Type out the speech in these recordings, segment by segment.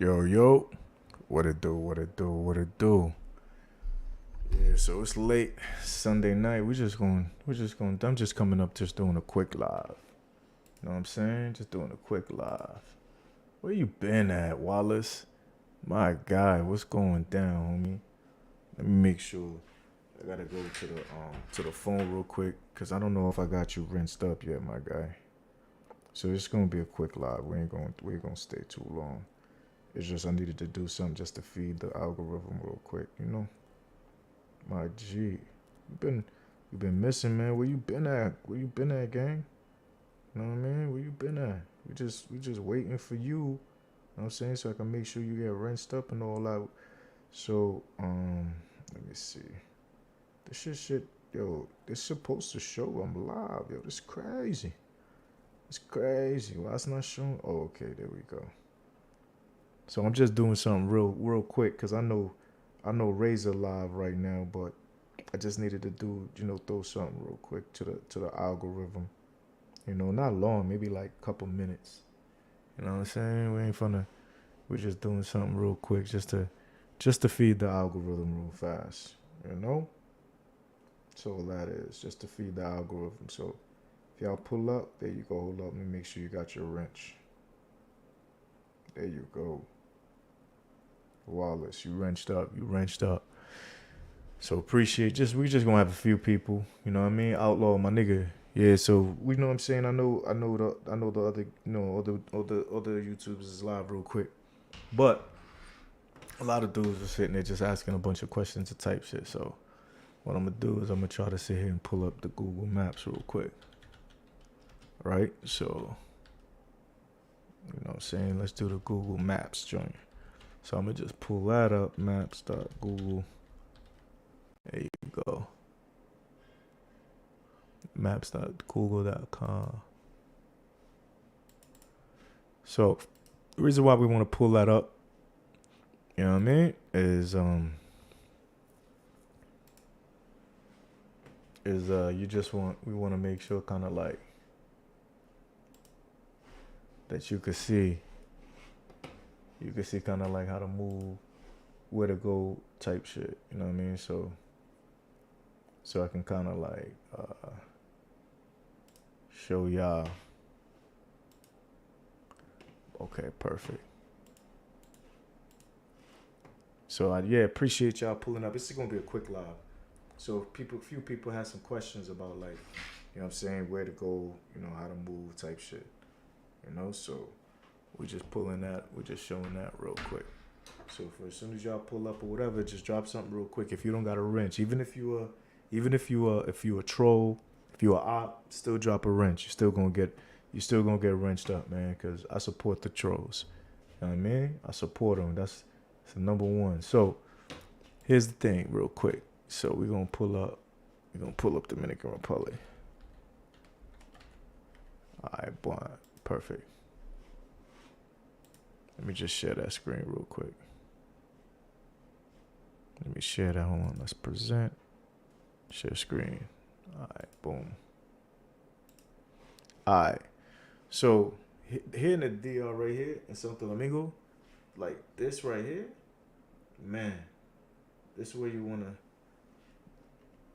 Yo, yo, what it do, what it do, what it do? Yeah, so it's late Sunday night. I'm just coming up, just doing a quick live. You know what I'm saying? Just doing a quick live. Where you been at, Wallace? My guy, what's going down, homie? Let me make sure. I gotta go to the phone real quick, cause I don't know if I got you rinsed up yet, my guy. So it's gonna be a quick live. We ain't gonna stay too long. It's just I needed to do something just to feed the algorithm real quick, you know. My G, you been missing, man. Where you been at? Where you been at, gang? You know what I mean? Where you been at? We just waiting for you. You know what I'm saying? So I can make sure you get rinsed up and all that. So let me see. Yo, this supposed to show I'm live. Yo, this crazy. It's crazy. Why it's not showing? Oh, okay, there we go. So I'm just doing something real quick because I know Razor live right now, but I just needed to do, throw something real quick to the algorithm. Not long, maybe like a couple minutes. You know what I'm saying? We're just doing something real quick just to feed the algorithm real fast. So all that is, just to feed the algorithm. So if y'all pull up, there you go. Hold up, let me make sure you got your wrench. There you go. Wallace, you wrenched up. So appreciate we just gonna have a few people, you know what I mean? Outlaw, my nigga. Yeah, so we know what I'm saying. I know the other other YouTubers is live real quick. But a lot of dudes are sitting there just asking a bunch of questions and type shit. So what I'm gonna do is I'm gonna try to sit here and pull up the Google Maps real quick. Right? So you know what I'm saying? Let's do the Google Maps joint. So I'm gonna just pull that up, maps.google. There you go. Maps.google.com. So the reason why we want to pull that up, you know what I mean, is we want to make sure kind of like that you could see kind of like how to move, where to go type shit, you know what I mean? So I can kind of like show y'all. Okay, perfect. So appreciate y'all pulling up. This is gonna be a quick live. So few people had some questions about like, you know what I'm saying, where to go, how to move type shit. So we're just showing that real quick. So for as soon as y'all pull up or whatever, just drop something real quick. If you don't got a wrench, even if you a troll, if you a op, still drop a wrench. You're still gonna get wrenched up, man. Cause I support the trolls. You know what I mean? I support them. That's the number one. So here's the thing, real quick. So we're gonna pull up Dominican Republic. All right, boy, perfect. Let me just share that screen real quick. Let me share that. Hold on. Let's present. Share screen. All right. Boom. All right. So here in the DR right here in Santo Domingo, like this right here, man, this is where you want to.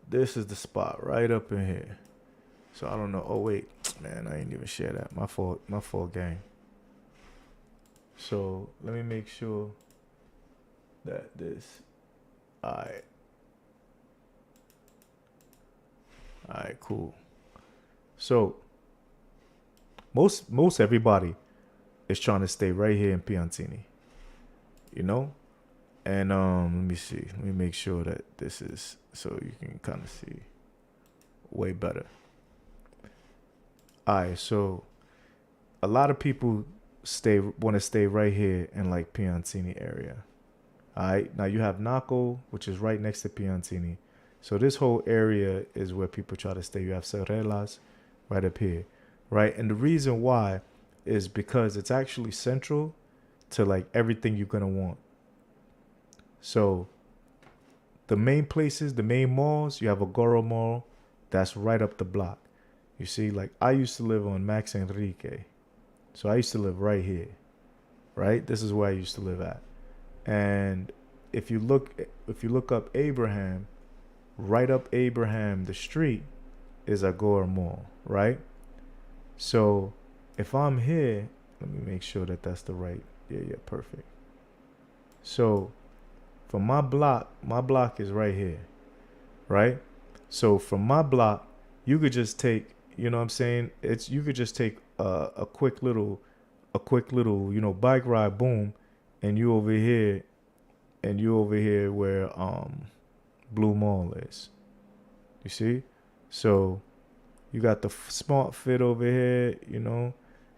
This is the spot right up in here. So I don't know. Oh, wait. Man, I ain't even share that. My fault, gang. So let me make sure that this. Alright, cool. So most everybody is trying to stay right here in Piantini. And let me see. Let me make sure that this is so you can kind of see way better. Alright, so a lot of people want to stay right here in like Piantini area. All right, now you have Naco, which is right next to Piantini. So this whole area is where people try to stay. You have Cerelas right up here, right? And the reason why is because it's actually central to like everything you're gonna want. So the main places, the main malls, you have Agora Mall, that's right up the block. You see, like I used to live on Max Enrique. So I used to live right here. right? This is where I used to live at. And if you look up Abraham, right up Abraham the street is Agora Mall, right? So if I'm here, let me make sure that that's the right. Yeah, perfect. So from my block is right here, right? So from my block, you could just take, you know what I'm saying? You could just take a quick little, bike ride, boom, and you over here where Blue Mall is. You see? So you got the Smart Fit over here,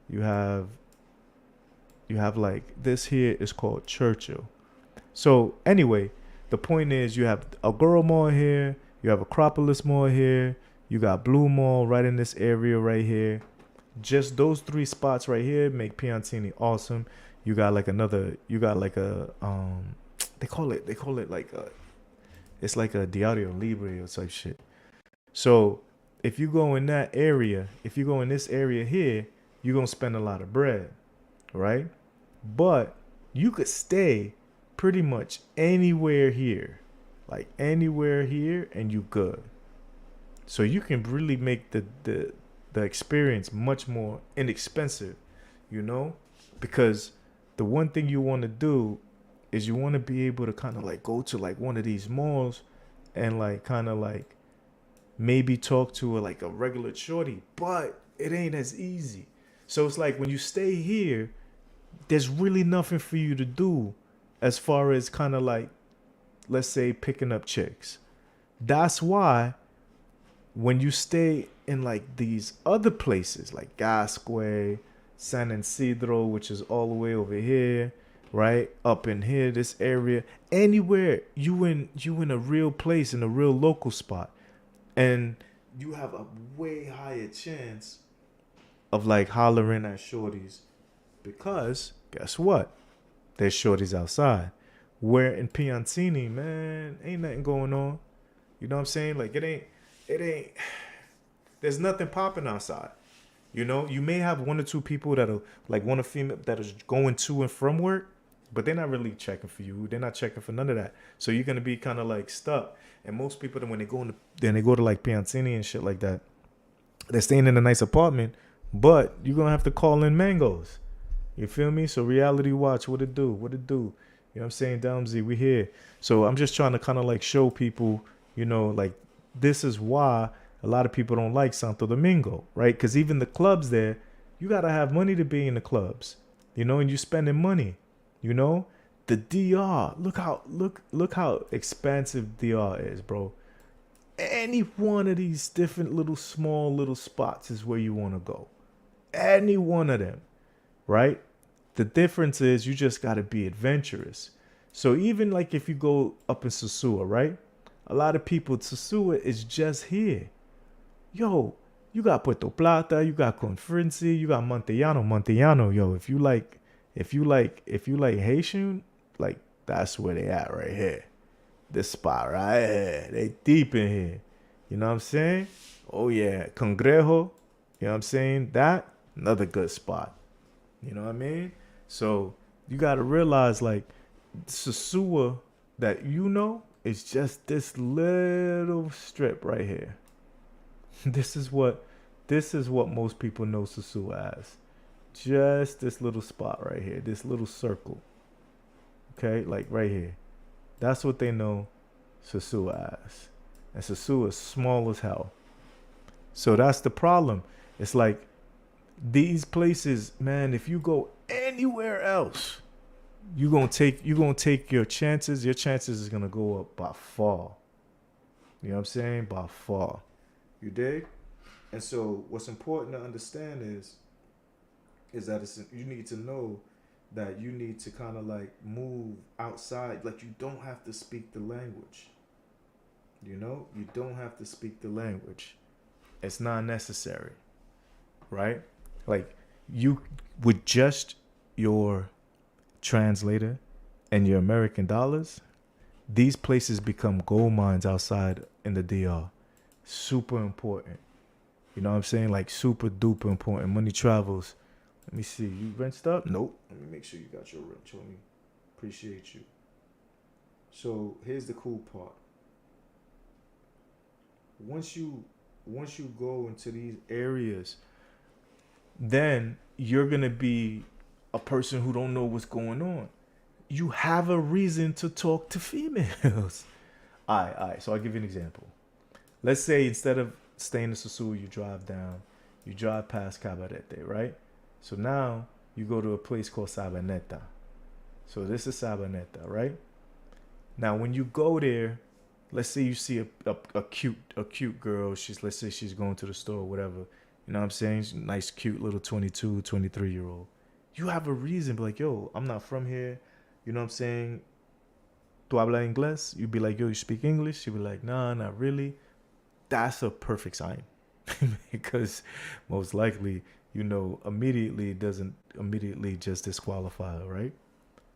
you have like this here is called Churchill. So anyway, the point is you have Agora Mall here, you have Acropolis Mall here, you got Blue Mall right in this area right here. Just those three spots right here make Piantini awesome. You got like they call it like it's like a Diario Libre or type shit. So if you go in that area, if you go in this area here, you're gonna spend a lot of bread, right? But you could stay pretty much anywhere here, like anywhere here, and you good. So you can really make the experience much more inexpensive, because the one thing you want to do is you want to be able to kind of like go to like one of these malls and like kind of like maybe talk to like a regular shorty, but it ain't as easy. So it's like when you stay here, there's really nothing for you to do as far as kind of like, let's say, picking up chicks. That's why when you stay in like these other places like Quisqueya, San Isidro, which is all the way over here, right up in here, this area, anywhere you in a real place, in a real local spot, and you have a way higher chance of like hollering at shorties, because guess what? There's shorties outside. Where in Piantini, man, ain't nothing going on. You know what I'm saying? Like it ain't. There's nothing popping outside. You may have one or two people that'll like one female that is going to and from work, but they're not really checking for you. They're not checking for none of that. So you're gonna be kind of like stuck. And most people, when they go to like Piantini and shit like that, they're staying in a nice apartment, but you're gonna have to call in mangoes. You feel me? So reality watch, what it do? You know what I'm saying? Damsy, we here. So I'm just trying to kind of like show people, like this is why a lot of people don't like Santo Domingo, right? Because even the clubs there, you got to have money to be in the clubs, and you're spending money, The DR, look how expansive DR is, bro. Any one of these different small little spots is where you want to go. Any one of them, right? The difference is you just got to be adventurous. So even like if you go up in Sosúa, right? A lot of people, Sosúa is just here. Yo, you got Puerto Plata, you got Conferencia, you got Montellano. Yo, if you like Haitian, like that's where they at right here. This spot right here. They deep in here. You know what I'm saying? Oh yeah, Congrejo. You know what I'm saying? That, another good spot. You know what I mean? So you got to realize like Sosúa that is just this little strip right here. This is what most people know Sosúa as. Just this little spot right here, this little circle. Okay, like right here. That's what they know Sosúa as. And Sosúa is small as hell. So that's the problem. It's like these places, man, if you go anywhere else, you're gonna take your chances. Your chances is gonna go up by far. You know what I'm saying? By far. You dig? And so what's important to understand is that you need to know that you need to kind of like move outside. Like you don't have to speak the language. You don't have to speak the language. It's not necessary. Right? Like you, with just your translator and your American dollars, these places become gold mines outside in the DR. Super important. You know what I'm saying? Like super duper important. Money travels Let me see. You rinsed up? Nope. Let me make sure you got your rinse on me. Appreciate you. So here's the cool part. Once you go into these areas, then you're gonna be a person who don't know what's going on. You have a reason to talk to females. All right. So I'll give you an example. Let's say instead of staying in Sosúa, you drive past Cabarete, right? So now you go to a place called Sabaneta. So this is Sabaneta, right? Now when you go there, let's say you see a cute girl. Let's say she's going to the store or whatever. You know what I'm saying? She's a nice, cute little 22, 23-year-old. You have a reason, be like, yo, I'm not from here. You know what I'm saying? Tu habla inglés? You'd be like, yo, you speak English? She'd be like, nah, not really. That's a perfect sign. Because most likely, immediately doesn't immediately just disqualify her, right?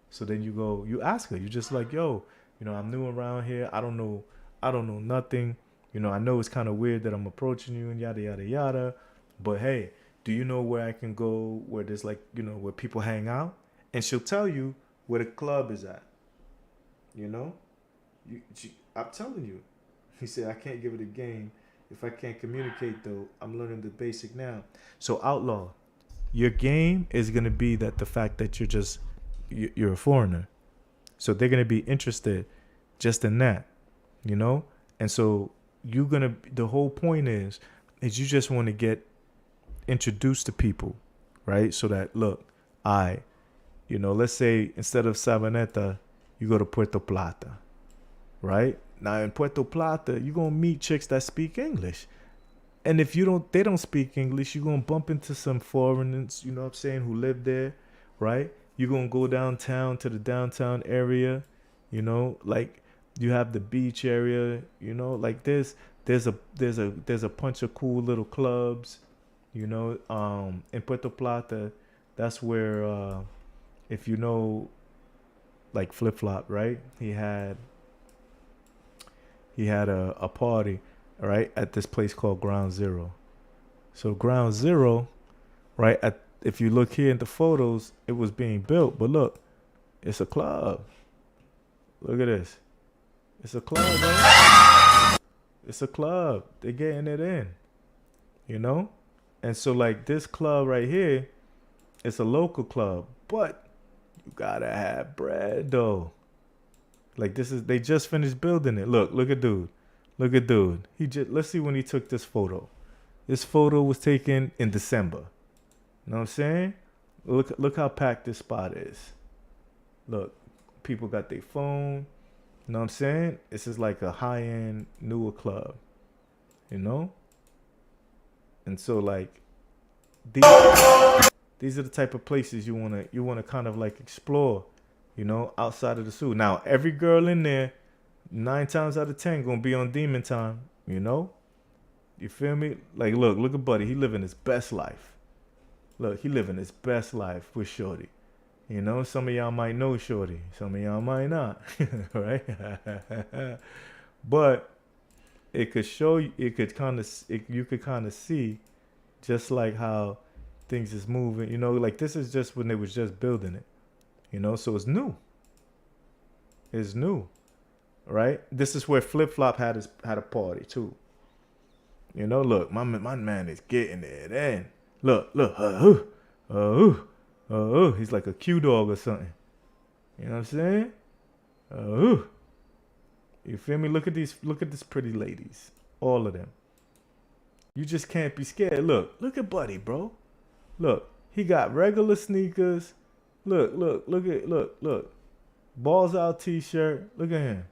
So then you ask her, you just like, yo, I'm new around here. I don't know nothing. I know it's kind of weird that I'm approaching you and yada, yada, yada. But hey, do you know where I can go where there's like, where people hang out? And she'll tell you where the club is at. I'm telling you. He said, I can't give it a game. If I can't communicate, though, I'm learning the basic now. So, Outlaw, your game is going to be that the fact that you're a foreigner. So, they're going to be interested just in that, And so, the whole point is you just want to get introduced to people, right? So that, look, let's say instead of Sabaneta, you go to Puerto Plata, right? Now in Puerto Plata, you're going to meet chicks that speak English. And if they don't speak English, you're going to bump into some foreigners, who live there, right? You're going to go downtown to the downtown area, like you have the beach area, like there's a bunch of cool little clubs, in Puerto Plata. That's where, if like Flip Flop, right? He had a party, right, at this place called Ground Zero. So Ground Zero, right, if you look here in the photos, it was being built, but look, it's a club. Look at this. It's a club, man. It's a club. They're getting it in, And so like this club right here, it's a local club, but you gotta have bread though. Like they just finished building it. Look at dude. Let's see when he took this photo. This photo was taken in December. You know what I'm saying? Look how packed this spot is. Look, people got their phone. You know what I'm saying? This is like a high-end, newer club. And so like these are the type of places you wanna kind of like explore, outside of the zoo. Now every girl in there, 9 times out of 10 gonna be on demon time, You feel me? Like look at Buddy, he living his best life. Look, he living his best life with Shorty. Some of y'all might know Shorty, some of y'all might not, right? But it could show you, you could kind of see just like how things is moving, like this is just when they was just building it, so it's new. It's new, right? This is where Flip Flop had a party too. Look, my man is getting it in. Look, he's like a Q dog or something. You know what I'm saying? You feel me? Look at these pretty ladies, all of them. You just can't be scared. Look at Buddy, bro. Look, he got regular sneakers. Look. Balls out t-shirt. Look at him.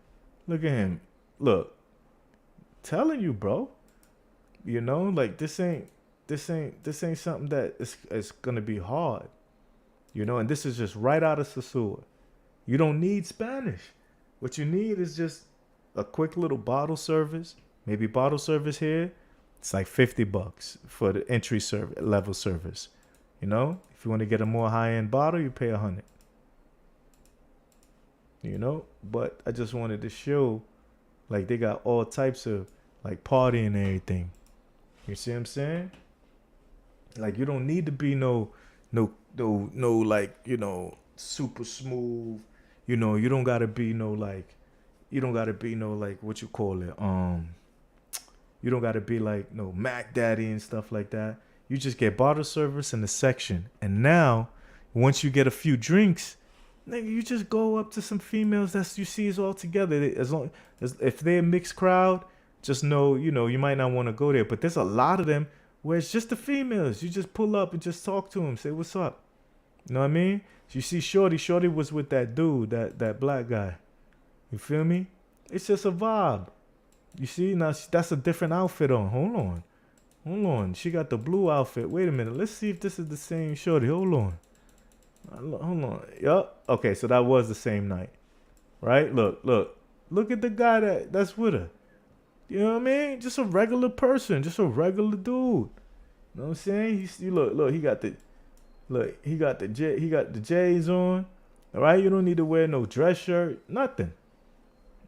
Look. Telling you, bro. Like this ain't something that is gonna be hard. And this is just right out of Sosúa. You don't need Spanish. What you need is just a quick little bottle service. Maybe bottle service here. It's like $50 for the entry level service. If you want to get a more high-end bottle, you pay $100. But I just wanted to show, like, they got all types of, like, partying and everything. You see what I'm saying? Like, you don't need to be no No, like, super smooth. You don't gotta be you don't gotta be like, what you call it. You don't gotta be like no Mac Daddy and stuff like that. You just get bottle service in the section. And now, once you get a few drinks, nigga, you just go up to some females that you see is all together. As long as if they're a mixed crowd, just know, you might not want to go there. But there's a lot of them where it's just the females. You just pull up and just talk to them, say what's up. You know what I mean? You see Shorty. Shorty was with that dude, that black guy. You feel me? It's just a vibe. You see? Now that's a different outfit on. Hold on. She got the blue outfit. Wait a minute. Let's see if this is the same Shorty. Hold on. Yup. Okay, so that was the same night. Right? Look at the guy that's with her. You know what I mean? Just a regular person. Just a regular dude. You know what I'm saying? Look, he got the J's on. All right? You don't need to wear no dress shirt. Nothing.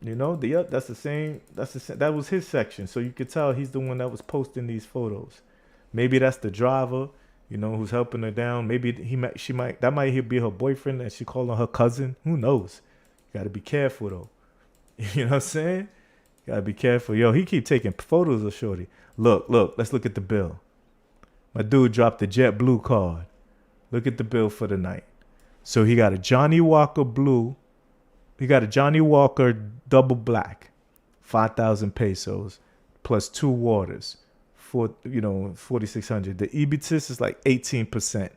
That's the same. That was his section. So you could tell he's the one that was posting these photos. Maybe that's the driver, who's helping her down. Maybe that might be her boyfriend and she calling her cousin. Who knows? You got to be careful though. You know what I'm saying? Got to be careful. Yo, he keep taking photos of Shorty. Look, let's look at the bill. My dude dropped the JetBlue card. Look at the bill for the night. So he got a Johnny Walker blue. He got a Johnny Walker double black, 5,000 pesos, plus 2 waters, 4,600. The Ibitis is like 18%.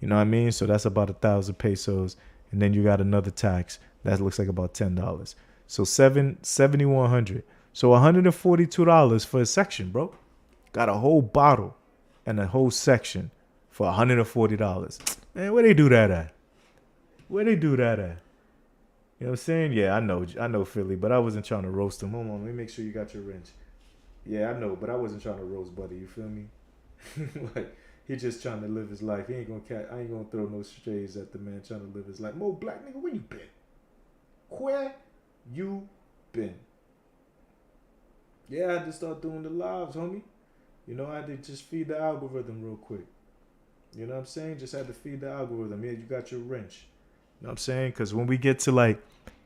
You know what I mean? So that's about 1,000 pesos. And then you got another tax. That looks like about $10. So 7,100. So $142 for a section, bro. Got a whole bottle and a whole section for $140. Man, where they do that at? You know what I'm saying? Yeah, I know Philly, but I wasn't trying to roast him. Hold on, let me make sure you got your wrench. Yeah, I know, but I wasn't trying to roast Buddy. You feel me? Like, he just trying to live his life. I ain't gonna throw no strays at the man trying to live his life. Mo Black nigga, where you been? Where you been? Yeah, I had to start doing the lives, homie. I had to just feed the algorithm real quick. You know what I'm saying? Just had to feed the algorithm. Yeah, you got your wrench. You know what I'm saying? Because when we get to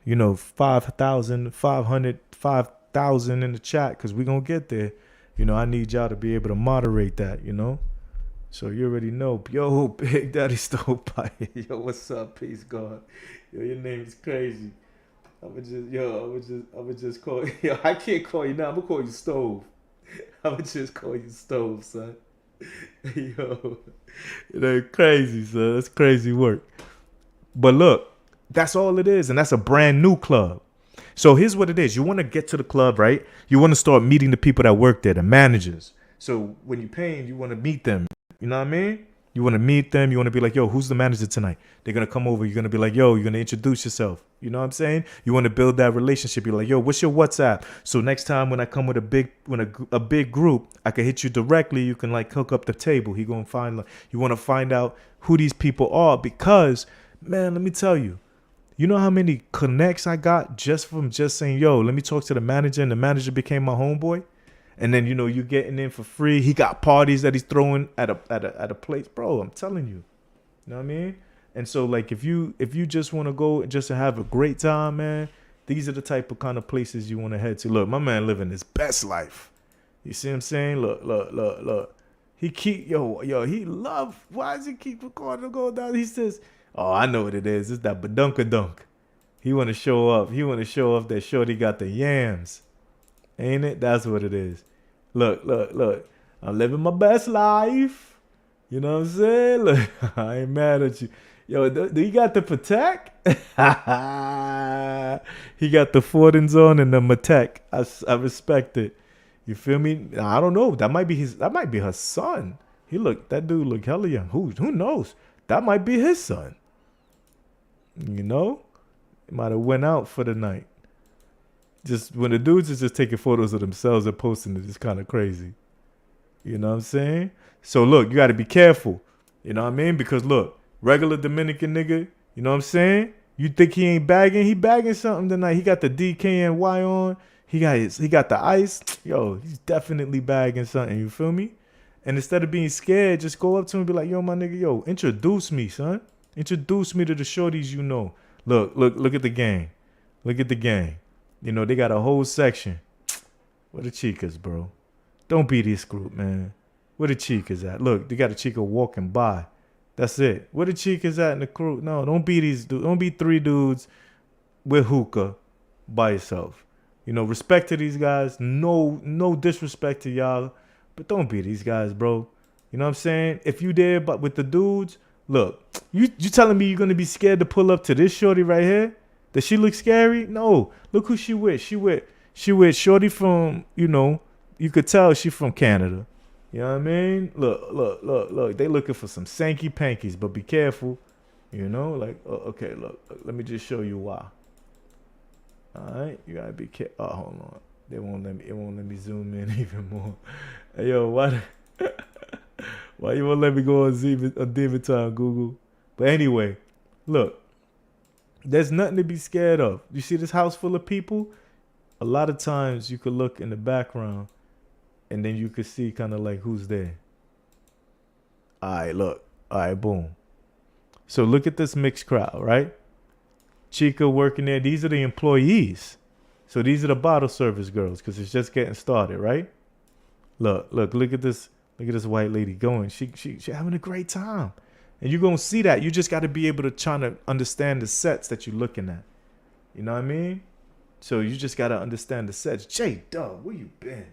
5,000, 500, 5,000 in the chat, because we're going to get there, I need y'all to be able to moderate that, So you already know. Yo, Big Daddy Stole Pie. Yo, what's up? Peace, God. Yo, your name is crazy. I would just call you. Yo, I can't call you now. I'm going to call you Stove. I would just call you Stove, son. Yo, they're crazy, son. That's crazy work. But look, that's all it is. And that's a brand new club. So here's what it is. You want to get to the club, right? You want to start meeting the people that work there, the managers. So when you're paying, you want to meet them. You know what I mean? You want to meet them. You want to be like, yo, who's the manager tonight? They're going to come over. You're going to be like, yo, you're going to introduce yourself. You know what I'm saying? You want to build that relationship. You're like, yo, what's your WhatsApp? So next time when I come with a big group, I can hit you directly. You can hook up the table. You want to find out who these people are because, man, let me tell you, you know how many connects I got just from just saying, yo, let me talk to the manager, and the manager became my homeboy. And then, you getting in for free. He got parties that he's throwing at a place. Bro, I'm telling you. You know what I mean? And so, if you just want to go just to have a great time, man, these are the type of kind of places you want to head to. Look, my man living his best life. You see what I'm saying? Look. He he love. Why does he keep recording and go down? He says, oh, I know what it is. It's that badunkadunk. He want to show up. He want to show off that Shorty got the yams. Ain't it? That's what it is. Look. I'm living my best life. You know what I'm saying? Look, I ain't mad at you. Yo, do you got the Patek? He got the Fordens on and the Matek. I respect it. You feel me? I don't know. That might be her son. That dude look hella young. Who knows? That might be his son. He might have went out for the night. Just when the dudes is just taking photos of themselves and posting it, it's kind of crazy. You know what I'm saying? So look, you got to be careful. You know what I mean? Because look, regular Dominican nigga, you know what I'm saying? You think he ain't bagging? He bagging something tonight. He got the DKNY on. He got the ice. Yo, he's definitely bagging something. You feel me? And instead of being scared, just go up to him and be like, yo, my nigga, yo, introduce me, son. Introduce me to the shorties you know. Look at the gang. Look at the gang. You know, they got a whole section. Where the chicas, bro? Don't be this group, man. Where the chicas at? Look, they got a chica walking by. That's it. Where the chicas at in the crew? No, don't be these dudes. Don't be three dudes with hookah by yourself. You know, respect to these guys. No disrespect to y'all. But don't be these guys, bro. You know what I'm saying? If you there but with the dudes, look, you telling me you're gonna be scared to pull up to this shorty right here? Does she look scary? No. Look who she with. She with shorty from, you know, you could tell she from Canada. You know what I mean? Look. They looking for some sanky pankies, but be careful. You know, like, okay, look, let me just show you why. All right, you gotta be careful. Oh, hold on. It won't let me zoom in even more. Hey, yo, why you won't let me go on David Time, Google? But anyway, look, there's nothing to be scared of. You see this house full of people? A lot of times you could look in the background and then you could see kind of like who's there. All right, look. All right, boom. So look at this mixed crowd, right? Chica working there. These are the employees. So these are the bottle service girls because it's just getting started, right? Look at this. Look at this white lady going. She having a great time. And you're going to see that. You just got to be able to try to understand the sets that you're looking at. You know what I mean? So you just got to understand the sets. J-Dub, where you been?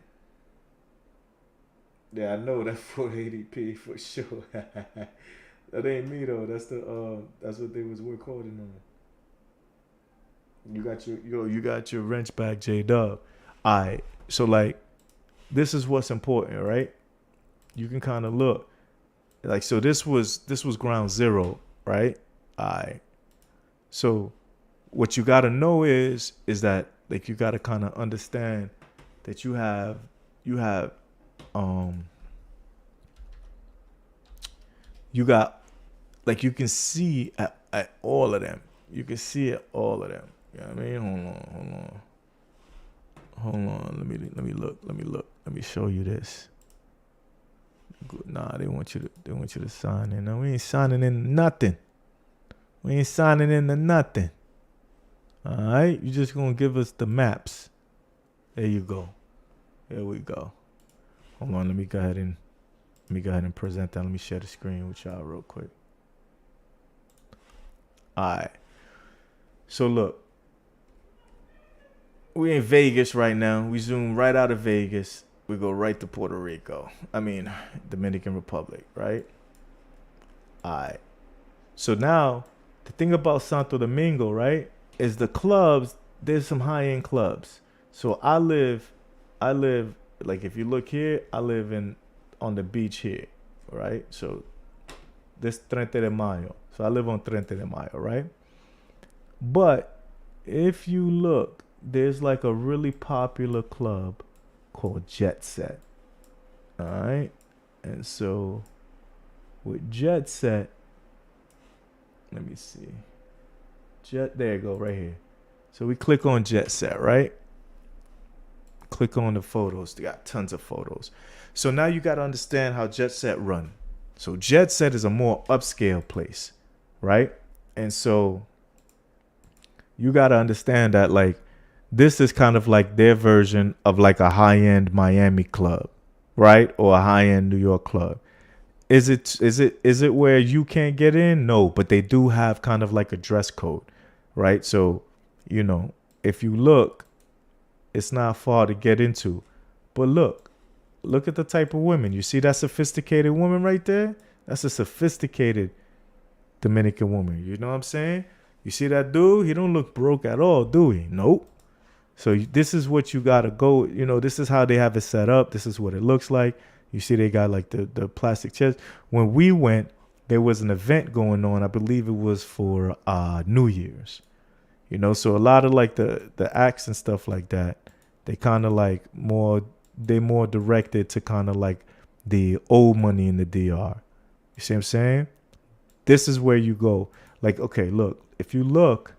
Yeah, I know that 480p for sure. That ain't me though. That's what they was recording on. You got your wrench back, J-Dub. All right. So like, this is what's important, right? You can kind of look. Like, so this was ground zero, right? All right. So what you got to know is that like you got to kind of understand that you have you got like you can see at all of them. You can see at all of them. You know what I mean? Hold on. Let me look. Let me show you this. Nah, they want you to sign in. No, we ain't signing in nothing. We ain't signing into nothing. All right, you just gonna give us the maps. There you go. There we go. Hold on, let me go ahead and present that. Let me share the screen with y'all real quick. All right. So look, we in Vegas right now. We zoom right out of Vegas. We go right to Puerto Rico. I mean, Dominican Republic, right? All right. So now, the thing about Santo Domingo, right, is the clubs, there's some high-end clubs. So I live, like if you look here, I live on the beach here, right? So this 30 de Mayo. So I live on 30 de Mayo, right? But if you look, there's like a really popular club called Jet Set. All right. And so with Jet Set, let me see. There you go, right here. So we click on Jet Set, right? Click on the photos. They got tons of photos. So now you got to understand how Jet Set run. So Jet Set is a more upscale place, right? And so you got to understand that like this is kind of like their version of like a high-end Miami club, right? Or a high-end New York club. Is it where you can't get in? No, but they do have kind of like a dress code, right? So, you know, if you look, it's not far to get into. But look at the type of women. You see that sophisticated woman right there? That's a sophisticated Dominican woman. You know what I'm saying? You see that dude? He don't look broke at all, do he? Nope. So this is what you got to go. You know, this is how they have it set up. This is what it looks like. You see they got like the plastic chairs. When we went, there was an event going on. I believe it was for New Year's. You know, so a lot of like the acts and stuff like that, they kind of like more directed to kind of like the old money in the DR. You see what I'm saying? This is where you go. Like, okay, look, if you look,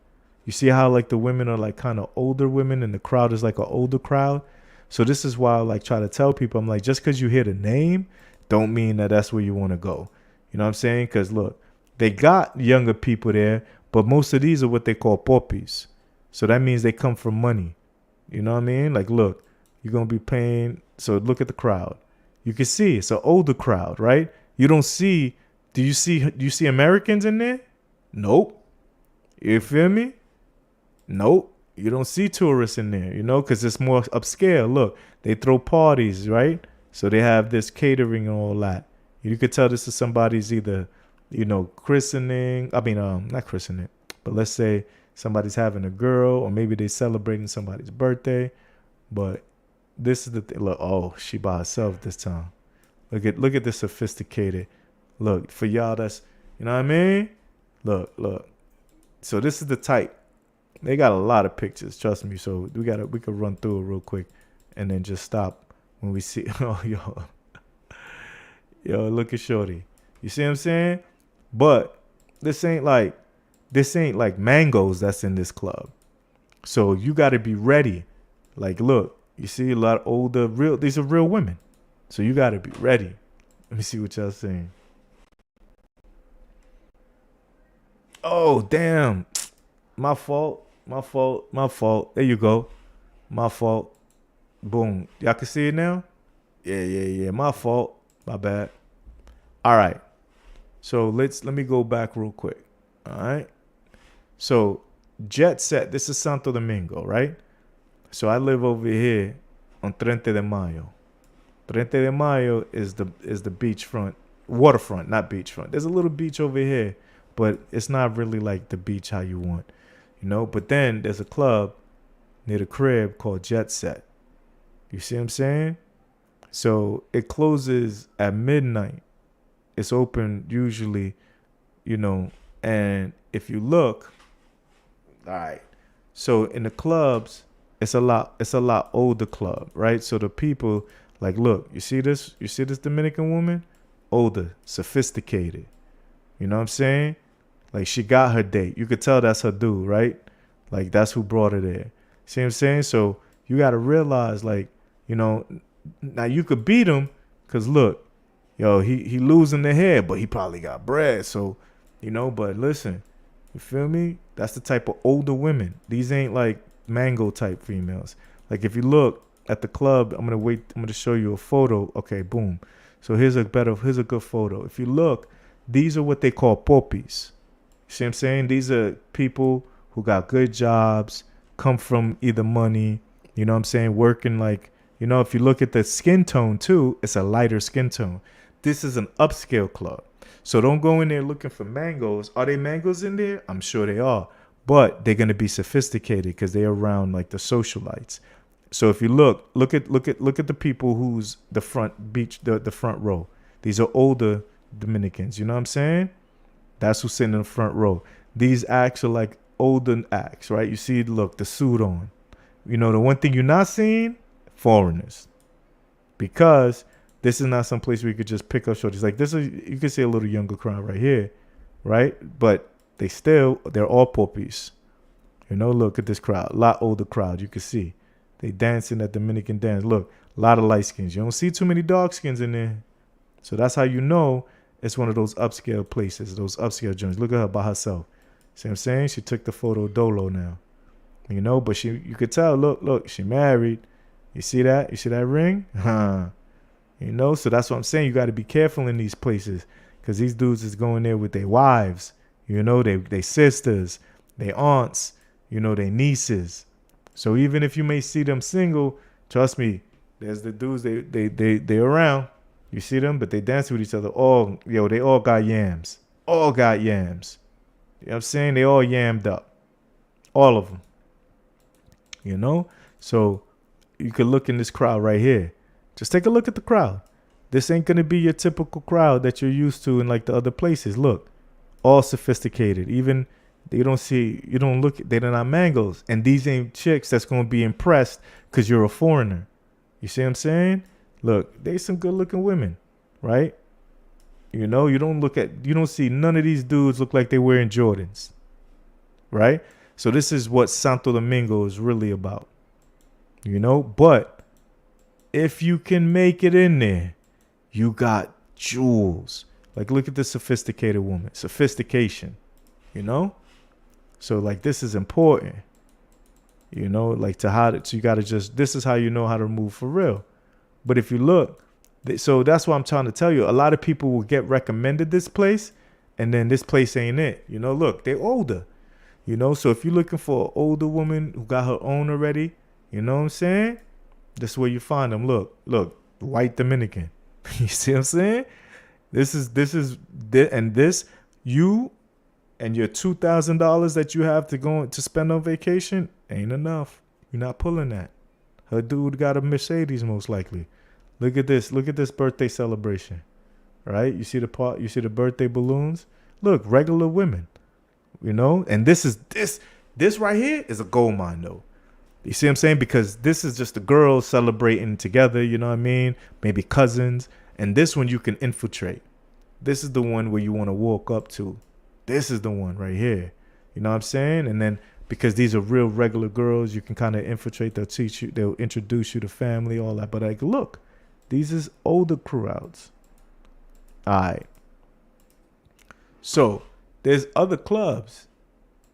you see how like the women are like kind of older women and the crowd is like an older crowd. So this is why I like try to tell people, I'm like, just because you hear the name don't mean that that's where you want to go. You know what I'm saying? Because look, they got younger people there, but most of these are what they call poppies. So that means they come from money. You know what I mean? Like, look, you're going to be paying. So look at the crowd. You can see it's an older crowd, right? You don't see. Do you see Americans in there? Nope. You feel me? Nope. You don't see tourists in there, you know, because it's more upscale. Look, they throw parties, right? So they have this catering and all that. You could tell this is somebody's either, you know, christening. I mean, not christening, but let's say somebody's having a girl, or maybe they're celebrating somebody's birthday. But this is the thing. Look, oh, she by herself this time. Look at this sophisticated. Look, for y'all, that's, you know what I mean? Look. So this is the type. They got a lot of pictures, trust me. So we could run through it real quick and then just stop when we see. Oh, yo, look at Shorty. You see what I'm saying? But this ain't like mangoes that's in this club. So you got to be ready. Like, look, you see a lot of older, these are real women. So you got to be ready. Let me see what y'all saying. Oh, damn. My fault. There you go. My fault. Boom. Y'all can see it now? Yeah. My fault. My bad. All right. So let me go back real quick. All right. So jet set. This is Santo Domingo, right? So I live over here on 30 de Mayo. 30 de Mayo is the beachfront, waterfront, not beachfront. There's a little beach over here, but it's not really like the beach how you want, you know. But then there's a club near the crib called Jet Set. You see what I'm saying? So it closes at midnight. It's open usually, you know. And if you look, all right. So in the clubs, it's a lot older club, right? So the people, like, look, you see this Dominican woman? Older, sophisticated. You know what I'm saying? Like, she got her date. You could tell that's her dude, right? Like, that's who brought her there. See what I'm saying? So you got to realize, like, you know, now you could beat him because, look, yo, he losing the head, but he probably got bread. So, you know, but listen, you feel me? That's the type of older women. These ain't like mango type females. Like, if you look at the club, I'm gonna show you a photo. Okay, boom. So here's a good photo. If you look, these are what they call poppies. You see what I'm saying? These are people who got good jobs, come from either money, you know what I'm saying, working, like, you know, if you look at the skin tone too, it's a lighter skin tone. This is an upscale club. So don't go in there looking for mangoes. Are there mangoes in there? I'm sure they are. But they're going to be sophisticated because they're around like the socialites. So if you look at the people who's the front row. These are older Dominicans. You know what I'm saying? That's who's sitting in the front row. These acts are like older acts, right? You see, look, the suit on. You know, the one thing you're not seeing, foreigners. Because this is not some place where you could just pick up shorties. Like, this is, you can see a little younger crowd right here, right? But they're all poppies. You know, look at this crowd. A lot older crowd, you can see. They dancing that Dominican dance. Look, a lot of light skins. You don't see too many dark skins in there. So that's how you know it's one of those upscale places, those upscale joints. Look at her by herself. See what I'm saying? She took the photo dolo now. You know, but you could tell, look, she married. You see that? You see that ring? You know, so that's what I'm saying. You got to be careful in these places because these dudes is going there with their wives, you know, they sisters, their aunts, you know, their nieces. So even if you may see them single, trust me, there's the dudes, they around. You see them, but they dance with each other. They all got yams. All got yams. You know what I'm saying? They all yammed up. All of them. You know? So you could look in this crowd right here. Just take a look at the crowd. This ain't going to be your typical crowd that you're used to in like the other places. Look, all sophisticated. Even they're not mangoes. And these ain't chicks that's going to be impressed because you're a foreigner. You see what I'm saying? Look, they some good looking women, right? You know, you don't see none of these dudes look like they wearing Jordans, right? So this is what Santo Domingo is really about, you know? But if you can make it in there, you got jewels. Like, look at this sophisticated woman. Sophistication, you know? So, like, this is important. You know, like, so you got to this is how you know how to move for real. But if you look, so that's what I'm trying to tell you. A lot of people will get recommended this place, and then this place ain't it. You know, look, they're older. You know, so if you're looking for an older woman who got her own already, you know what I'm saying? This is where you find them. Look, white Dominican. You see what I'm saying? You and your $2,000 that you have to spend on vacation ain't enough. You're not pulling that. Her dude got a Mercedes most likely. Look at this birthday celebration, right? You see the birthday balloons? Look, regular women, you know? And this right here is a gold mine though. You see what I'm saying? Because this is just the girls celebrating together, you know what I mean? Maybe cousins. And this one you can infiltrate. This is the one where you want to walk up to. This is the one right here. You know what I'm saying? And then because these are real regular girls, you can kind of infiltrate. They'll teach you. They'll introduce you to family, all that. But like, look, these is older crowds. All right. So there's other clubs.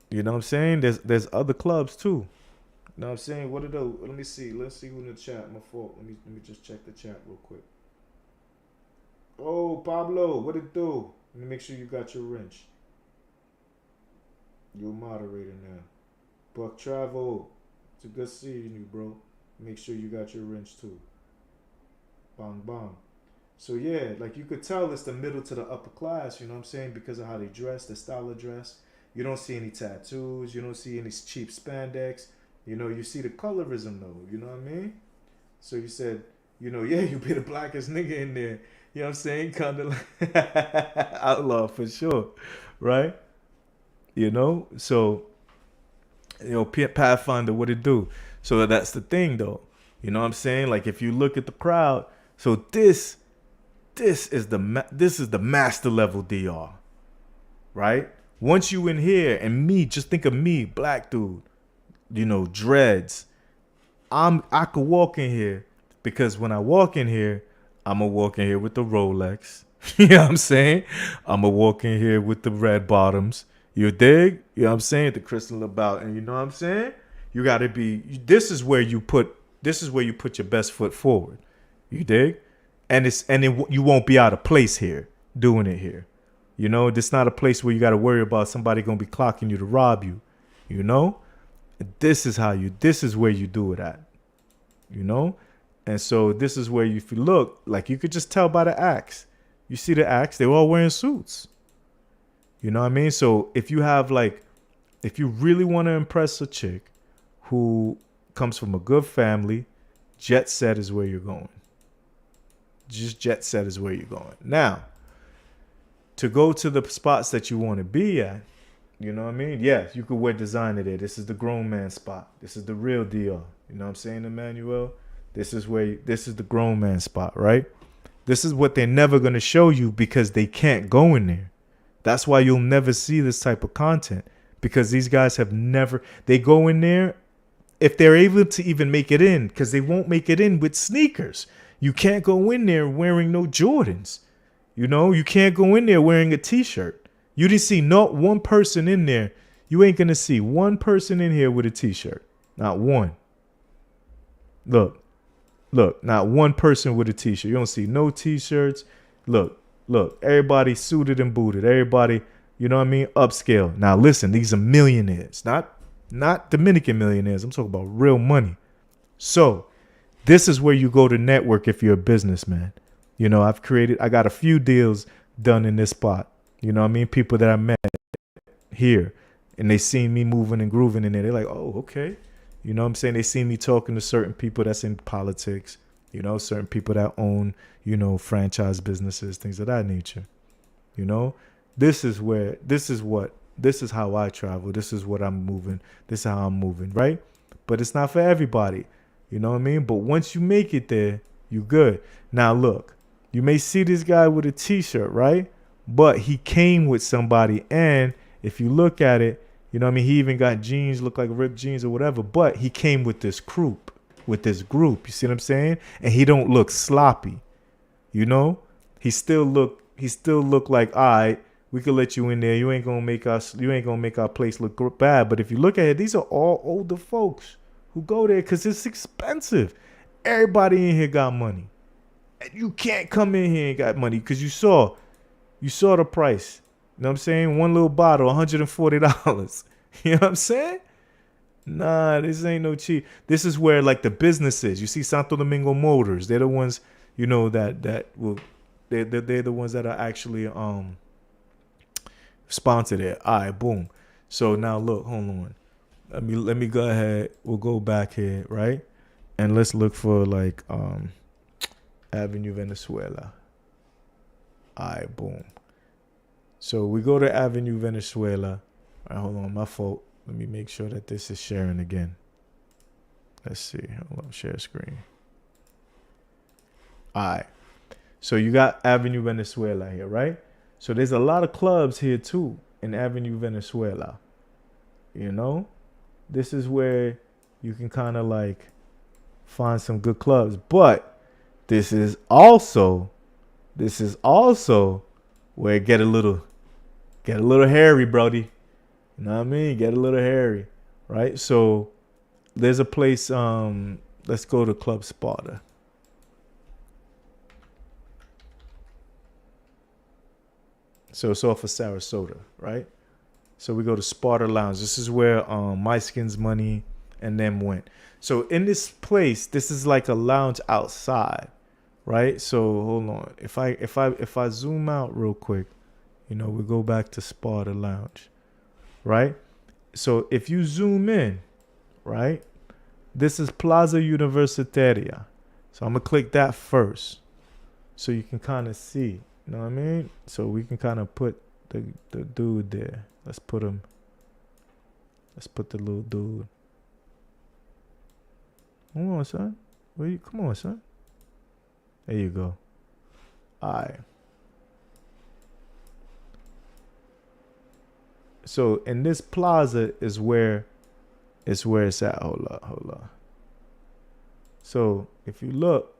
You know what I'm saying? There's other clubs too. You know what I'm saying? What are those? Let me see. Let's see who in the chat. My fault. Let me just check the chat real quick. Oh, Pablo, what it do? Let me make sure you got your wrench. You're a moderator now. Buck Travel, it's a good seeing you, bro. Make sure you got your wrench too. Bang, bang. So yeah, like you could tell it's the middle to the upper class, you know what I'm saying? Because of how they dress, the style of dress. You don't see any tattoos. You don't see any cheap spandex. You know, you see the colorism though, you know what I mean? So you said, you know, yeah, you be the blackest nigga in there. You know what I'm saying? Kind of like outlaw for sure, right? You know? So, you know, Pathfinder, what it do? So that's the thing though. You know what I'm saying? Like if you look at the crowd, so this is the master level DR, right? Once you in here and me, just think of me, black dude, you know, dreads. I could walk in here because when I walk in here, I'm going to walk in here with the Rolex. You know what I'm saying? I'm going to walk in here with the red bottoms. You dig? You know what I'm saying? The crystal about. And you know what I'm saying? You got to be, this is where you put your best foot forward. You dig? And you won't be out of place here doing it here. You know, this not a place where you got to worry about somebody going to be clocking you to rob you. You know? This is where you do it at. You know? And so this is where if you look, like you could just tell by the acts. You see the acts, they're all wearing suits. You know what I mean? So if you really want to impress a chick who comes from a good family, jet set is where you're going. Just jet set is where you're going. Now, to go to the spots that you want to be at, you know what I mean? Yes, you could wear designer there. This is the grown man spot. This is the real deal. You know what I'm saying, Emmanuel? This is the grown man spot, right? This is what they're never going to show you because they can't go in there. That's why you'll never see this type of content because these guys they go in there if they're able to even make it in because they won't make it in with sneakers. You can't go in there wearing no Jordans. You know, you can't go in there wearing a t-shirt. You didn't see not one person in there. You ain't going to see one person in here with a t-shirt. Not one. Look, not one person with a t-shirt. You don't see no t-shirts. Look, everybody suited and booted. Everybody, you know what I mean? Upscale. Now listen, these are millionaires, not Dominican millionaires. I'm talking about real money. So this is where you go to network if you're a businessman. You know, I got a few deals done in this spot. You know what I mean? People that I met here and they seen me moving and grooving in there. They're like, oh, okay. You know what I'm saying? They see me talking to certain people that's in politics, you know, certain people that own, you know, franchise businesses, things of that nature. You know, this is how I travel. This is what I'm moving. This is how I'm moving, right? But it's not for everybody. You know what I mean? But once you make it there, you good. Now, look, you may see this guy with a t-shirt, right? But he came with somebody. And if you look at it, you know what I mean? He even got jeans, look like ripped jeans or whatever. But he came with this group. You see what I'm saying? And he don't look sloppy. You know? he still look like, all right, we could let you in there. You ain't gonna make our place look bad. But if you look at it, these are all older folks who go there because it's expensive. Everybody in here got money. And you can't come in here and got money because you saw the price. You know what I'm saying? One little bottle, $140. You know what I'm saying? Nah, this ain't no cheap. This is where like the businesses. You see Santo Domingo Motors. They're the ones, you know, that will they're the ones that are actually sponsored it. All right, boom. So now look, hold on. Let me go ahead. We'll go back here, right? And let's look for like Avenue Venezuela. All right, boom. So we go to Avenue Venezuela. All right, hold on, my fault. Let me make sure that this is sharing again. Let's see. Hold on, share screen. All right. So you got Avenue Venezuela here, right? So there's a lot of clubs here too in Avenue Venezuela. You know? This is where you can kind of like find some good clubs. But this is also where it get a little hairy, brody. You know what I mean? Get a little hairy, right? So there's a place, let's go to Club Sparta. So it's off of Sarasota, right? So we go to Sparta Lounge. This is where My Skin's Money and them went. So in this place, this is like a lounge outside, right? So hold on. If I zoom out real quick, you know, we go back to Sparta Lounge, right? So if you zoom in, right, this is Plaza Universitaria. So I'm gonna click that first, so you can kind of see. You know what I mean? So we can kind of put the dude there. Let's put the little dude. Come on, son. Come on, son. There you go. All right. So in this plaza is where it's at. Hold up. So if you look,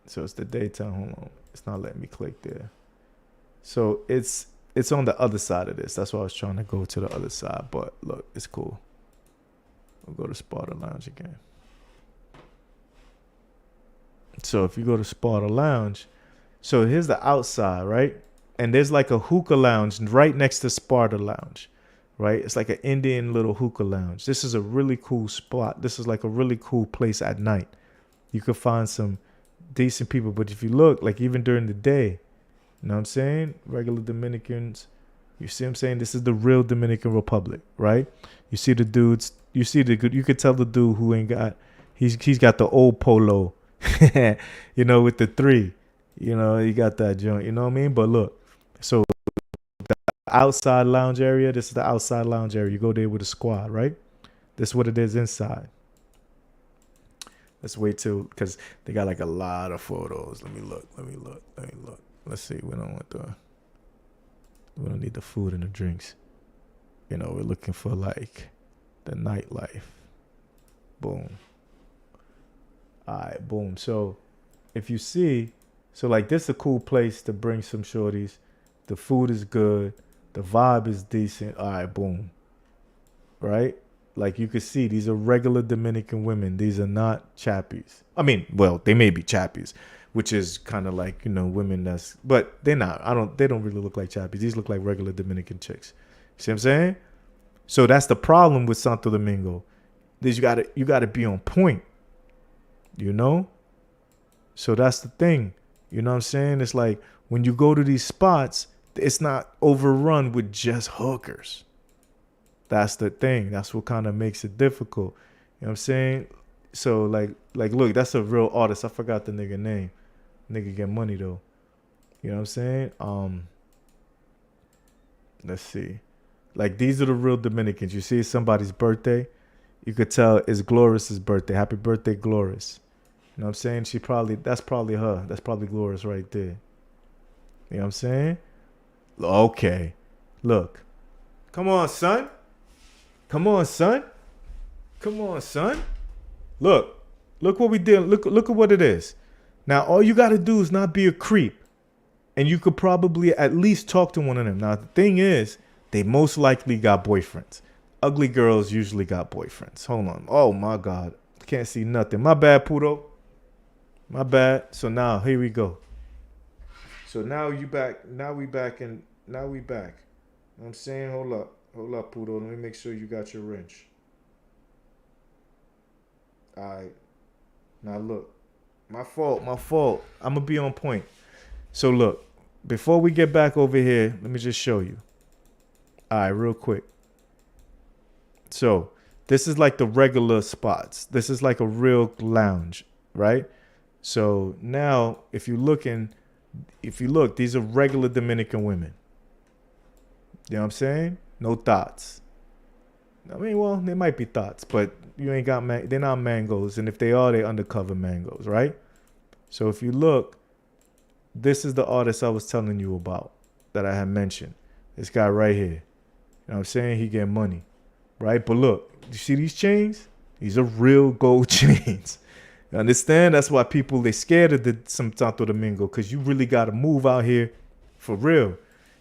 so it's the daytime. Hold on. It's not letting me click there. So it's on the other side of this. That's why I was trying to go to the other side. But look, it's cool. We'll go to Sparta Lounge again. So if you go to Sparta Lounge, so here's the outside, right? And there's like a hookah lounge right next to Sparta Lounge, right? It's like an Indian little hookah lounge. This is a really cool spot. This is like a really cool place at night. You could find some decent people. But if you look, like even during the day, you know what I'm saying? Regular Dominicans, you see what I'm saying? This is the real Dominican Republic, right? You see the dudes, you could tell the dude who ain't got, he's got the old polo, you know, with the 3, you know, he got that joint, you know what I mean? But look, so the outside lounge area, this is the outside lounge area. You go there with a squad, right? This is what it is inside. Let's wait till, because they got like a lot of photos. Let me look. Let's see. We don't need the food and the drinks. You know, we're looking for like the nightlife. Boom. All right, boom. So if you see, so like this is a cool place to bring some shorties. The food is good. The vibe is decent. All right, boom. Right? Like you can see, these are regular Dominican women. These are not chappies. I mean, well, they may be chappies, which is kind of like, you know, women but they're not. They don't really look like chappies. These look like regular Dominican chicks. See what I'm saying? So that's the problem with Santo Domingo. You gotta be on point. You know? So that's the thing. You know what I'm saying? It's like when you go to these spots, it's not overrun with just hookers. That's the thing. That's what kind of makes it difficult. You know what I'm saying? So like look, that's a real artist. I forgot the nigga name. Nigga get money though. You know what I'm saying? Let's see. Like these are the real Dominicans. You see somebody's birthday, you could tell it's Glorious' birthday. Happy birthday, Glorious. You know what I'm saying? That's probably her. That's probably Glorious right there. You know what I'm saying? Okay. Look. Come on, son. Come on, son. Look what we did. Look at what it is. Now, all you got to do is not be a creep. And you could probably at least talk to one of them. Now, the thing is, they most likely got boyfriends. Ugly girls usually got boyfriends. Hold on. Oh, my God. Can't see nothing. My bad, Puto. My bad. So now, here we go. So now you back. Now we back. You know what I'm saying? Hold up. Hold up, Puto. Let me make sure you got your wrench. All right. Now, look. My fault. I'm going to be on point. So, look. Before we get back over here, let me just show you. All right, real quick. So, this is like the regular spots. This is like a real lounge, right? So, now, if you look, these are regular Dominican women. You know what I'm saying? No thoughts. I mean, well, they might be thoughts, but you ain't got, they're not mangoes. And if they are, they're undercover mangoes, right? So, if you look, this is the artist I was telling you about that I had mentioned. This guy right here. You know what I'm saying? He get money, right? But look, you see these chains? These are real gold chains. You understand? That's why people, they scared of some Santo Domingo, because you really got to move out here for real,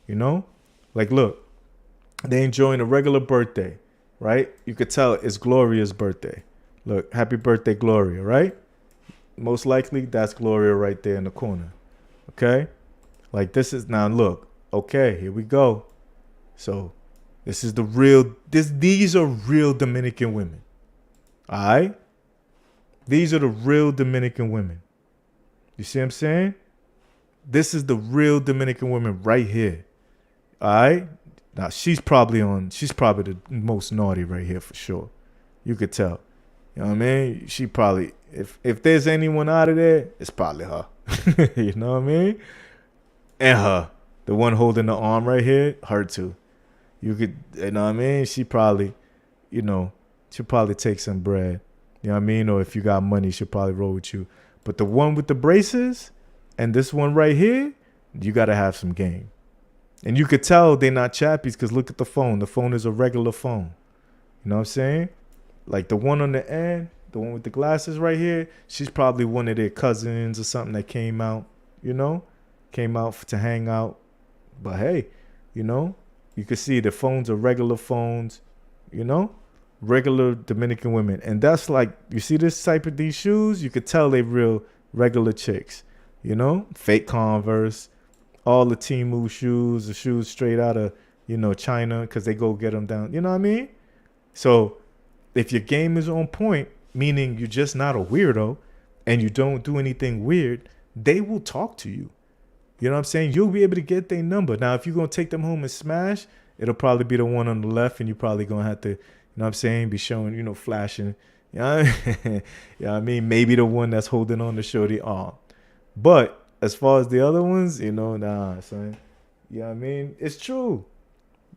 you know? Like, look, they enjoying a regular birthday, right? You could tell it's Gloria's birthday. Look, happy birthday, Gloria, right? Most likely, that's Gloria right there in the corner. Okay, like this is now. Look, okay, here we go. So, this is the real. These are real Dominican women. All right, these are the real Dominican women. You see what I'm saying? This is the real Dominican woman right here. All right. Now she's probably the most naughty right here for sure. You could tell. You know what I mean? She probably, if there's anyone out of there, it's probably her. You know what I mean? And her, the one holding the arm right here, her too. You could, you know what I mean? She probably, you know, she'll probably take some bread. You know what I mean? Or if you got money, she'll probably roll with you. But the one with the braces and this one right here, you got to have some game. And you could tell they're not chappies because look at the phone. The phone is a regular phone. You know what I'm saying? Like the one on the end, the one with the glasses right here, she's probably one of their cousins or something that came out, you know, to hang out. But hey, you know, you can see the phones are regular phones, you know, regular Dominican women. And that's like, you see this type of these shoes, you could tell they real regular chicks, you know, fake Converse, all the Temu shoes, the shoes straight out of, you know, China because they go get them down. You know what I mean? So if your game is on point, meaning you're just not a weirdo and you don't do anything weird, they will talk to you. You know what I'm saying? You'll be able to get their number. Now, if you're going to take them home and smash, it'll probably be the one on the left and you're probably going to have to, you know what I'm saying, be showing, you know, flashing. You know what I mean? Maybe the one that's holding on to show the arm. But as far as the other ones, you know, nah, son. You know what I mean? It's true.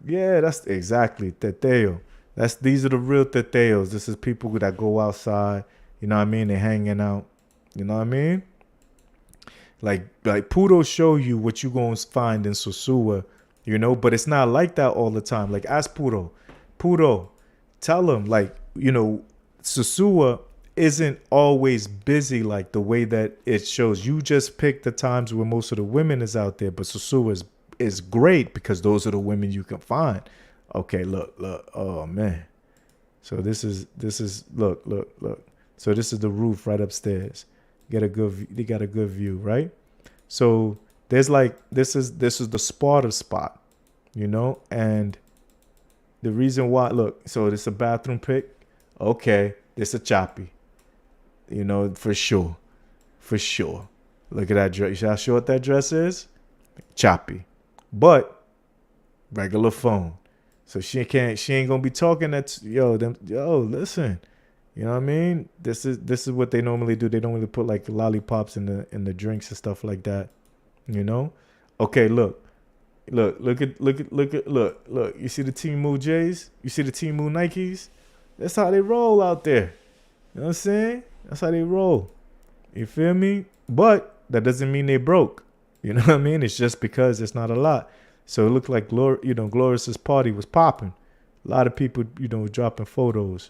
Yeah, that's exactly Teteo. These are the real teteos. This is people that go outside. You know what I mean? They're hanging out. You know what I mean? Like Pudo show you what you gonna find in Sosua, you know, but it's not like that all the time. Like ask Pudo, tell him like, you know, Sosua isn't always busy like the way that it shows. You just pick the times where most of the women is out there, but Sosua is great because those are the women you can find. Okay, look. Oh man. So this is look. So this is the roof right upstairs. They got a good view, right? So there's like this is the spotter spot, you know, and the reason why, look, so this a bathroom pic. Okay, this a choppy. You know, for sure. Look at that dress. You see how short that dress is? Choppy. But regular phone. So she ain't gonna be talking that listen. You know what I mean? This is what they normally do. They normally put like lollipops in the drinks and stuff like that. You know? Okay, look. You see the Temu J's? You see the Temu Nikes? That's how they roll out there. You know what I'm saying? That's how they roll. You feel me? But that doesn't mean they broke. You know what I mean? It's just because it's not a lot. So it looked like Gloria's party was popping. A lot of people, dropping photos.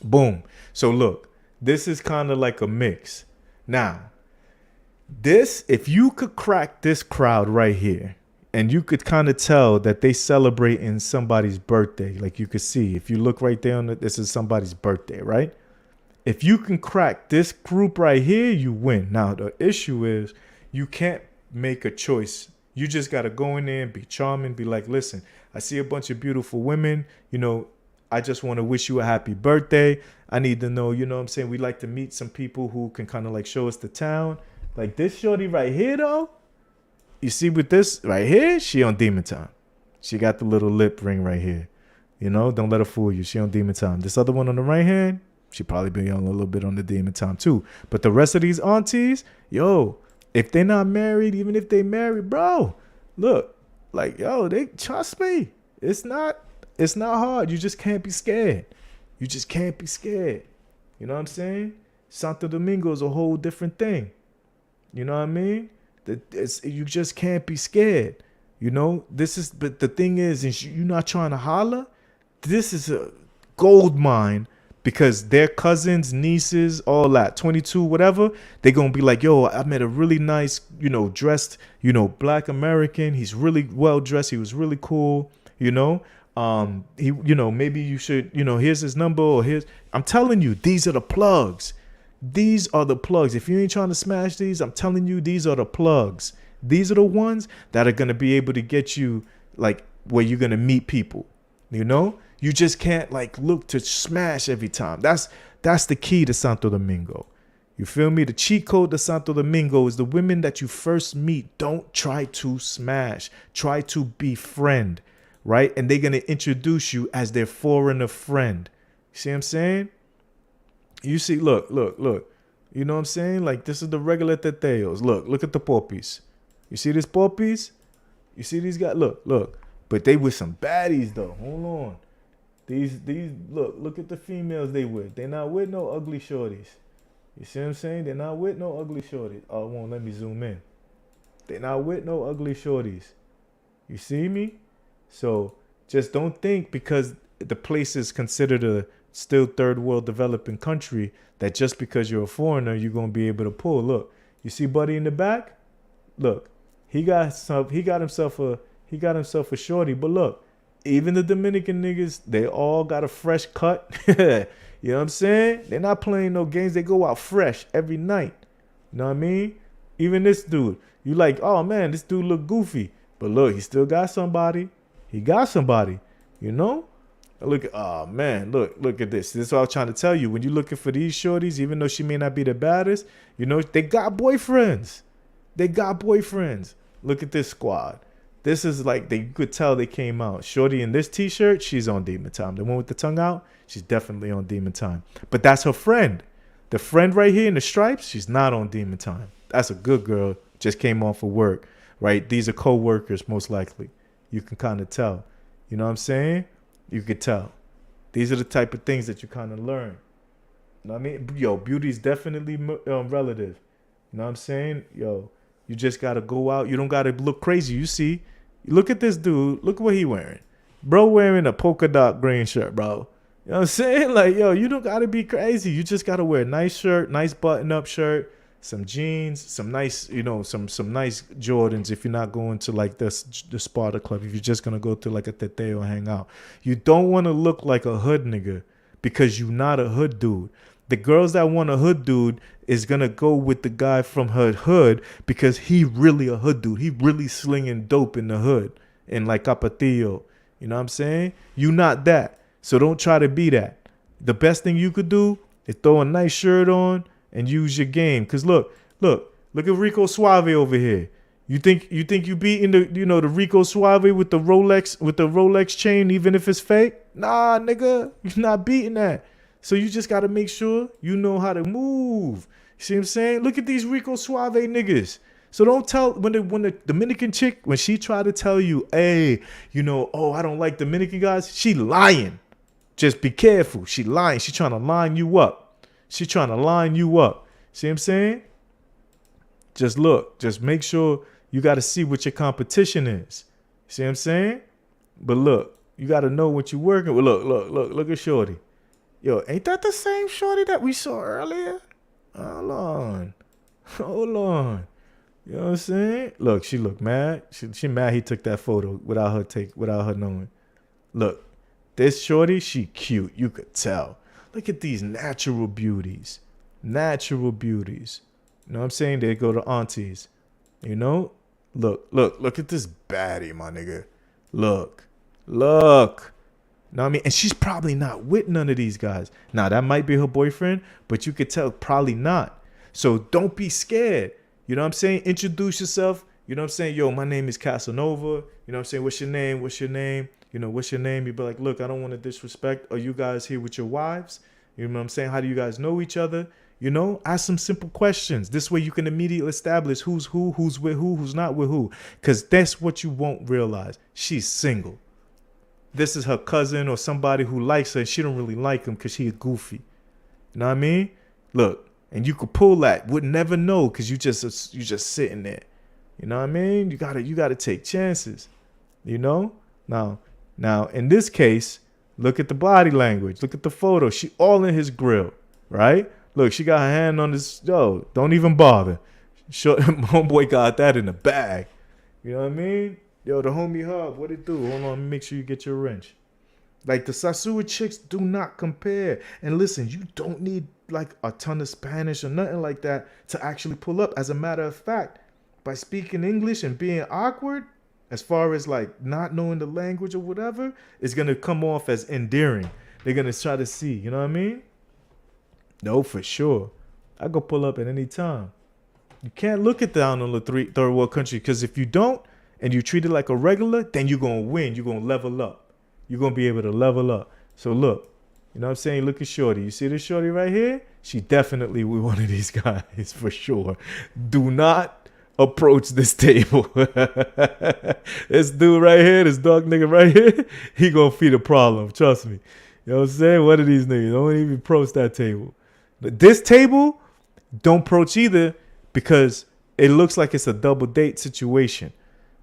Boom. So look, this is kind of like a mix. Now, this, if you could crack this crowd right here, and you could kind of tell that they celebrating somebody's birthday, like you could see, if you look right there on it, this is somebody's birthday, right? If you can crack this group right here, you win. Now, the issue is you can't make a choice. You just got to go in there and be charming, be like, listen, I see a bunch of beautiful women, you know, I just want to wish you a happy birthday. I need to know, you know what I'm saying? We like to meet some people who can kind of like show us the town. Like this shorty right here, though, you see with this right here, she on demon time. She got the little lip ring right here. You know, don't let her fool you. She on demon time. This other one on the right hand, she probably be on a little bit on the demon time too. But the rest of these aunties, yo, if they're not married, even if they married, bro, look, like, yo, they trust me. It's not hard. You just can't be scared. You just can't be scared. You know what I'm saying? Santo Domingo is a whole different thing. You know what I mean? You just can't be scared. You know, but the thing is you're not trying to holler. This is a gold mine because their cousins, nieces, all that, 22, whatever, they're going to be like, yo, I met a really nice, you know, dressed, you know, Black American. He's really well dressed. He was really cool, you know. He, you know, maybe you should, you know, here's his number or I'm telling you, these are the plugs. These are the plugs. If you ain't trying to smash these, I'm telling you, these are the plugs. These are the ones that are going to be able to get you like where you're going to meet people. You know, you just can't like look to smash every time. That's the key to Santo Domingo. You feel me? The cheat code to Santo Domingo is the women that you first meet. Don't try to smash. Try to befriend, right? And they're going to introduce you as their foreigner friend. See what I'm saying? You see, look. You know what I'm saying? Like, this is the regular teteos. Look at the poppies. You see this poppies? You see these guys? Look. But they with some baddies, though. Hold on. These, look at the females they with. They not with no ugly shorties. You see what I'm saying? They're not with no ugly shorties. Oh, it won't let me zoom in. They're not with no ugly shorties. You see me? So, just don't think because the place is considered a still third world developing country that just because you're a foreigner you're gonna be able to pull. Look, you see Buddy in the back? Look, he got himself a shorty. But look, even the Dominican niggas, they all got a fresh cut. You know what I'm saying? They're not playing no games. They go out fresh every night. You know what I mean? Even this dude, you like, oh man, this dude look goofy, but look, he still got somebody. He got somebody. You know? Look, oh man, look at this. This is what I was trying to tell you. When you're looking for these shorties, even though she may not be the baddest, you know, they got boyfriends. Look at this squad. This is like, you could tell they came out. Shorty in this t-shirt, she's on demon time. The one with the tongue out, she's definitely on demon time. But that's her friend. The friend right here in the stripes, she's not on demon time. That's a good girl. Just came off of work, right? These are co-workers, most likely. You can kind of tell. You know what I'm saying? You could tell. These are the type of things that you kind of learn. You know what I mean? Yo, beauty is definitely relative. You know what I'm saying? Yo, you just got to go out. You don't got to look crazy. You see, look at this dude. Look what he wearing. Bro wearing a polka dot green shirt, bro. You know what I'm saying? Like, yo, you don't got to be crazy. You just got to wear a nice shirt, nice button-up shirt, some jeans, some nice, you know, some nice Jordans if you're not going to like the Sparta Club. If you're just going to go to like a teteo and hang out. You don't want to look like a hood nigga because you're not a hood dude. The girls that want a hood dude is going to go with the guy from her hood because he really a hood dude. He really slinging dope in the hood in like Capatillo. You know what I'm saying? You not that. So don't try to be that. The best thing you could do is throw a nice shirt on and use your game. Cause look at Rico Suave over here. You think you beating the Rico Suave with the Rolex chain, even if it's fake? Nah, nigga, you're not beating that. So you just gotta make sure you know how to move. You see what I'm saying? Look at these Rico Suave niggas. So don't tell when the Dominican chick, when she try to tell you, hey, oh, I don't like Dominican guys, she lying. Just be careful. She lying. She trying to line you up. See what I'm saying? Just look. Just make sure you got to see what your competition is. See what I'm saying? But look, you got to know what you're working with. Look at Shorty. Yo, ain't that the same Shorty that we saw earlier? Hold on. Hold on. You know what I'm saying? Look, she looked mad. She mad he took that photo without her knowing. Look, this shorty, she cute. You could tell. Look at these natural beauties. Natural beauties. You know what I'm saying? They go to aunties. You know? Look at this baddie, my nigga. Look. Know what I mean? And she's probably not with none of these guys. Now, that might be her boyfriend, but you could tell probably not. So don't be scared. You know what I'm saying? Introduce yourself. You know what I'm saying? Yo, my name is Casanova. You know what I'm saying? What's your name? You know, what's your name? You be like, look, I don't want to disrespect. Are you guys here with your wives? You know what I'm saying? How do you guys know each other? You know, ask some simple questions. This way you can immediately establish who's with who, who's not with who. Because that's what you won't realize. She's single. This is her cousin or somebody who likes her. And she don't really like him because he goofy. You know what I mean? Look, and you could pull that. Would never know because you just sitting there. You know what I mean? You gotta take chances. You know? Now in this case, look at the body language. Look at the photo. She all in his grill, right? Look, she got her hand on this. Yo, don't even bother. Homeboy got that in the bag. You know what I mean? Yo, the homie hub, what it do? Hold on, make sure you get your wrench. Like the Sasua chicks do not compare. And listen, you don't need like a ton of Spanish or nothing like that to actually pull up. As a matter of fact, by speaking English and being awkward, as far as like not knowing the language or whatever, it's going to come off as endearing. They're going to try to see, you know what I mean? No, for sure. I go pull up at any time. You can't look it down on the third world country because if you don't and you treat it like a regular, then you're going to win. You're going to level up. You're going to be able to level up. So look, you know what I'm saying? Look at Shorty. You see this Shorty right here? She definitely with one of these guys for sure. Do not approach this table. This dude right here, this dog nigga right here, he going to feed a problem. Trust me. You know what I'm saying? One of these niggas. Don't even approach that table. This table, don't approach either because it looks like it's a double date situation,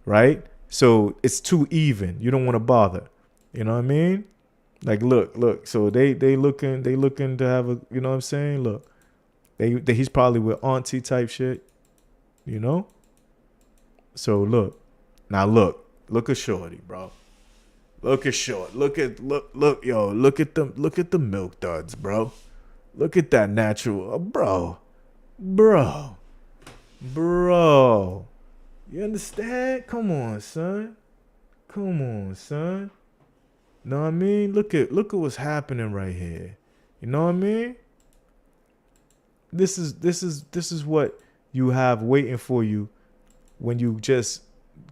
right? So it's too even. You don't want to bother. You know what I mean? Like, look. So they looking to have a, you know what I'm saying? Look, he's probably with auntie type shit, you know? So look at Shorty, bro. Look at Short. Look, yo, look at the milk duds, bro. Look at that natural, bro. You understand? Come on, son. Know what I mean? Look at what's happening right here. You know what I mean? This is what you have waiting for you when you just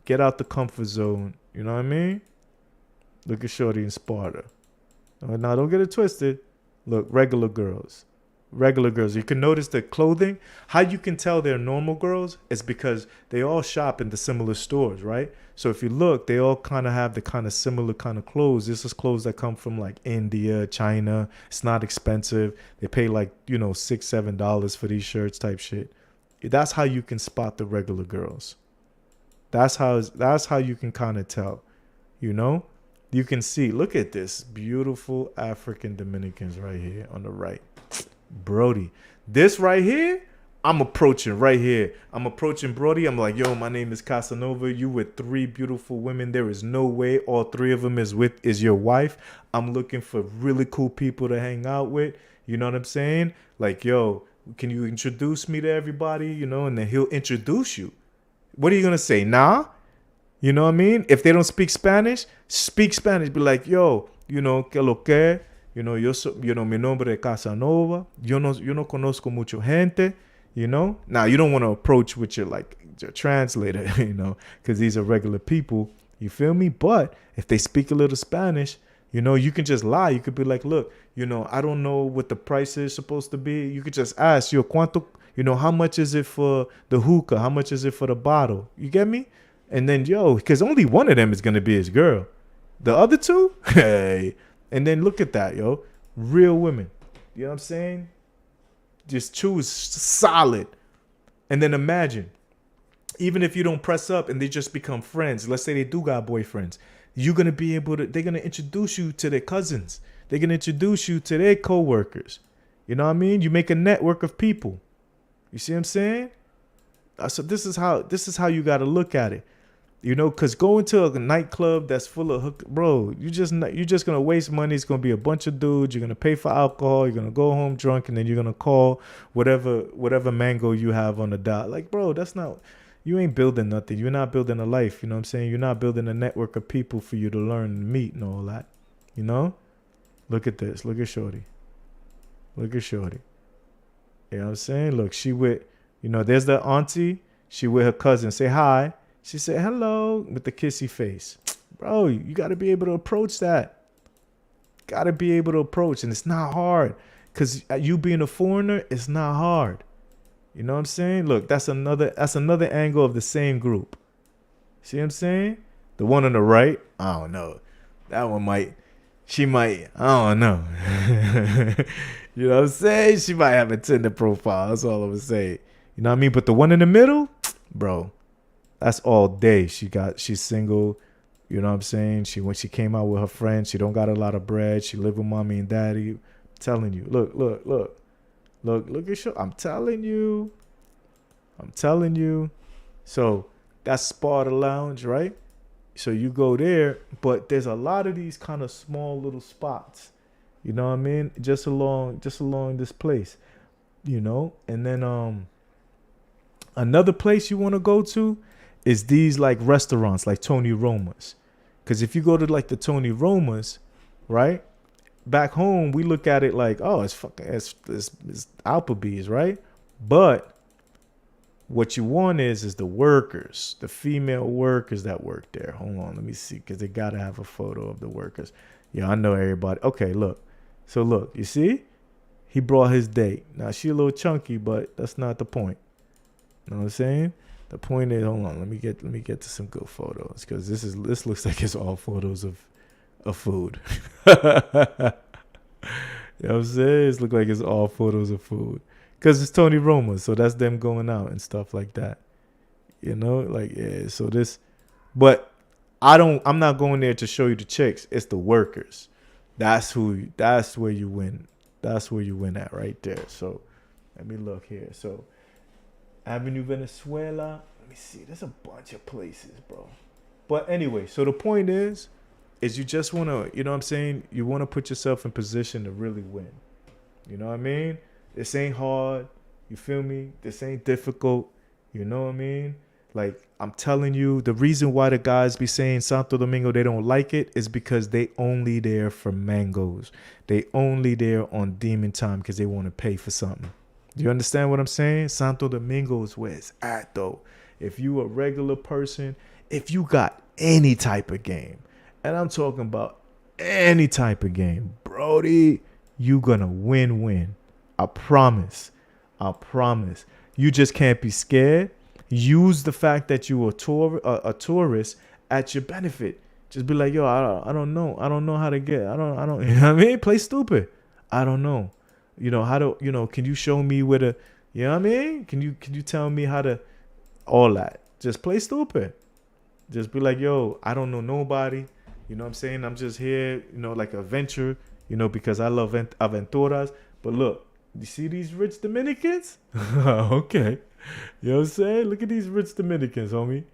get out the comfort zone. You know what I mean? Look at Shorty in Sparta. Now don't get it twisted. Look, regular girls. You can notice the clothing. How you can tell they're normal girls is because they all shop in the similar stores, right? So if you look, they all kind of have the kind of similar kind of clothes. This is clothes that come from like India, China. It's not expensive. They pay like, $6, $7 for these shirts type shit. That's how you can spot the regular girls. That's how you can kind of tell, you know? You can see, look at this beautiful African Dominicans right here on the right. Brody. This right here, I'm approaching right here. I'm approaching Brody. I'm like, yo, my name is Casanova. You with 3 beautiful women. There is no way all 3 of them is your wife. I'm looking for really cool people to hang out with. You know what I'm saying? Like, yo, can you introduce me to everybody? And then he'll introduce you. What are you going to say? Nah? You know what I mean? If they don't speak Spanish. Be like, yo, que lo que? Mi nombre es Casanova. Yo no conozco mucha gente. Now you don't want to approach with your translator, because these are regular people. You feel me? But if they speak a little Spanish, you can just lie. You could be like, look, I don't know what the price is supposed to be. You could just ask, yo, cuánto, how much is it for the hookah? How much is it for the bottle? You get me? And then, because only one of them is going to be his girl. The other 2, hey. And then look at that, yo. Real women. You know what I'm saying? Just choose solid. And then imagine, even if you don't press up and they just become friends, let's say they do got boyfriends, they're going to introduce you to their cousins. They're going to introduce you to their coworkers. You know what I mean? You make a network of people. You see what I'm saying? So this is how you got to look at it. You know, because going to a nightclub that's full of hook, bro, you're just gonna waste money. It's gonna be a bunch of dudes. You're gonna pay for alcohol. You're gonna go home drunk, and then you're gonna call whatever mango you have on the dot. Like, bro, that's not. You ain't building nothing. You're not building a life. You know what I'm saying? You're not building a network of people for you to learn and meet and all that. You know? Look at this. Look at Shorty. Look at Shorty. You know what I'm saying? Look, she with, you know, there's the auntie. She with her cousin. Say hi. She said hello with the kissy face. Bro, you got to be able to approach that. Got to be able to approach. And it's not hard. Because you being a foreigner, it's not hard. You know what I'm saying? Look, that's another angle of the same group. See what I'm saying? The one on the right, I don't know. That one I don't know. You know what I'm saying? She might have a Tinder profile. That's all I'm saying. You know what I mean? But the one in the middle, bro, that's all day. She's single. You know what I'm saying? When she came out with her friends, she don't got a lot of bread. She live with mommy and daddy. I'm telling you. Look at I'm telling you. So that's Sparta Lounge, right? So you go there, but there's a lot of these kind of small little spots. You know what I mean? Just along this place. You know? And then another place you want to go to is these like restaurants like Tony Roma's. Because if you go to like the Tony Roma's, right? Back home, we look at it like, oh, it's Applebee's, right? But what you want is the workers, the female workers that work there. Hold on, let me see, because they got to have a photo of the workers. Yeah, I know everybody. Okay, look. So look, you see? He brought his date. Now, she a little chunky, but that's not the point. You know what I'm saying? The point is, hold on, let me get to some good photos, because this looks like it's all photos of food. You know what I'm saying? It looks like it's all photos of food. Because it's Tony Roma, so that's them going out and stuff like that. You know? Like, yeah, so this... But I'm not going there to show you the chicks. It's the workers. That's where you win. That's where you win at right there. So, let me look here. So, Avenue Venezuela. Let me see. There's a bunch of places, bro. But anyway, so the point is you just want to, you know what I'm saying? You want to put yourself in position to really win. You know what I mean? This ain't hard. You feel me? This ain't difficult. You know what I mean? Like, I'm telling you, the reason why the guys be saying Santo Domingo, they don't like it is because they only there for mangoes. They only there on demon time because they want to pay for something. Do you understand what I'm saying? Santo Domingo is where it's at, though. If you a regular person, if you got any type of game, and I'm talking about any type of game, Brody, you gonna win. I promise. You just can't be scared. Use the fact that you a tourist at your benefit. Just be like, yo, I don't know. I don't know how to get. I don't. You know what I mean? Play stupid. I don't know. You know how to. You know, can you show me where to? You know what I mean? Can you tell me how to? All that. Just play stupid. Just be like, yo, I don't know nobody. You know what I'm saying? I'm just here, you know, like a venture, you know, because I love aventuras. But look, you see these rich Dominicans? Okay. You know what I'm saying? Look at these rich Dominicans, homie.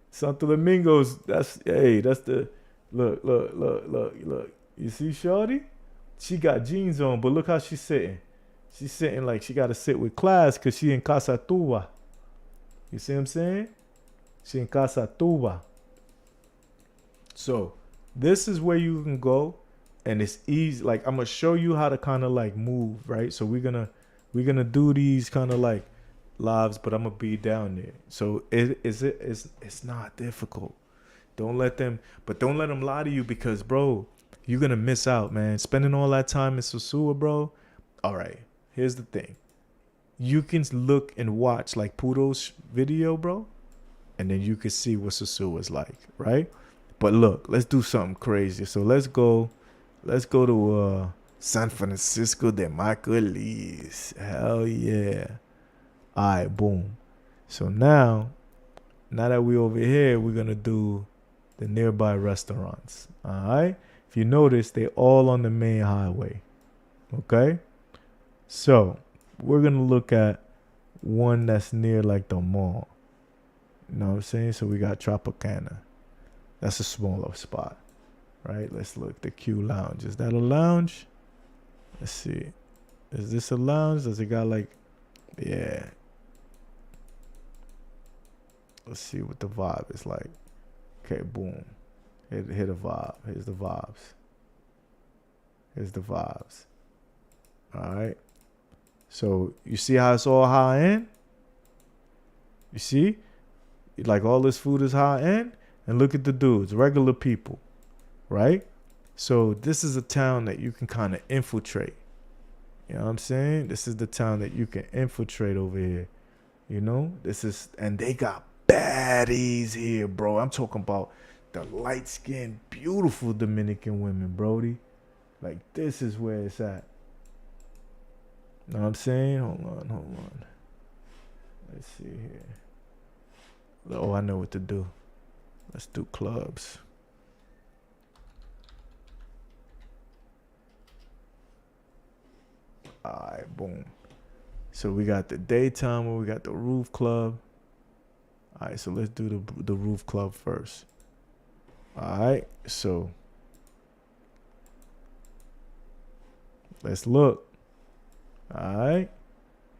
Santo Domingo's, that's the, look. You see Shorty? She got jeans on, but look how she's sitting. She's sitting like she got to sit with class because she in Casa Tuba. You see what I'm saying? She in Casa Tuba. So, this is where you can go, and it's easy. Like, I'm gonna show you how to kind of like move, right? So we're gonna do these kind of like lives, but I'm gonna be down there. So it's not difficult. Don't let them lie to you, because bro, you're gonna miss out, man. Spending all that time in Sosua, bro. All right, here's the thing. You can look and watch like Pudo's video, bro, and then you can see what Sosua is like, right? But look, let's do something crazy. So let's go to San Francisco de Macorís. Hell yeah. All right, boom. So now that we over here, we're going to do the nearby restaurants. All right? If you notice, they all on the main highway. Okay? So we're going to look at one that's near like the mall. You know what I'm saying? So we got Tropicana. That's a smaller spot, right? Let's look. The Q Lounge. Is that a lounge? Let's see. Is this a lounge? Does it got like, yeah. Let's see what the vibe is like. Okay, boom. Hit a vibe. Here's the vibes. Here's the vibes. All right. So you see how it's all high end? You see? Like all this food is high end. And look at the dudes, regular people, right? So this is a town that you can kind of infiltrate. You know what I'm saying? This is the town that you can infiltrate over here. You know? And they got baddies here, bro. I'm talking about the light-skinned, beautiful Dominican women, brody. Like, this is where it's at. Know what I'm saying? Hold on. Let's see here. Oh, I know what to do. Let's do clubs. Alright, boom. So we got the daytime where we got the roof club. Alright, so let's do the roof club first. Alright, so let's look. Alright.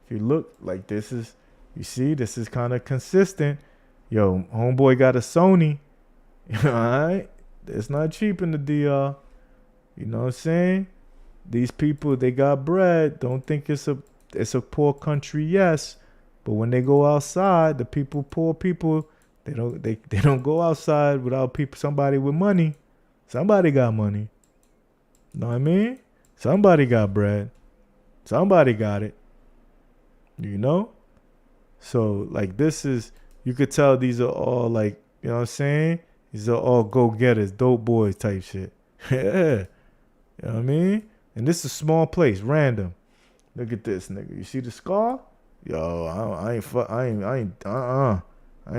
If you look like this is, you see, this is kind of consistent. Yo, homeboy got a Sony. Alright. It's not cheap in the DR. You know what I'm saying? These people, they got bread. Don't think it's a poor country, yes. But when they go outside, the people, poor people, they don't go outside without somebody with money. Somebody got money. Know what I mean? Somebody got bread. Somebody got it. You know? So, like, this is, you could tell these are all, like, you know what I'm saying? These are all go-getters, dope boys type shit. Yeah. You know what I mean? And this is a small place, random. Look at this, nigga. You see the scar? Yo, I ain't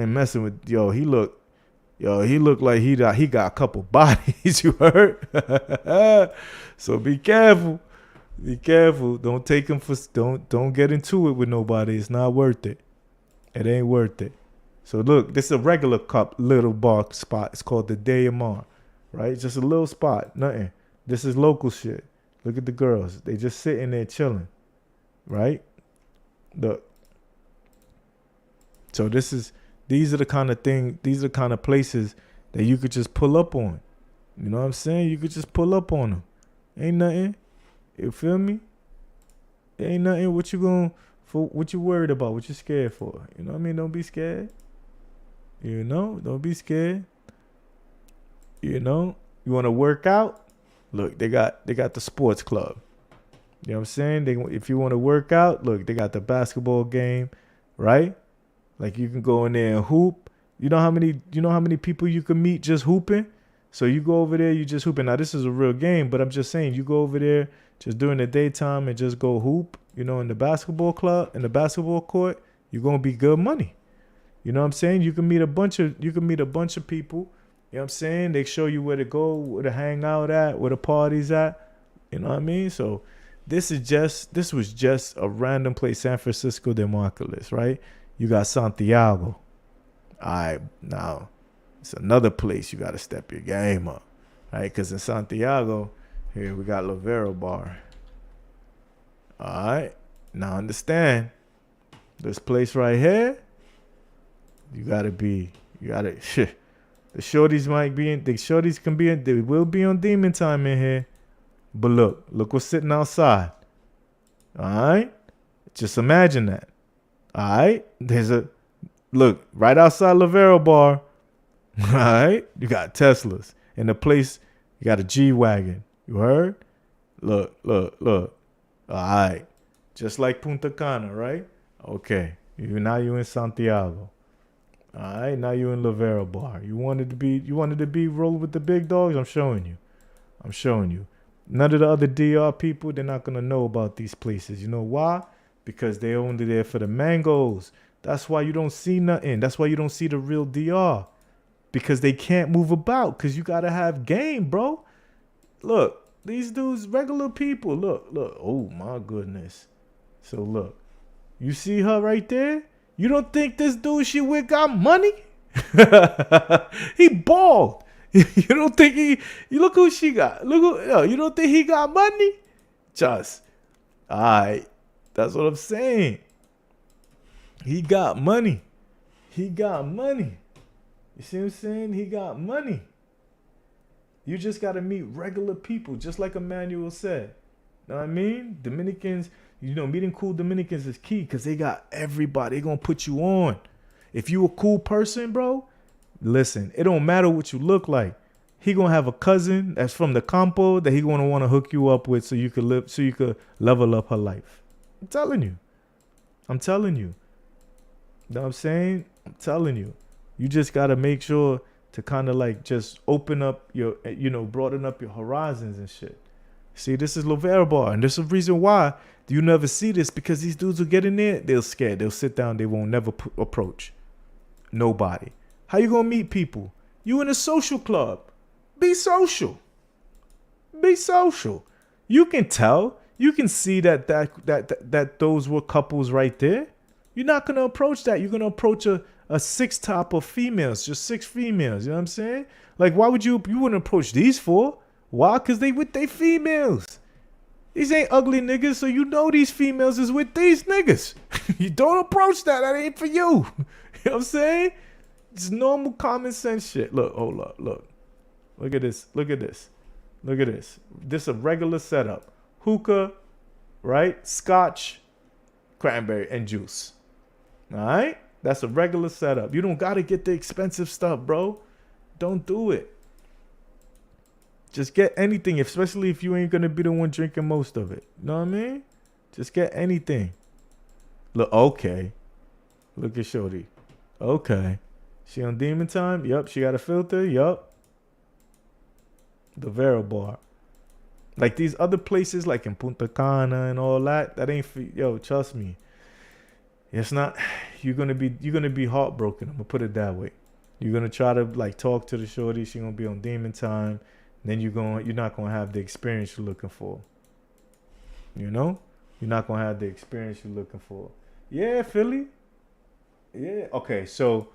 messing with, he look like he got a couple bodies, you heard? So be careful. Be careful. Don't take him don't get into it with nobody. It's not worth it. It ain't worth it. So look, this is a regular little bar spot. It's called the Day Mar, right? It's just a little spot, nothing. This is local shit. Look at the girls. They just sitting there chilling, right? Look. So these are the kind of places that you could just pull up on. You know what I'm saying? You could just pull up on them. Ain't nothing. You feel me? Ain't nothing. What you worried about? What you scared for? You know what I mean? Don't be scared. You know? Don't be scared. You know? You want to work out? Look, they got the sports club. You know what I'm saying? If you want to work out, look, they got the basketball game, right? Like you can go in there and hoop. You know how many people you can meet just hooping? So you go over there, you just hooping. Now this is a real game, but I'm just saying you go over there just during the daytime and just go hoop, you know, in the basketball club, in the basketball court, you're gonna be good money. You know what I'm saying? You can meet a bunch of people. You know what I'm saying? They show you where to go, where to hang out at, where the party's at. You know what I mean? So this was just a random place, San Francisco de Marcoles, right? You got Santiago. All right, now it's another place you got to step your game up, right? Because in Santiago, here we got Lavero Bar. All right, now understand, this place right here, the shorties they will be on demon time in here. But look what's sitting outside. All right, just imagine that. All right, look right outside Lavero Bar. All right, you got Teslas in the place. You got a G-Wagon. You heard? Look. All right, just like Punta Cana, right? Okay, now you in Santiago. All right, now you in Lavero Bar. You wanted to be rolling with the big dogs. I'm showing you. None of the other DR people, they're not gonna know about these places. You know why? Because they're only there for the mangoes. That's why you don't see nothing. That's why you don't see the real DR. Because they can't move about. Because you gotta have game, bro. Look, these dudes, regular people. Look. Oh my goodness. So look. You see her right there? You don't think this dude she with got money? He bald. You don't think you look who she got. Look who, yo, you don't think he got money? Just, alright. That's what I'm saying. He got money. He got money. You see what I'm saying? He got money. You just got to meet regular people, just like Emmanuel said. Know what I mean? Dominicans, meeting cool Dominicans is key because they got everybody. They going to put you on. If you a cool person, bro, listen, it don't matter what you look like. He going to have a cousin that's from the campo that he going to want to hook you up with so you could level up her life. I'm telling you. You know what I'm saying? I'm telling you. You just got to make sure to kind of like just open up your, broaden up your horizons and shit. See, this is Lovera Bar, and there's a reason why you never see this, because these dudes will get in there, they'll scared, they'll sit down, they won't never approach nobody. How you gonna meet people? You in a social club. Be social. Be social. You can tell. You can see that those were couples right there. You're not gonna approach that. You're gonna approach a 6 top of females, just 6 females. You know what I'm saying? Like, why would you wouldn't approach these 4? Why? Because they with they females. These ain't ugly niggas, so you know these females is with these niggas. You don't approach that. That ain't for you. You know what I'm saying? It's normal common sense shit. Look, hold up, look. Look at this. Look at this. Look at this. This is a regular setup. Hookah, right? Scotch, cranberry, and juice. All right? That's a regular setup. You don't got to get the expensive stuff, bro. Don't do it. Just get anything, especially if you ain't going to be the one drinking most of it. You know what I mean? Just get anything. Look, okay. Look at Shorty. Okay. She on demon time? Yup. She got a filter? Yup. The Vera Bar. Like these other places, like in Punta Cana and all that, that ain't for, yo, trust me. It's not, you're gonna be heartbroken. I'm gonna put it that way. You're gonna try to like talk to the shorty, she gonna be on demon time. Then you're not gonna have the experience you're looking for. You know? You're not gonna have the experience you're looking for. Yeah, Philly. Yeah. Okay, so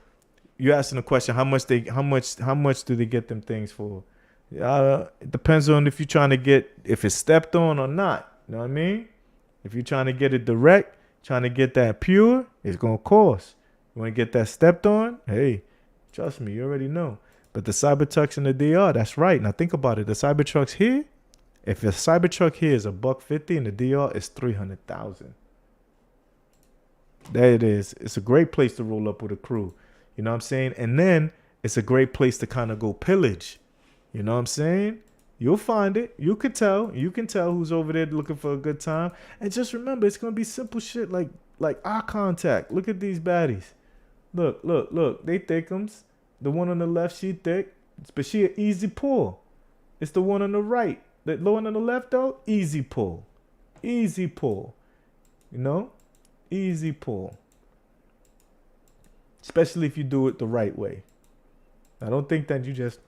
you're asking the question, how much do they get them things for? It depends on if you're trying to get, if it's stepped on or not. You know what I mean? If you're trying to get it direct, trying to get that pure, it's gonna cost. You want to get that stepped on? Hey, trust me, you already know. But the Cybertrucks in the DR, that's right. Now think about it. The Cybertrucks here, if the Cybertruck here is $150 and the DR is $300,000. There it is. It's a great place to roll up with a crew. You know what I'm saying? And then it's a great place to kind of go pillage. You know what I'm saying? You'll find it. You can tell. You can tell who's over there looking for a good time. And just remember, it's gonna be simple shit like eye contact. Look at these baddies. Look. They thickums. The one on the left, she thick, but she an easy pull. It's the one on the right. The one on the left, though, easy pull. Easy pull. You know? Easy pull. Especially if you do it the right way. I don't think that you just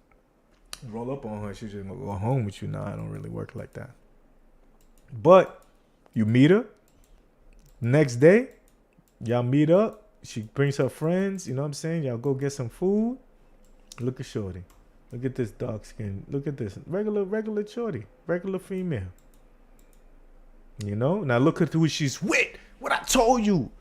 roll up on her, she's just gonna go home with you. Nah, I don't really work like that. But you meet her. Next day, y'all meet up. She brings her friends, you know what I'm saying? Y'all go get some food. Look at Shorty. Look at this dark skin. Look at this. Regular Shorty. Regular female. You know? Now look at who she's with. What I told you.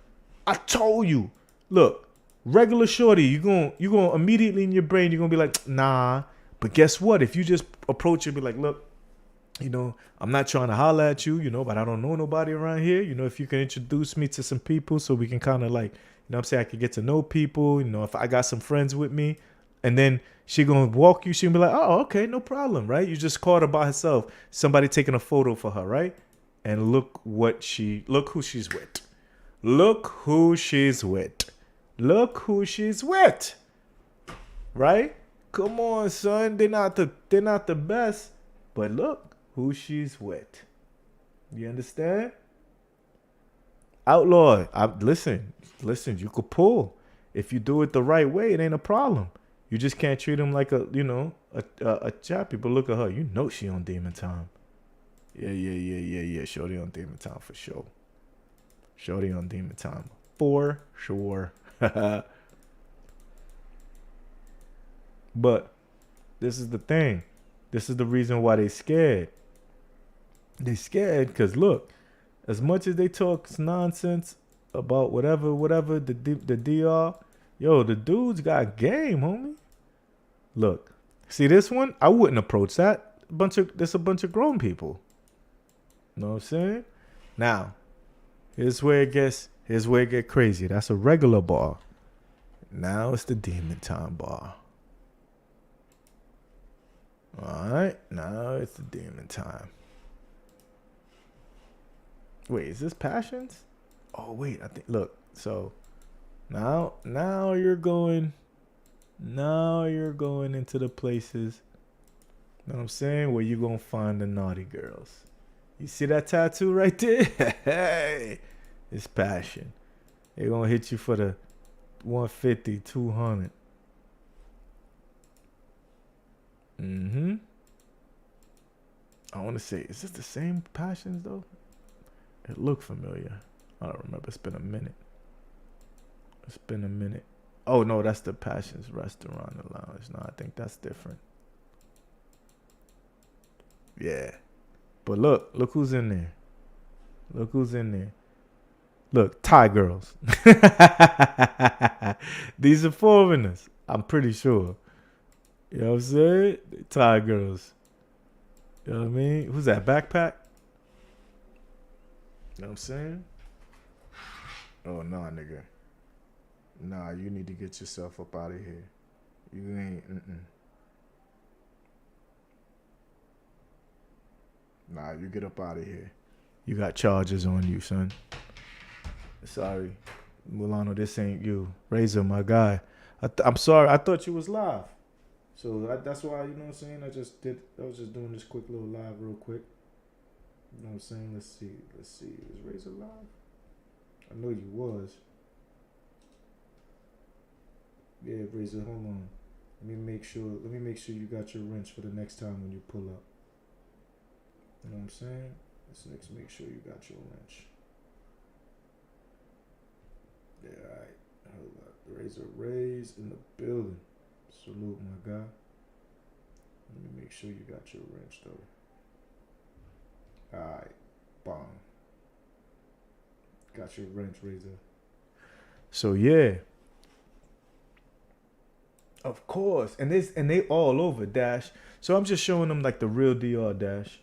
Look, regular Shorty, you gonna immediately in your brain, you're gonna be like, nah. But guess what? If you just approach her and be like, look, you know, I'm not trying to holler at you, you know, but I don't know nobody around here. You know, if you can introduce me to some people so we can kind of like, you know what I'm saying, I can get to know people. You know, if I got some friends with me, and then she gonna walk you, she gonna be like, oh, okay, no problem, right? You just caught her by herself. Somebody taking a photo for her, right? And look who she's with. Look who she's with. Right? Come on, son. They're not the best, but look who she's with. You understand? Outlaw, listen, you could pull. If you do it the right way, it ain't a problem. You just can't treat him like a chappy. But look at her. You know she on demon time. Yeah. Shorty on demon time for sure. Shorty on demon time. For sure. But this is the thing. This is the reason why they scared. They scared because look, as much as they talk nonsense about whatever the DR, yo, the dudes got game, homie. Look, see this one? I wouldn't approach that. There's a bunch of grown people. Know what I'm saying? Now, here's where it gets crazy. That's a regular bar. Now it's the demon time bar. Alright, now it's the demon time. Wait, is this passions? Oh wait, I think look, so now you're going into the places, you know what I'm saying, where you gonna find the naughty girls. You see that tattoo right there? Hey, it's passion. They're gonna hit you for the 150, 200. I want to say, is this the same passions though? It looked familiar. I don't remember. It's been a minute. Oh no, that's the Passions restaurant and lounge. No, I think that's different. Yeah. But look who's in there. Look, Thai girls. These are foreigners, I'm pretty sure. You know what I'm saying? Thai girls. You know what I mean? Who's that? Backpack? You know what I'm saying? Oh, nah, nigga. Nah, you need to get yourself up out of here. You ain't, Nah, you get up out of here. You got charges on you, son. Sorry. Milano, this ain't you. Razor, my guy. I'm sorry. I thought you was live. So that's why, you know what I'm saying? I was just doing this quick little live real quick. You know what I'm saying? Let's see. Was Razor live? I know you was. Yeah, Razor, hold on. Let me make sure you got your wrench for the next time when you pull up. You know what I'm saying? Let's make sure you got your wrench. Yeah, alright. Hold up. Razor Rays in the building. Salute, my guy. Let me make sure you got your wrench, though. Alright. Bong. Got your wrench, Razor. So, yeah. Of course. And they all over, Dash. So, I'm just showing them, like, the real DR, Dash.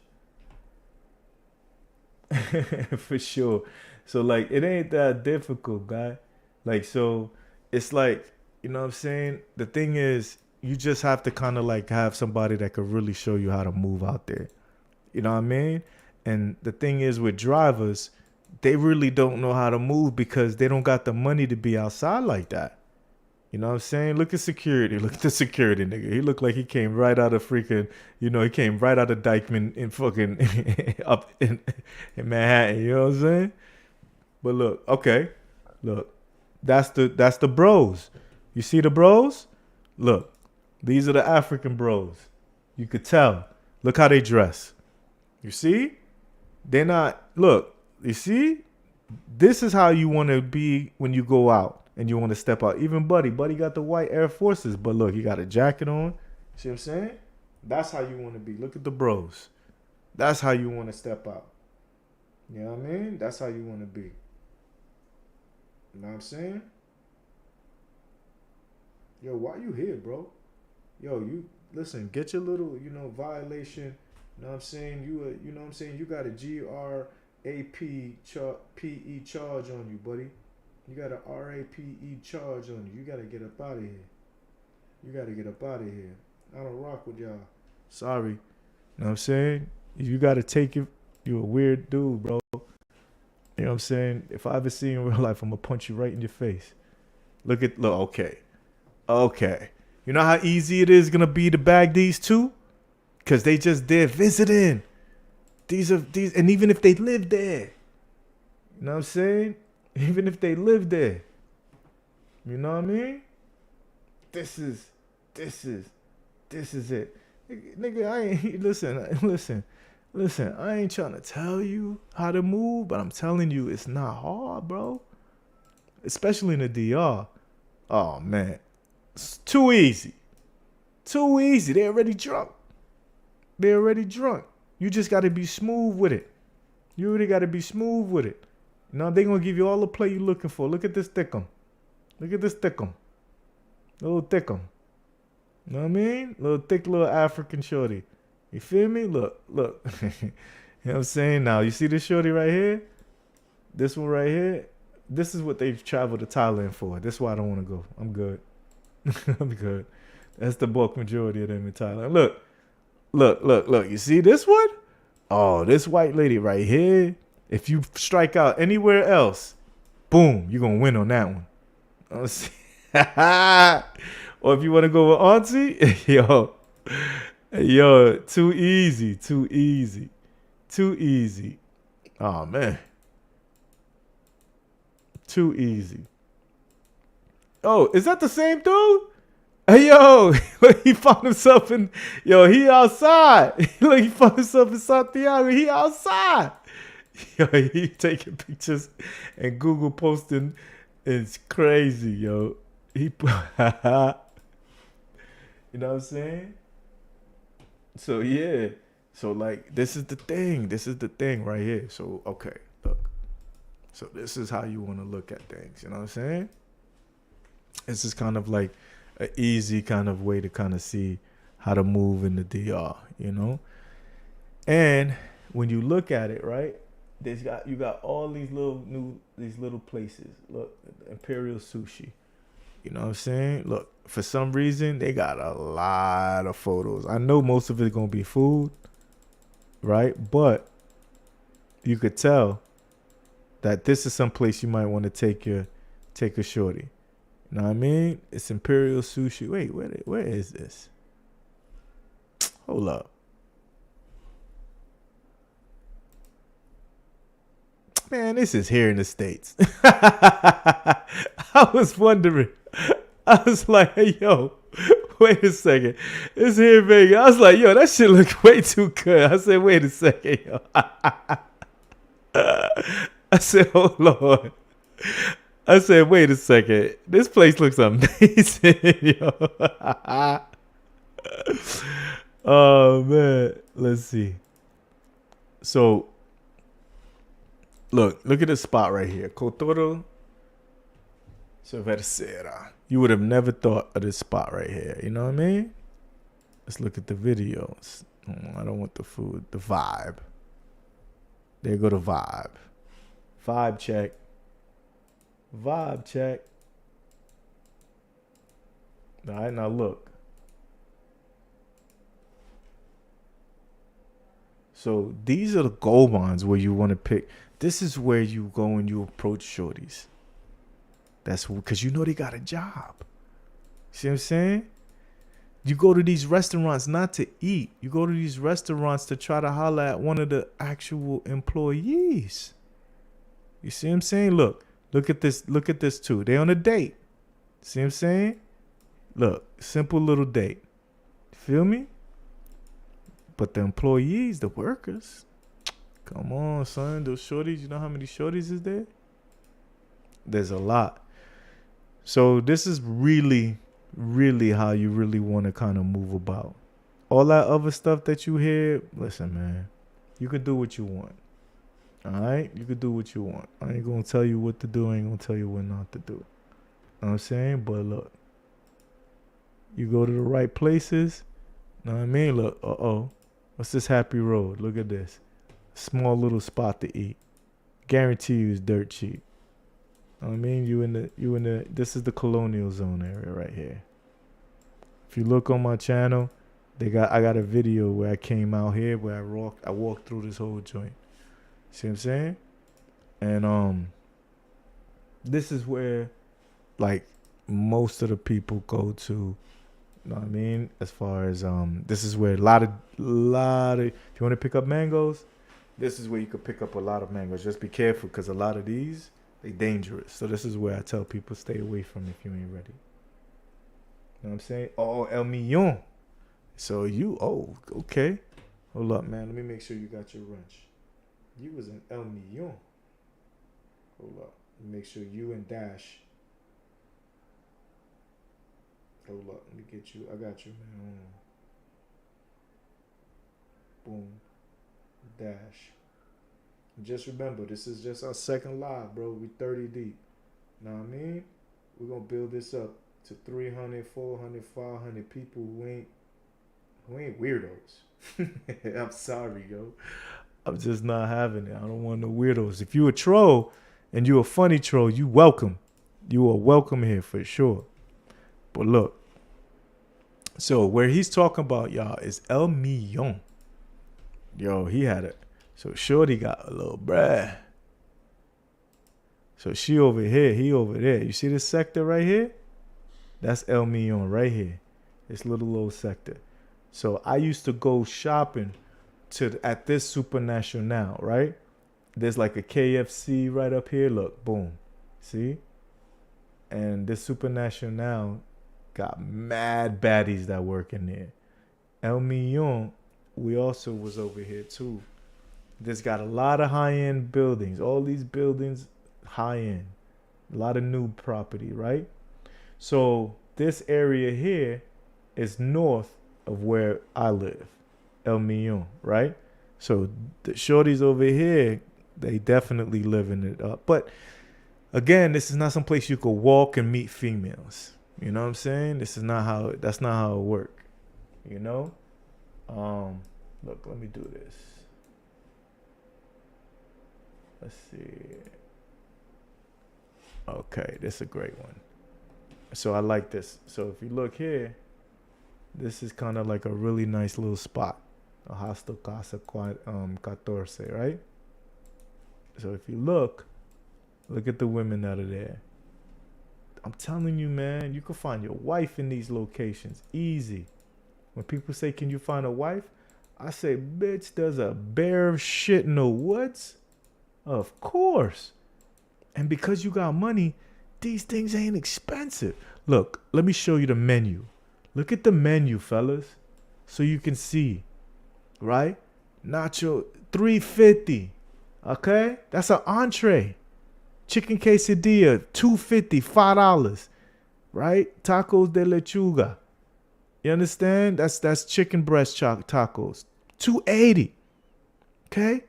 For sure. So, like, it ain't that difficult, guy. Like, so, it's like, you know what I'm saying? The thing is, you just have to kind of like have somebody that could really show you how to move out there. You know what I mean? And the thing is with drivers, they really don't know how to move because they don't got the money to be outside like that. You know what I'm saying? Look at security. Look at the security nigga. He looked like he came right out of freaking, he came right out of Dykeman in fucking up in Manhattan. You know what I'm saying? But look, okay. Look, that's the bros. You see the bros? Look, these are the African bros. You could tell. Look how they dress. You see? They're not, look, you see? This is how you want to be when you go out and you want to step out. Even Buddy got the white Air Forces, but look, he got a jacket on. See what I'm saying? That's how you want to be. Look at the bros. That's how you want to step out. You know what I mean? That's how you want to be. You know what I'm saying? Yo, why you here, bro? Yo, you listen, get your little, violation. You know what I'm saying? You know what I'm saying? You got a GRAP PE charge on you, buddy. You got a RAPE charge on you. You gotta get up out of here. I don't rock with y'all. Sorry. You know what I'm saying? You gotta take it. You a weird dude, bro. You know what I'm saying? If I ever see you in real life, I'm gonna punch you right in your face. Look, okay. You know how easy it is gonna be to bag these two? Cause they just there visiting. These, and even if they live there, you know what I'm saying? Even if they live there, you know what I mean? This is it, nigga. I ain't listen. Listen, I ain't trying to tell you how to move, but I'm telling you it's not hard, bro. Especially in the DR. Oh man, it's too easy. Too easy. They're already drunk. They're already drunk. You just got to be smooth with it. You really got to be smooth with it. You know, they going to give you all the play you're looking for. Look at this thickum. Look at this thickum. Little thickum. You know what I mean? Little thick little African shorty. You feel me? Look. You know what I'm saying? Now, you see this shorty right here? This one right here? This is what they've traveled to Thailand for. This is why I don't want to go. I'm good. I'm good. That's the bulk majority of them in Thailand. Look. You see this one? Oh, this white lady right here. If you strike out anywhere else, boom, you're going to win on that one. Or if you want to go with auntie, yo, too easy. Oh, man. Too easy. Oh, is that the same dude? Hey, yo, he found himself in, he outside. Look, he found himself in Santiago. He outside. Yo, he taking pictures and Google posting. It's crazy, yo. You know what I'm saying? So, yeah. So, like, this is the thing. This is the thing right here. So, okay, look. So, this is how you want to look at things. You know what I'm saying? This is kind of like an easy kind of way to kind of see how to move in the DR, you know? And when you look at it, right, you got all these little places. Look, Imperial Sushi. You know what I'm saying? Look, for some reason, they got a lot of photos. I know most of it's going to be food, right? But you could tell that this is some place you might want to take a shorty. You know what I mean? It's Imperial Sushi. Wait, where is this? Hold up. Man, this is here in the States. I was wondering. I was like, hey, yo, wait a second. It's here in Vegas. I was like, yo, that shit look way too good. I said, wait a second, yo. I said, oh, Lord. I said, wait a second. This place looks amazing, yo. Oh, man. Let's see. So, look at this spot right here. Kotoro Cervecera. You would have never thought of this spot right here. You know what I mean? Let's look at the videos. I don't want the food. The vibe. There go the vibe. Vibe check. Vibe check. All right, now look. So these are the gold bonds where you want to pick. This is where you go and you approach shorties. That's because you know they got a job. See what I'm saying? You go to these restaurants not to eat. You go to these restaurants to try to holler at one of the actual employees. You see what I'm saying? Look at this. Look at this too. They on a date. See what I'm saying? Look, simple little date. Feel me? But the employees, the workers, come on, son. Those shorties, you know how many shorties is there? There's a lot. So this is really, really how you really want to kind of move about. All that other stuff that you hear, listen, man, you could do what you want. All right? You could do what you want. I ain't going to tell you what to do. I ain't going to tell you what not to do. You know what I'm saying? But look, you go to the right places. You know what I mean? Look, what's this happy road? Look at this. Small little spot to eat. Guarantee you it's dirt cheap. You know what I mean? You in the this is the colonial zone area right here. If you look on my channel, I got a video where I came out here where I walked through this whole joint. See what I'm saying? And this is where like most of the people go to. You know what I mean? As far as this is where a lot of if you want to pick up mangoes, this is where you could pick up a lot of mangoes. Just be careful because a lot of these, they dangerous. So this is where I tell people stay away from if you ain't ready. You know what I'm saying? Oh, El Millon. So okay. Hold up, man. Let me make sure you got your wrench. You was in El Millon. Hold up. Let me make sure you and Dash. Hold up. Let me get you. I got you, man. Boom. Dash. Just remember, this is just our second live, bro. We 30 deep. Know what I mean? We're going to build this up to 300, 400, 500 people who ain't weirdos. I'm sorry, yo. I'm just not having it. I don't want no weirdos. If you a troll and you a funny troll, you welcome. You are welcome here for sure. But look. So where he's talking about, y'all, is El Millon. Yo, he had it. So Shorty got a little bruh. So she over here, he over there. You see this sector right here? That's El Millon right here. This little old sector. So I used to go shopping at this Supernacional, right? There's like a KFC right up here. Look, boom. See? And this Supernacional got mad baddies that work in there. El Millon, we also was over here too. This got a lot of high-end buildings. All these buildings, high-end. A lot of new property, right? So this area here is north of where I live. El Millon, right? So the shorties over here, they definitely living it up. But again, this is not some place you could walk and meet females. You know what I'm saying? That's not how it works. You know? Look, let me do this. Let's see. Okay, this is a great one. So I like this. So if you look here, this is kind of like a really nice little spot. A hostel casa 14, right? So if you look at the women that are there. I'm telling you, man, you can find your wife in these locations. Easy. When people say, can you find a wife? I say, bitch, there's a bear of shit in the woods. Of course. And because you got money, these things ain't expensive. Look, let me show you the menu. Look at the menu, fellas. So you can see. Right? Nacho, $3.50. Okay? That's an entree. Chicken quesadilla, $2.50, $5. Right? Tacos de lechuga. You understand? That's chicken breast tacos. $2.80. Okay?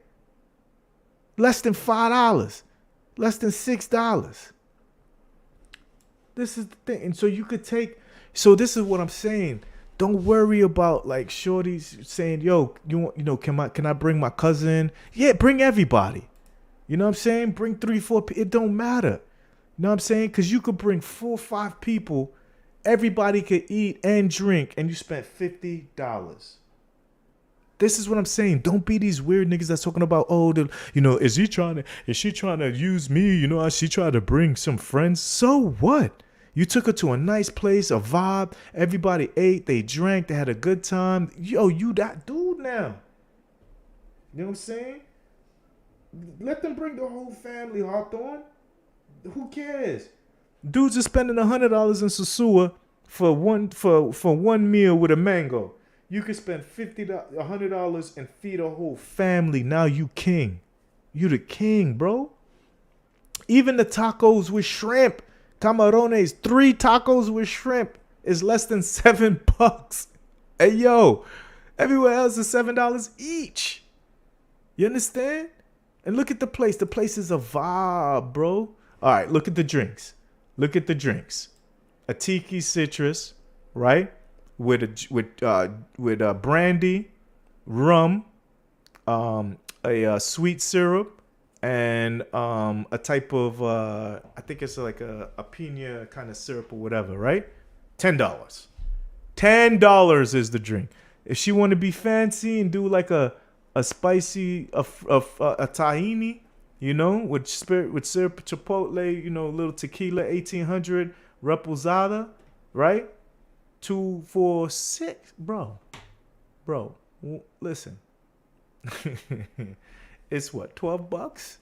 Less than $5. Less than $6. This is the thing. And so you could so this is what I'm saying. Don't worry about like shorties saying, yo, can I bring my cousin? Yeah, bring everybody. You know what I'm saying? Bring 3, 4 people. It don't matter. You know what I'm saying? Because you could bring 4 or 5 people. Everybody could eat and drink. And you spent $50. This is what I'm saying. Don't be these weird niggas that's talking about, is she trying to use me? She tried to bring some friends. So what? You took her to a nice place, a vibe. Everybody ate, they drank, they had a good time. Yo, you that dude now. You know what I'm saying? Let them bring the whole family, Hawthorne. Who cares? Dudes are spending $100 in Sosua for one meal with a mango. You could spend $100 and feed a whole family. Now you king. You the king, bro. Even the tacos with shrimp. Camarones, 3 tacos with shrimp is less than $7. Hey, yo. Everywhere else is $7 each. You understand? And look at the place. The place is a vibe, bro. All right, look at the drinks. A tiki citrus, right? With brandy, rum, a sweet syrup, and a type of I think it's like a piña kind of syrup or whatever, right? $10. $10 is the drink. If she want to be fancy and do like a spicy a tahini, with syrup, chipotle, little tequila, 1800 reposada, right? 246, bro. Listen. It's what, $12?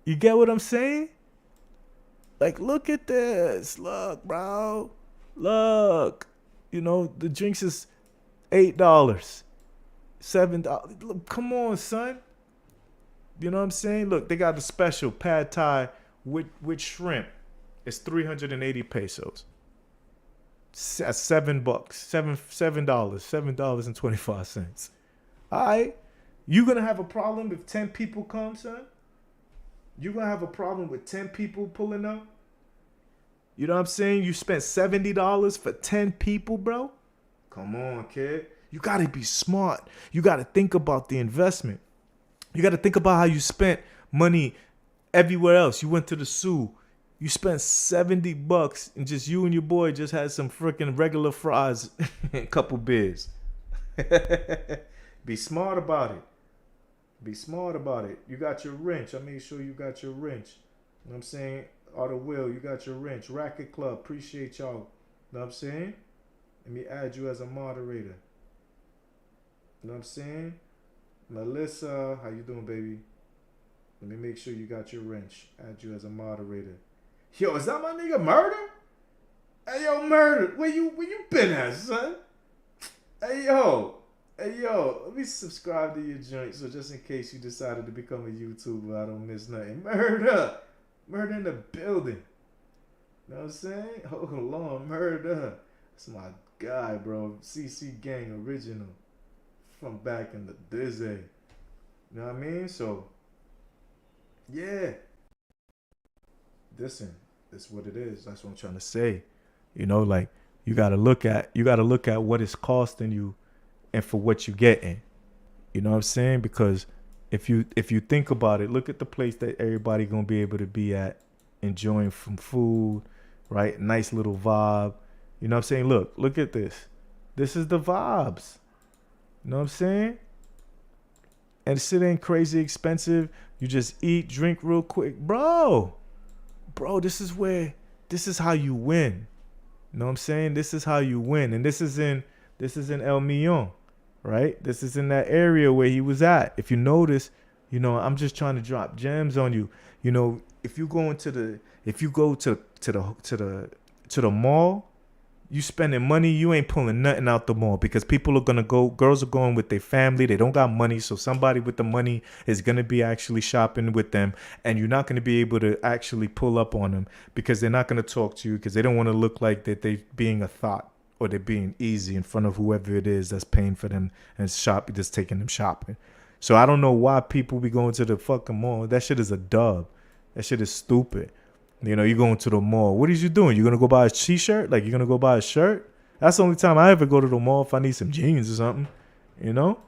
You get what I'm saying? Like, look at this. Look, bro. Look. The drinks is $8. $7. Look, come on, son. You know what I'm saying? Look, they got the special pad thai with shrimp. It's 380 pesos. That's $7. $7.25. All right. You gonna have a problem if 10 people come, son? You gonna have a problem with 10 people pulling up? You know what I'm saying? You spent $70 for 10 people, bro? Come on, kid. You gotta be smart. You gotta think about the investment. You gotta think about how you spent money everywhere else. You went to the zoo. You spent $70 and just you and your boy just had some freaking regular fries and a couple beers. Be smart about it. Be smart about it. You got your wrench. I made sure you got your wrench. You know what I'm saying? Auto Will, you got your wrench. Racket Club, appreciate y'all. You know what I'm saying? Let me add you as a moderator. You know what I'm saying? Melissa, how you doing, baby? Let me make sure you got your wrench. Add you as a moderator. Yo, is that my nigga Murder? Hey, yo, Murder. Where you been at, son? Hey, yo, let me subscribe to your joint so just in case you decided to become a YouTuber, I don't miss nothing. Murder in the building. You know what I'm saying? Hold on, Murder. That's my guy, bro. CC Gang original. From back in the Dizzy. You know what I mean? So, yeah. Listen, that's what it is. That's what I'm trying to say. You know, like you gotta look at what it's costing you and for what you're getting. You know what I'm saying? Because if you think about it, look at the place that everybody gonna be able to be at, enjoying from food, right? Nice little vibe. You know what I'm saying? Look at this. This is the vibes. You know what I'm saying? And shit ain't crazy expensive. You just eat, drink real quick. Bro, this is how you win. You know what I'm saying? This is how you win. And this is in El Millon, right? This is in that area where he was at. If you notice, you know, I'm just trying to drop gems on you. You know, if you go to the mall, you spending money, you ain't pulling nothing out the mall because people are gonna go, girls are going with their family, they don't got money, so somebody with the money is gonna be actually shopping with them, and you're not gonna be able to actually pull up on them because they're not gonna talk to you because they don't want to look like that they being a thought or they're being easy in front of whoever it is that's paying for them and just taking them shopping. So I don't know why people be going to the fucking mall. That shit is a dub. That shit is stupid. You know, you going to the mall. What is you doing? You going to go buy a t-shirt? Like, you going to go buy a shirt? That's the only time I ever go to the mall if I need some jeans or something. You know?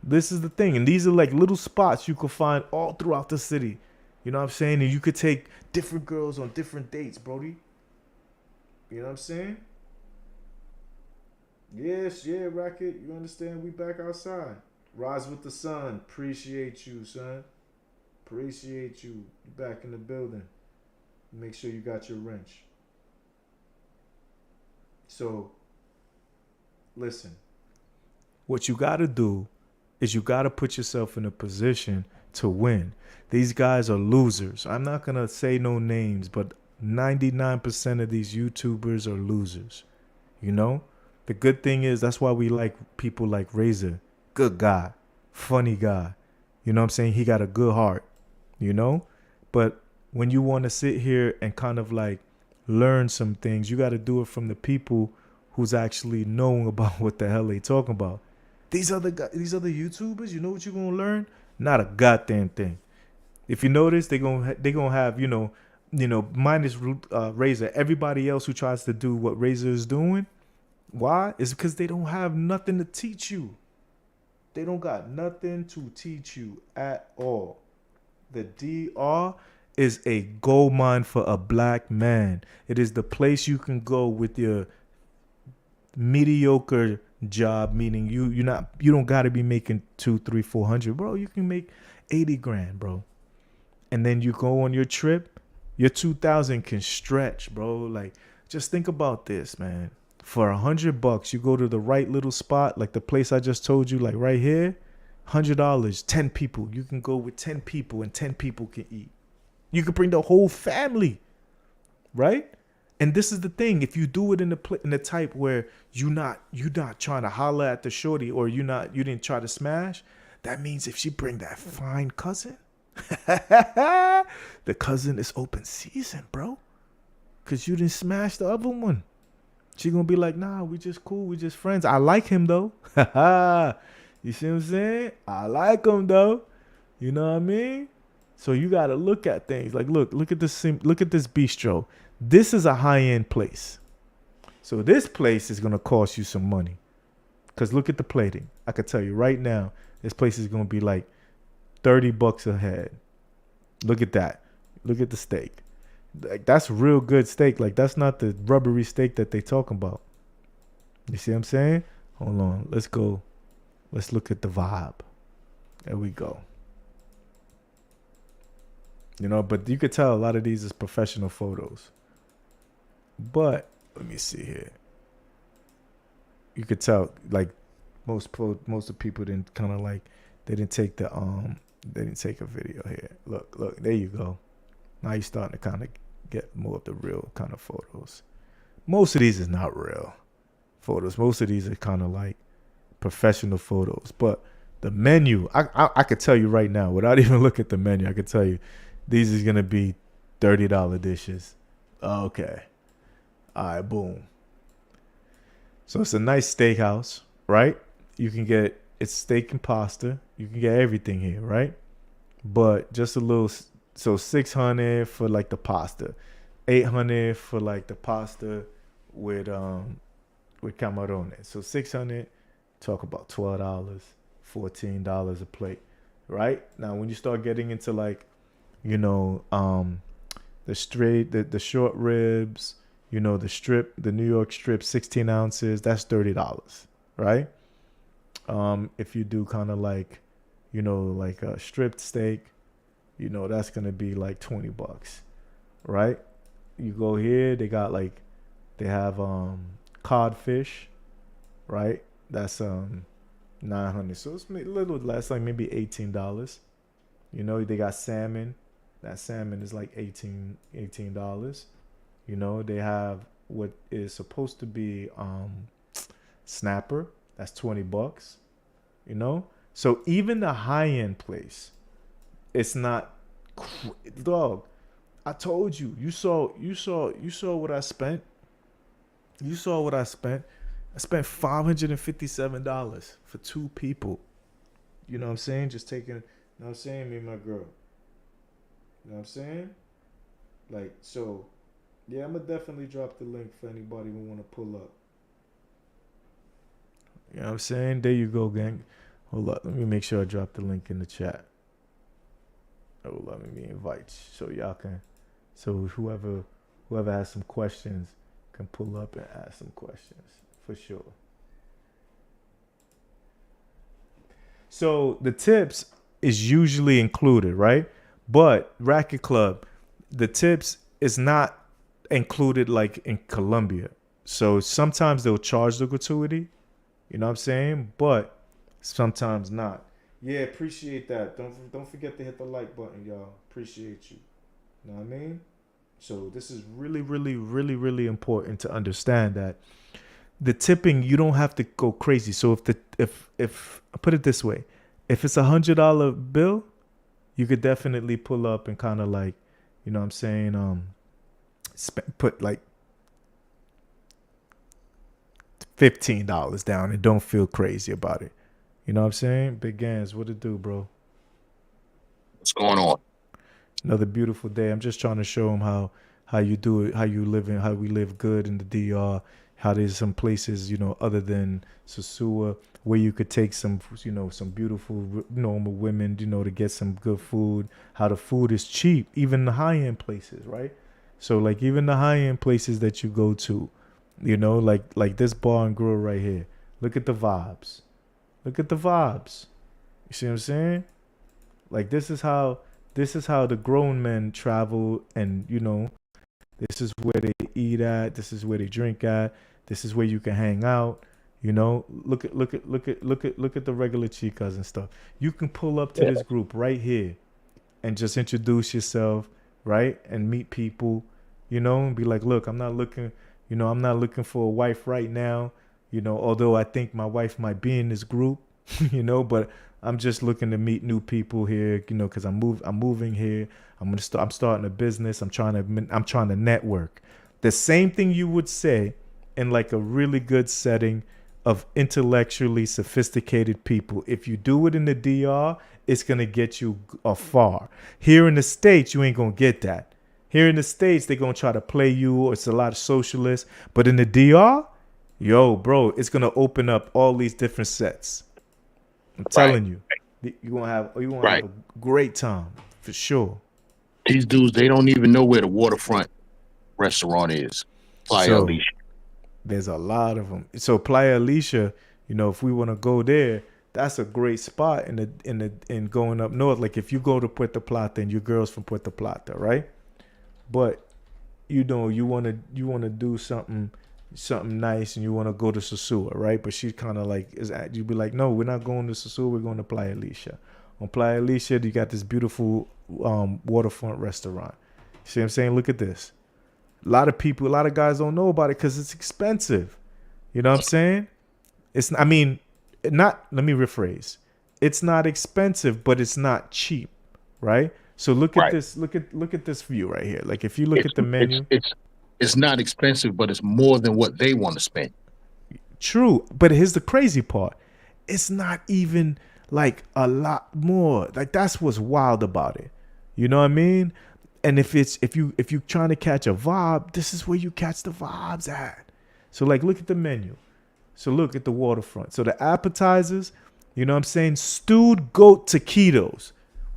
This is the thing. And these are like little spots you could find all throughout the city. You know what I'm saying? And you could take different girls on different dates, Brody. You know what I'm saying? Yes, yeah, Racket. You understand? We back outside. Rise with the sun. Appreciate you, son. Appreciate you. You back in the building. Make sure you got your wrench. So, listen. What you got to do is you got to put yourself in a position to win. These guys are losers. I'm not going to say no names, but 99% of these YouTubers are losers. You know? The good thing is that's why we like people like Razor. Good guy. Funny guy. You know what I'm saying? He got a good heart. You know? But when you want to sit here and kind of like learn some things, you got to do it from the people who's actually knowing about what the hell they talking about. These other YouTubers, you know what you're gonna learn? Not a goddamn thing. If you notice, they gonna have you know minus Razor. Everybody else who tries to do what Razor is doing, why? It's because they don't have nothing to teach you. They don't got nothing to teach you at all. The DR is a gold mine for a black man. It is the place you can go with your mediocre job, meaning you don't got to be making 200, 300, 400, bro. You can make 80 grand, bro. And then you go on your trip, your 2,000 can stretch, bro. Like, just think about this, man. For $100, you go to the right little spot, like the place I just told you, like right here, $100, 10 people. You can go with 10 people and 10 people can eat. You could bring the whole family, right? And this is the thing: if you do it in the type where you not trying to holler at the shorty, or you didn't try to smash, that means if she bring that fine cousin, the cousin is open season, bro. Cause you didn't smash the other one. She gonna be like, nah, we just cool, we just friends. I like him though. You see what I'm saying? I like him though. You know what I mean? So you gotta look at things. Like, look at this bistro. This is a high-end place. So this place is gonna cost you some money. Cause look at the plating. I could tell you right now, this place is gonna be like $30 a head. Look at that. Look at the steak. Like, that's real good steak. Like, that's not the rubbery steak that they talking about. You see what I'm saying? Hold on. Let's go. Let's look at the vibe. There we go. You know, but you could tell a lot of these is professional photos. But let me see here. You could tell, like, most of the people didn't kind of like, they didn't take a video here. Look, there you go. Now you're starting to kind of get more of the real kind of photos. Most of these is not real photos. Most of these are kind of like professional photos. But the menu, I could tell you right now, without even looking at the menu, I could tell you these is going to be $30 dishes. Okay. All right, boom. So it's a nice steakhouse, right? You can get, it's steak and pasta. You can get everything here, right? But just a little... So $600 for like the pasta, $800 for like the pasta with camarones. So $600. Talk about $12, $14 a plate, right? Now when you start getting into like, you know, the short ribs, you know, the New York strip, 16 ounces, that's $30, right? If you do kind of like, you know, like a stripped steak, you know, that's going to be like $20, right? You go here, they have codfish, right? That's 900. So it's a little less, like maybe $18. You know, they got salmon. That salmon is like $18. You know, they have what is supposed to be snapper. That's $20. You know? So even the high-end place, it's not, dog. I told you. You saw what I spent. You saw what I spent. I spent $557 for 2 people. You know what I'm saying? Just taking, you know what I'm saying? Me and my girl. You know what I'm saying? Like, so, yeah, I'm going to definitely drop the link for anybody who want to pull up. You know what I'm saying? There you go, gang. Hold up. Let me make sure I drop the link in the chat. Oh, let me invite so y'all can, so whoever has some questions can pull up and ask some questions for sure. So the tips is usually included, right? But Racket Club, the tips is not included like in Colombia. So sometimes they'll charge the gratuity, you know what I'm saying? But sometimes not. Yeah, appreciate that. Don't forget to hit the like button, y'all. Appreciate you. Know what I mean? So this is really, really, really, really important to understand that the tipping, you don't have to go crazy. So if I put it this way, if it's $100 bill, you could definitely pull up and kind of like, you know what I'm saying, put like $15 down and don't feel crazy about it. You know what I'm saying? Big Gans, what it do, bro? What's going on? Another beautiful day. I'm just trying to show them how you do it, how you live in, how we live good in the DR. How there's some places, you know, other than Sosua, where you could take some, you know, some beautiful normal women, you know, to get some good food. How the food is cheap, even the high end places, right? So like even the high end places that you go to, you know, like this bar and grill right here. Look at the vibes. Look at the vibes. You see what I'm saying? Like this is how the grown men travel, and you know, this is where they eat at, this is where they drink at, this is where you can hang out. You know, look at the regular chicas and stuff. You can pull up to this group right here and just introduce yourself, right? And meet people, and be like, look, I'm not looking for a wife right now, although I think my wife might be in this group, but I'm just looking to meet new people here, because I'm moving here. I'm starting a business. I'm trying to network. The same thing you would say in like a really good setting of intellectually sophisticated people. If you do it in the DR, it's going to get you afar. Here in the States, you ain't going to get that. Here in the States, they're going to try to play you. It's a lot of socialists. But in the DR, yo, bro, it's going to open up all these different sets. I'm telling you. You're going to have a great time, for sure. These dudes, they don't even know where the waterfront restaurant is. Playa Alicia. There's a lot of them. So Playa Alicia, if we want to go there, that's a great spot in going up north. Like if you go to Puerto Plata and your girl's from Puerto Plata, right? But you want to do something nice and you want to go to Sosúa, right? But she's kind of like, you'd be like, no, we're not going to Sosúa. We're going to Playa Alicia. On Playa Alicia, you got this beautiful waterfront restaurant. See what I'm saying? Look at this. A lot of guys don't know about it because it's expensive. You know what I'm saying? Let me rephrase. It's not expensive, but it's not cheap, right? So look at this. Look at this view right here. Like if you look at the menu, it's not expensive, but it's more than what they want to spend. True, but here's the crazy part. It's not even like a lot more. Like that's what's wild about it. You know what I mean? And if you're trying to catch a vibe, this is where you catch the vibes at. So like look at the menu. So look at the waterfront. So the appetizers, you know what I'm saying? Stewed goat taquitos.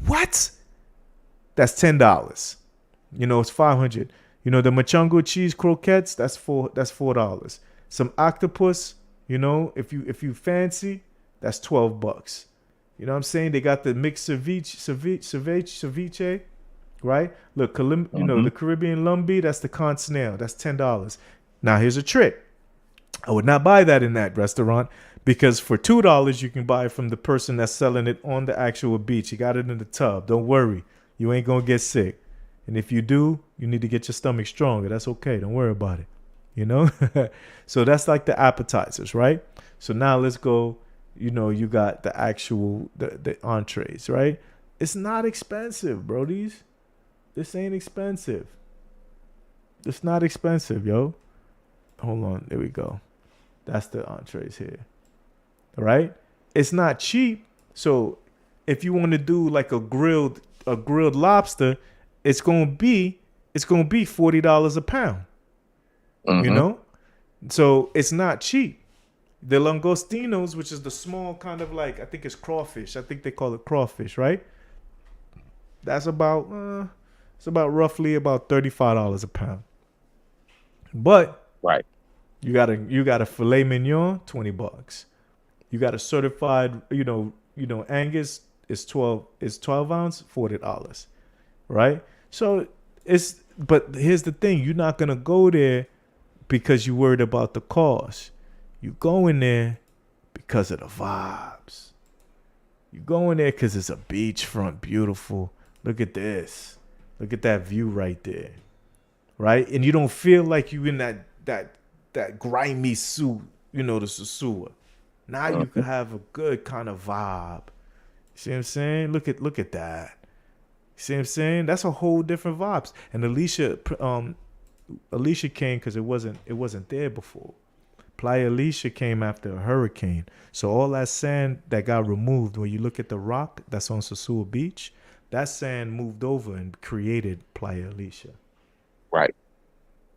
What? That's $10. It's $500. The Mochongo cheese croquettes, that's $4. Some octopus, if you fancy, that's $12. You know what I'm saying? They got the mixed ceviche. Right? Look, the Caribbean lumbi, that's the con snail. That's $10. Now, here's a trick. I would not buy that in that restaurant because for $2, you can buy it from the person that's selling it on the actual beach. You got it in the tub. Don't worry. You ain't going to get sick. And if you do, you need to get your stomach stronger. That's okay. Don't worry about it. So that's like the appetizers, right? So now let's go, you got the actual, the entrees, right? It's not expensive, bro. This ain't expensive. It's not expensive, yo. Hold on. There we go. That's the entrees here. All right? It's not cheap. So if you want to do like a grilled lobster, it's gonna be $40 a pound. So it's not cheap. The langostinos, which is the small kind of like, I think it's crawfish. I think they call it crawfish, right? That's about roughly about $35 a pound. But you got a filet mignon, $20. You got a certified, Angus is 12 ounce, $40. Right? So but here's the thing, you're not gonna go there because you're worried about the cost. You go in there because of the vibes. You go in there because it's a beachfront, beautiful. Look at this. Look at that view right there. Right? And you don't feel like you in that grimy suit, the Sosúa. Now you can have a good kind of vibe. You see what I'm saying? Look at that. You see what I'm saying? That's a whole different vibes. And Alicia came because it wasn't there before. Playa Alicia came after a hurricane. So all that sand that got removed, when you look at the rock that's on Sosúa Beach, that sand moved over and created Playa Alicia. Right.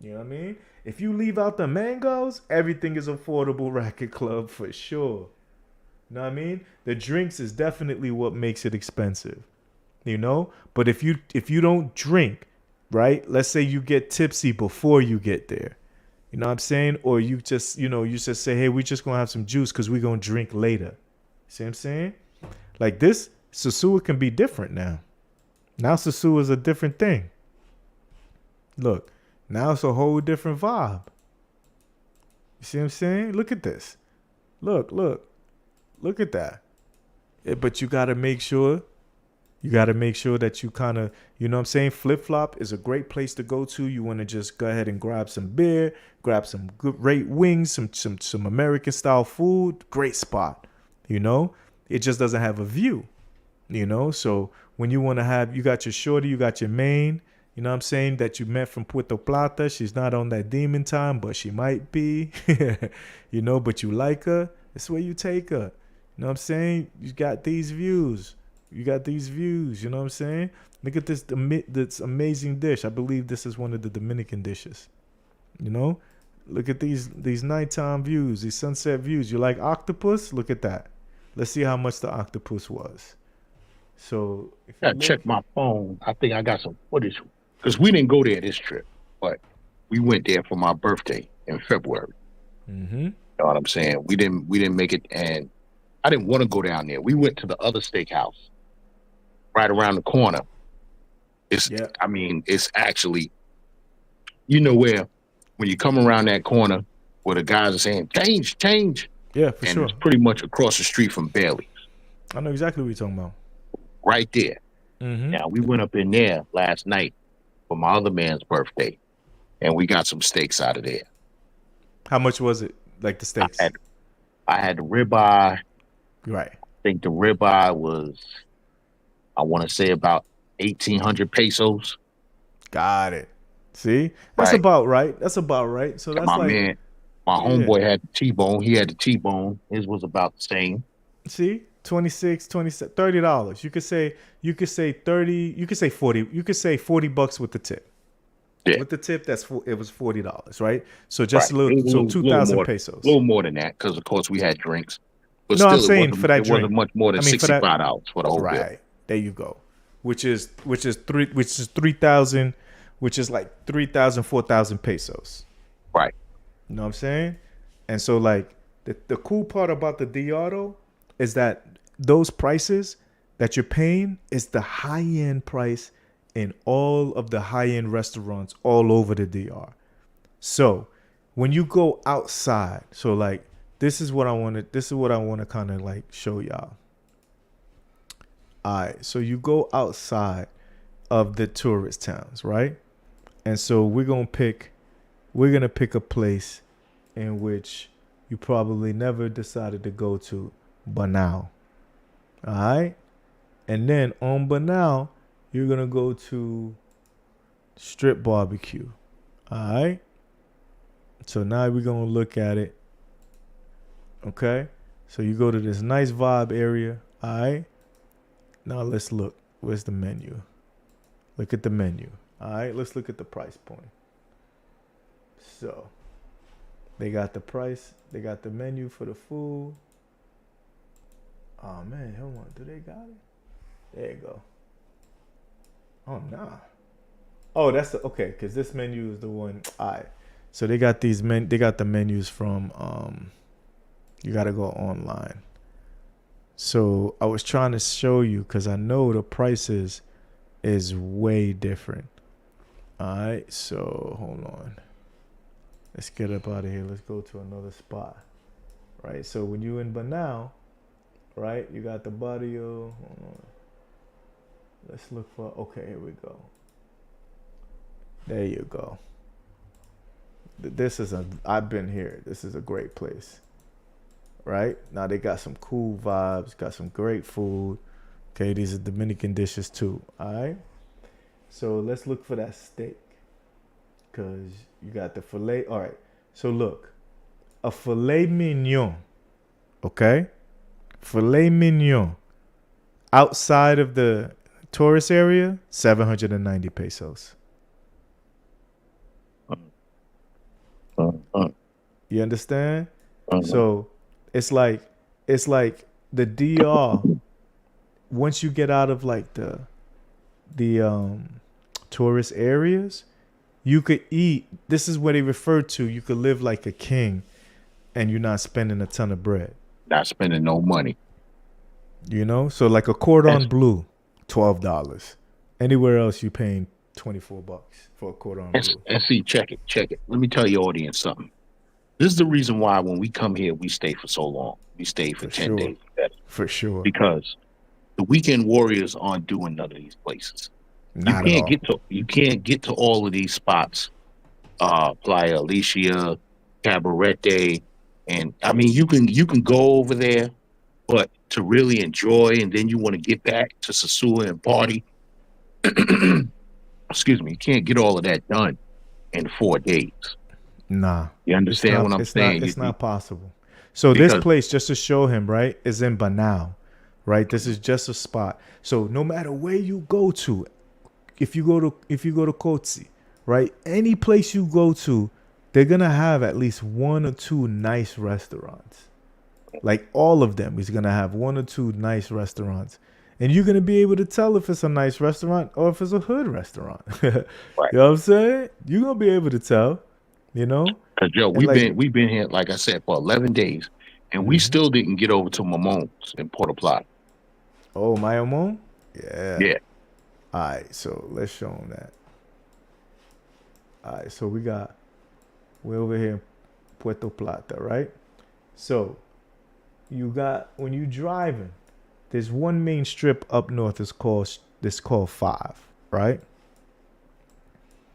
You know what I mean? If you leave out the mangoes, everything is affordable racket club for sure. You know what I mean? The drinks is definitely what makes it expensive. But if you don't drink, right? Let's say you get tipsy before you get there. You know what I'm saying? Or you just say, hey, we just gonna have some juice because we're gonna drink later. See what I'm saying? Like this, Sosúa can be different now. Now Sosúa is a different thing. Look, now it's a whole different vibe. You see what I'm saying? Look at this. Look at that. But you gotta make sure You got to make sure that you kind of, you know what I'm saying? Flip Flop is a great place to go to. You want to just go ahead and grab some beer, grab some great wings, some American style food. Great spot. You know, it just doesn't have a view. You know, so when you want to have, you got your shorty, you got your main. You know what I'm saying? That you met from Puerto Plata. She's not on that demon time, but she might be. You know, but you like her. It's where you take her. You know what I'm saying? You got these views. You got these views. You know what I'm saying? Look at this amazing dish. I believe this is one of the Dominican dishes. You know? Look at these nighttime views, these sunset views. You like octopus? Look at that. Let's see how much the octopus was. So if I check my phone. I think I got some footage because we didn't go there this trip, but we went there for my birthday in February. Mm-hmm. You know what I'm saying? We didn't make it, and I didn't want to go down there. We went to the other steakhouse right around the corner. I mean, it's actually, you know, where when you come around that corner where the guys are saying change. Yeah, for sure. And it's pretty much across the street from Bailey's. I know exactly what you're talking about. Right there. Mm-hmm. Now we went up in there last night for my other man's birthday, and we got some steaks out of there. How much was it? Like the steaks? I had the ribeye. Right. I think the ribeye was, I want to say about 1,800 pesos. Got it. See, that's about right. That's about right. So that's my like man, my homeboy had the T-bone. He had the T-bone. His was about the same. See, $26, $27, $30. You could say 30. You could say 40. You could say $40 with the tip. Yeah. With the tip, it was $40, right? So just a little, so 2,000 pesos. A little more than that, because of course we had drinks. But no, still, I'm saying for that drink, wasn't much more than $65 for the whole bill. Right. There you go. Which is 3,000, which is like 3,000, 4,000 pesos. Right. You know what I'm saying? And so like the cool part about the DR though is that those prices that you're paying is the high end price in all of the high end restaurants all over the DR. So when you go outside, so like this is what I want to kind of like show y'all. All right, so you go outside of the tourist towns, right? And so we're gonna pick a place in which you probably never decided to go to, Banao. All right, and then on Banao, you're gonna go to Strip Barbecue. All right. So now we're gonna look at it. Okay. So you go to this nice vibe area. All right. Now let's look. Where's the menu? Look at the menu. All right. Let's look at the price point. So they got the price. They got the menu for the food. Oh man, hold on. Do they got it? There you go. Oh nah. Oh, that's the okay. Because this menu is the one. All right. So they got these They got the menus from. You gotta go online. So I was trying to show you because I know the prices is way different. All right. So hold on. Let's get up out of here. Let's go to another spot. Right. So when you in Banao, right, you got the barrio. Hold on. Let's look for. Okay, here we go. There you go. I've been here. This is a great place. Right? Now they got some cool vibes, got some great food. Okay, these are Dominican dishes too. All right? So let's look for that steak. Because you got the filet. All right. So look, a filet mignon. Okay? Filet mignon. Outside of the tourist area, 790 pesos. You understand? So it's like the DR. Once you get out of like the tourist areas, you could eat. This is what they refer to. You could live like a king, and you're not spending a ton of bread. Not spending no money. You know, so like a cordon bleu, $12. Anywhere else, you paying $24 for a cordon bleu. And see, check it. Let me tell your audience something. This is the reason why when we come here, we stay for so long. We stay for 10 days. For sure. Because The weekend warriors aren't doing none of these places. Not at all. You can't get to all of these spots. Playa Alicia, Cabarete, and I mean you can go over there, but to really enjoy and then you want to get back to Sosua and party. Excuse me, you can't get all of that done in 4 days. Nah. You understand what I'm saying? It's not possible. So this place, just to show him, right, is in Banao, right? This is just a spot. So no matter where you go to, if you go to Kotsi, right, any place you go to, they're gonna have at least 1 or 2 nice restaurants. Like all of them is gonna have 1 or 2 nice restaurants. And you're gonna be able to tell if it's a nice restaurant or if it's a hood restaurant. Right. You know what I'm saying? You're gonna be able to tell, you know? Because Joe, we've been here, like I said, for 11 days, and we still didn't get over to Mamon's in Port Plata. Oh, Mayamon? Yeah. Yeah. All right, so let's show them that. All right, so we're over here in Puerto Plata, right? So you got, when you driving, there's one main strip up north is called 5, right?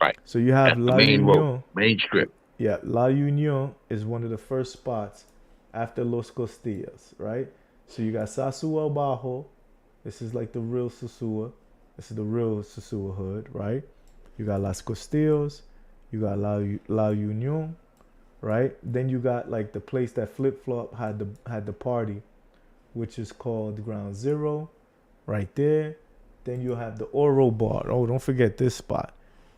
Right. So you have That's La the main Union. road, main strip. Yeah, La Union is one of the first spots after Los Costillas, right? So you got Sosua Bajo. This is like the real Sosua. This is the real Sosua hood, right? You got Las Costillas. You got La Union, right? Then you got like the place that Flip Flop had the party, which is called Ground Zero, right there. Then you have the Oro Bar. Oh, don't forget this spot,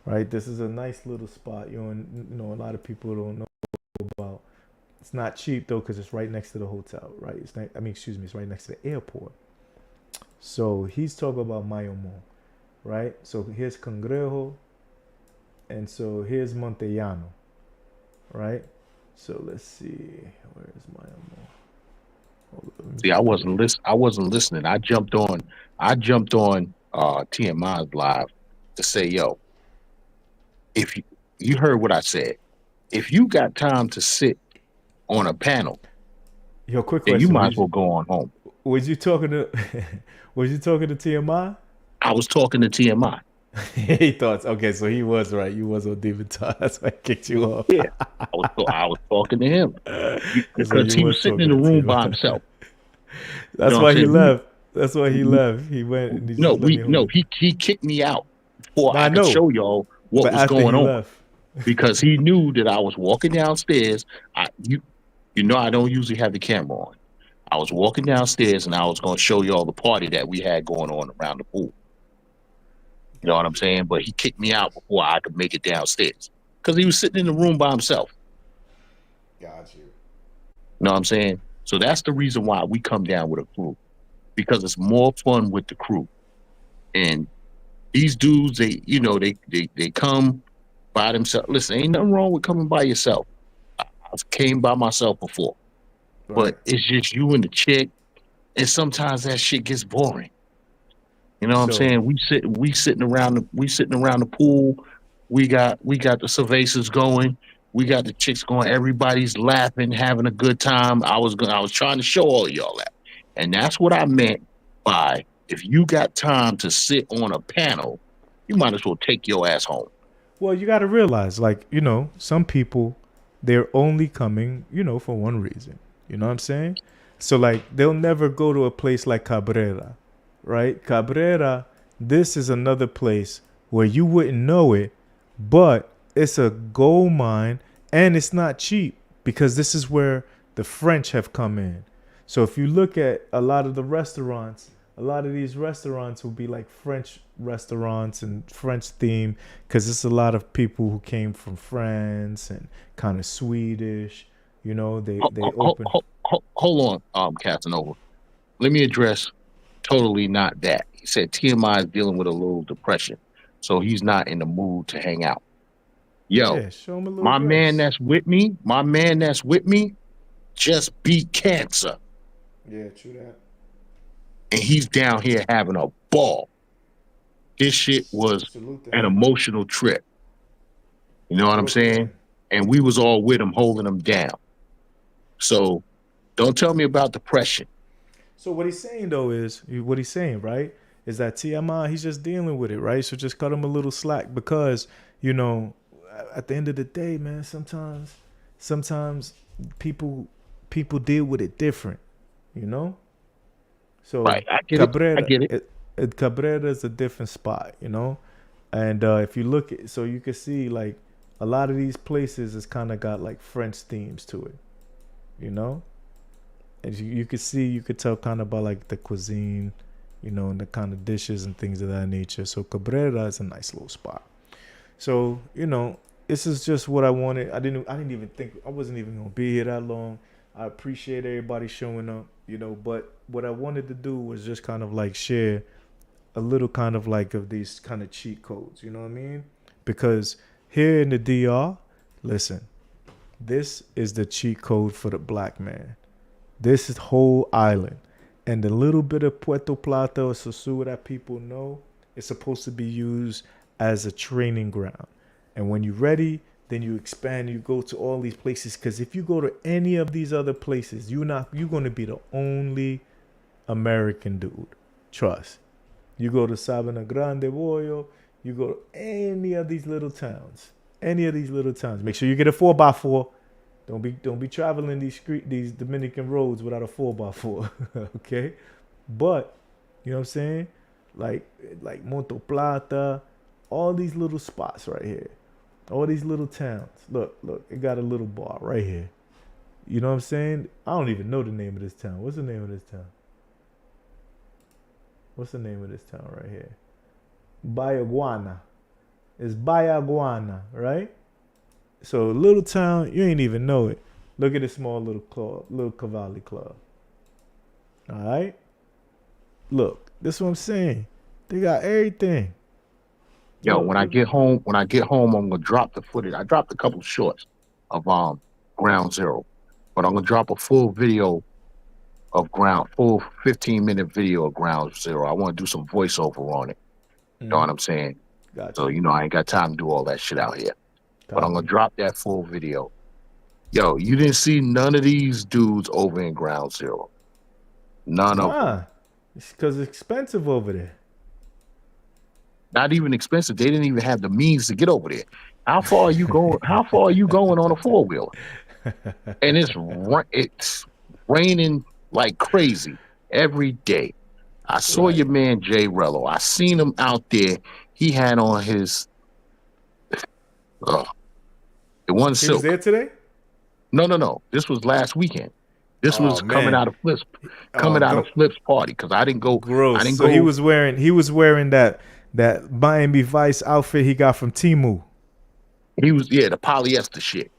right? This is a nice little spot. You know, a lot of people don't know about. It's not cheap though, because it's right next to the hotel, right? It's right next to the airport. So he's talking about Mayomon, right? So here's Cangrejo, and so here's Montellano, right? So let's see, where's Mayomon? See, I wasn't listening. I jumped on TMI's live to say, yo, if you heard what I said, if you got time to sit on a panel, yo, quick then question. you might as well go on home. Was you talking to TMI? I was talking to TMI. He thought, okay, so he was right. You was on Demon Time. That's why I kicked you off. Yeah, I was talking to him because he was sitting in the room by himself. That's why he left. That's why he left. He went. And he kicked me out before I could show y'all what was going on because he knew that I was walking downstairs. You know I don't usually have the camera on. I was walking downstairs and I was going to show y'all the party that we had going on around the pool. You know what I'm saying? But he kicked me out before I could make it downstairs because he was sitting in the room by himself. Got you. You know what I'm saying? So that's the reason why we come down with a crew, because it's more fun with the crew. And these dudes, they come by themselves. Listen, ain't nothing wrong with coming by yourself. I came by myself before, but it's just you and the chick, and sometimes that shit gets boring. You know what I'm saying? We sitting around the pool. We got the cervezas going. We got the chicks going. Everybody's laughing, having a good time. I was trying to show all of y'all that, and that's what I meant by if you got time to sit on a panel, you might as well take your ass home. Well, you got to realize, like, you know, some people, they're only coming, you know, for one reason. You know what I'm saying? So like they'll never go to a place like Cabrera, right? Cabrera, this is another place where you wouldn't know it, but it's a gold mine and it's not cheap because this is where the French have come in. So if you look at a lot of the restaurants, a lot of these restaurants will be like French restaurants and French theme because it's a lot of people who came from France and kind of Swedish. You know, they open. Hold on, Casanova. Let me address totally not that. He said TMI is dealing with a little depression, so he's not in the mood to hang out. Yo, yeah, show him a little my grace. man that's with me just beat cancer. Yeah, true that. And he's down here having a ball. This shit was an emotional trip. You know what I'm saying? And we was all with him, holding him down. So don't tell me about depression. So what he's saying though is what he's saying, right? Is that TMI, he's just dealing with it, right? So just cut him a little slack because, you know, at the end of the day, man, sometimes people deal with it different, you know? So Right. I get it. I Cabrera, get it. Cabrera is a different spot, you know? And if you look at, so you can see like a lot of these places has kind of got like French themes to it, you know? And you could see, you could tell kind of by like the cuisine, you know, and the kind of dishes and things of that nature. So Cabrera is a nice little spot. So, you know, this is just what I wanted. I didn't even think, I wasn't even gonna be here that long. I appreciate everybody showing up, you know, but what I wanted to do was just kind of like share a little kind of like of these kind of cheat codes, you know what I mean? Because here in the DR, listen, this is the cheat code for the black man. This is whole island. And the little bit of Puerto Plata or Sosúa that people know is supposed to be used as a training ground. And when you're ready, then you expand, you go to all these places. Because if you go to any of these other places, you're going to be the only American dude. Trust. You go to Sabana Grande, Boyo, you go to any of these little towns. Make sure you get a 4x4. Don't be traveling these Dominican roads without a 4x4. Okay? But, you know what I'm saying? Like Monto Plata, all these little spots right here. All these little towns. Look, it got a little bar right here. You know what I'm saying? I don't even know the name of this town. What's the name of this town? What's the name of this town right here? Bayaguana. It's Bayaguana, right? So little town, you ain't even know it. Look at this small little club, little Cavalli club. All right? Look, this is what I'm saying. They got everything. Yo, when I get home, I'm gonna drop the footage. I dropped a couple of shorts of Ground Zero, but I'm gonna drop a full video of full 15-minute video of Ground Zero. I want to do some voiceover on it. You know what I'm saying? Gotcha. So, you know, I ain't got time to do all that shit out here. But I'm gonna drop that full video. Yo, you didn't see none of these dudes over in Ground Zero. None of them. It's because it's expensive over there. Not even expensive. They didn't even have the means to get over there. How far are you going? How far are you going on a 4-wheeler? And it's raining like crazy every day. I saw your man Jay Rello. I seen him out there. He had on his it wasn't silk. He was there today? No. This was last weekend. This was coming out of Flip's party because I didn't go. Gross. I didn't so go. He was wearing that Miami Vice outfit he got from Temu. He was the polyester shit.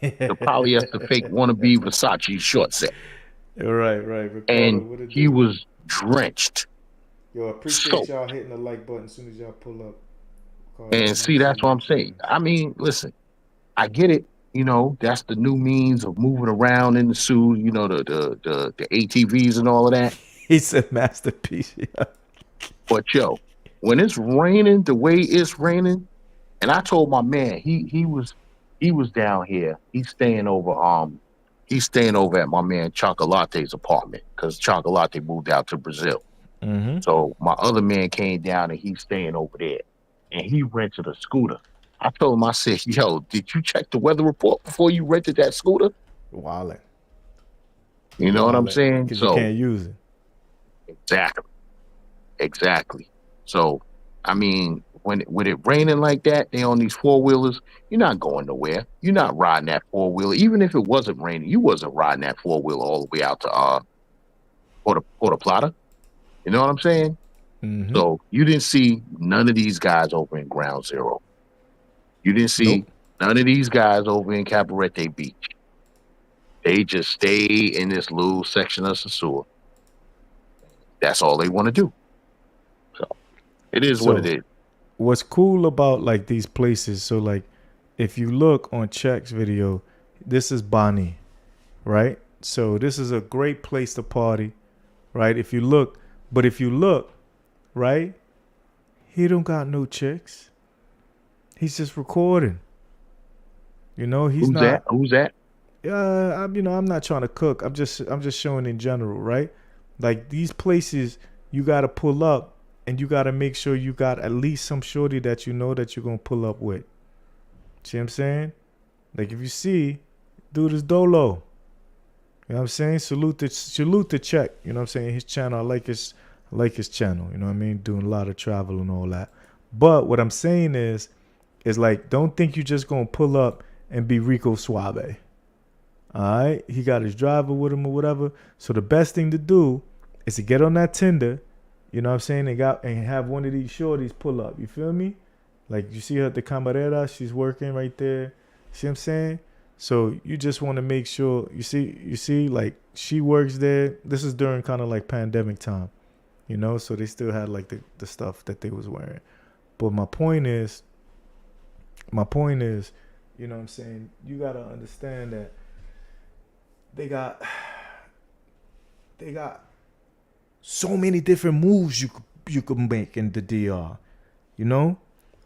The polyester fake wannabe Versace short set. Right. Ricardo, and he was drenched. Yo, I appreciate y'all hitting the like button as soon as y'all pull up. And see, that's what I'm saying. I mean, listen, I get it. You know, that's the new means of moving around in the suit. You know, the ATVs and all of that. He's a masterpiece. Yeah. But yo, when it's raining the way it's raining, and I told my man he was down here. He's staying over at my man Chocolate's apartment because Chocolate moved out to Brazil. Mm-hmm. So my other man came down and he's staying over there, and he rented a scooter. I told him, I said, yo, did you check the weather report before you rented that scooter? Wildin'. You know what I'm saying? Because you can't use it. Exactly. So, I mean, when it raining like that, they on these 4-wheelers, you're not going nowhere. You're not riding that 4-wheeler. Even if it wasn't raining, you wasn't riding that 4-wheeler all the way out to Puerto Plata. You know what I'm saying? Mm-hmm. So you didn't see none of these guys over in Ground Zero. You didn't see none of these guys over in Cabarete Beach. They just stay in this little section of Sosúa. That's all they want to do. So it is what it is. What's cool about like these places, so like if you look on Check's video, this is Bonnie, right? So this is a great place to party, right? If you look, right, he don't got no chicks. He's just recording. You know, he's Who's that? I'm not trying to cook. I'm just showing in general, right? Like these places, you gotta pull up, and you gotta make sure you got at least some shorty that you know that you're gonna pull up with. See what I'm saying? Like if you see, dude is dolo. You know what I'm saying? Salute the check. You know what I'm saying? His channel, I like his channel. You know what I mean? Doing a lot of travel and all that. But what I'm saying is like, don't think you just gonna pull up and be Rico Suave. Alright? He got his driver with him or whatever. So the best thing to do is to get on that Tinder, you know what I'm saying, and have one of these shorties pull up. You feel me? Like you see her at the Camarera, she's working right there. See what I'm saying? So you just want to make sure you see like she works there. This is during kind of like pandemic time, you know, so they still had like the stuff that they was wearing. But my point is, you know what I'm saying, you gotta understand that they got so many different moves you could make in the DR, you know?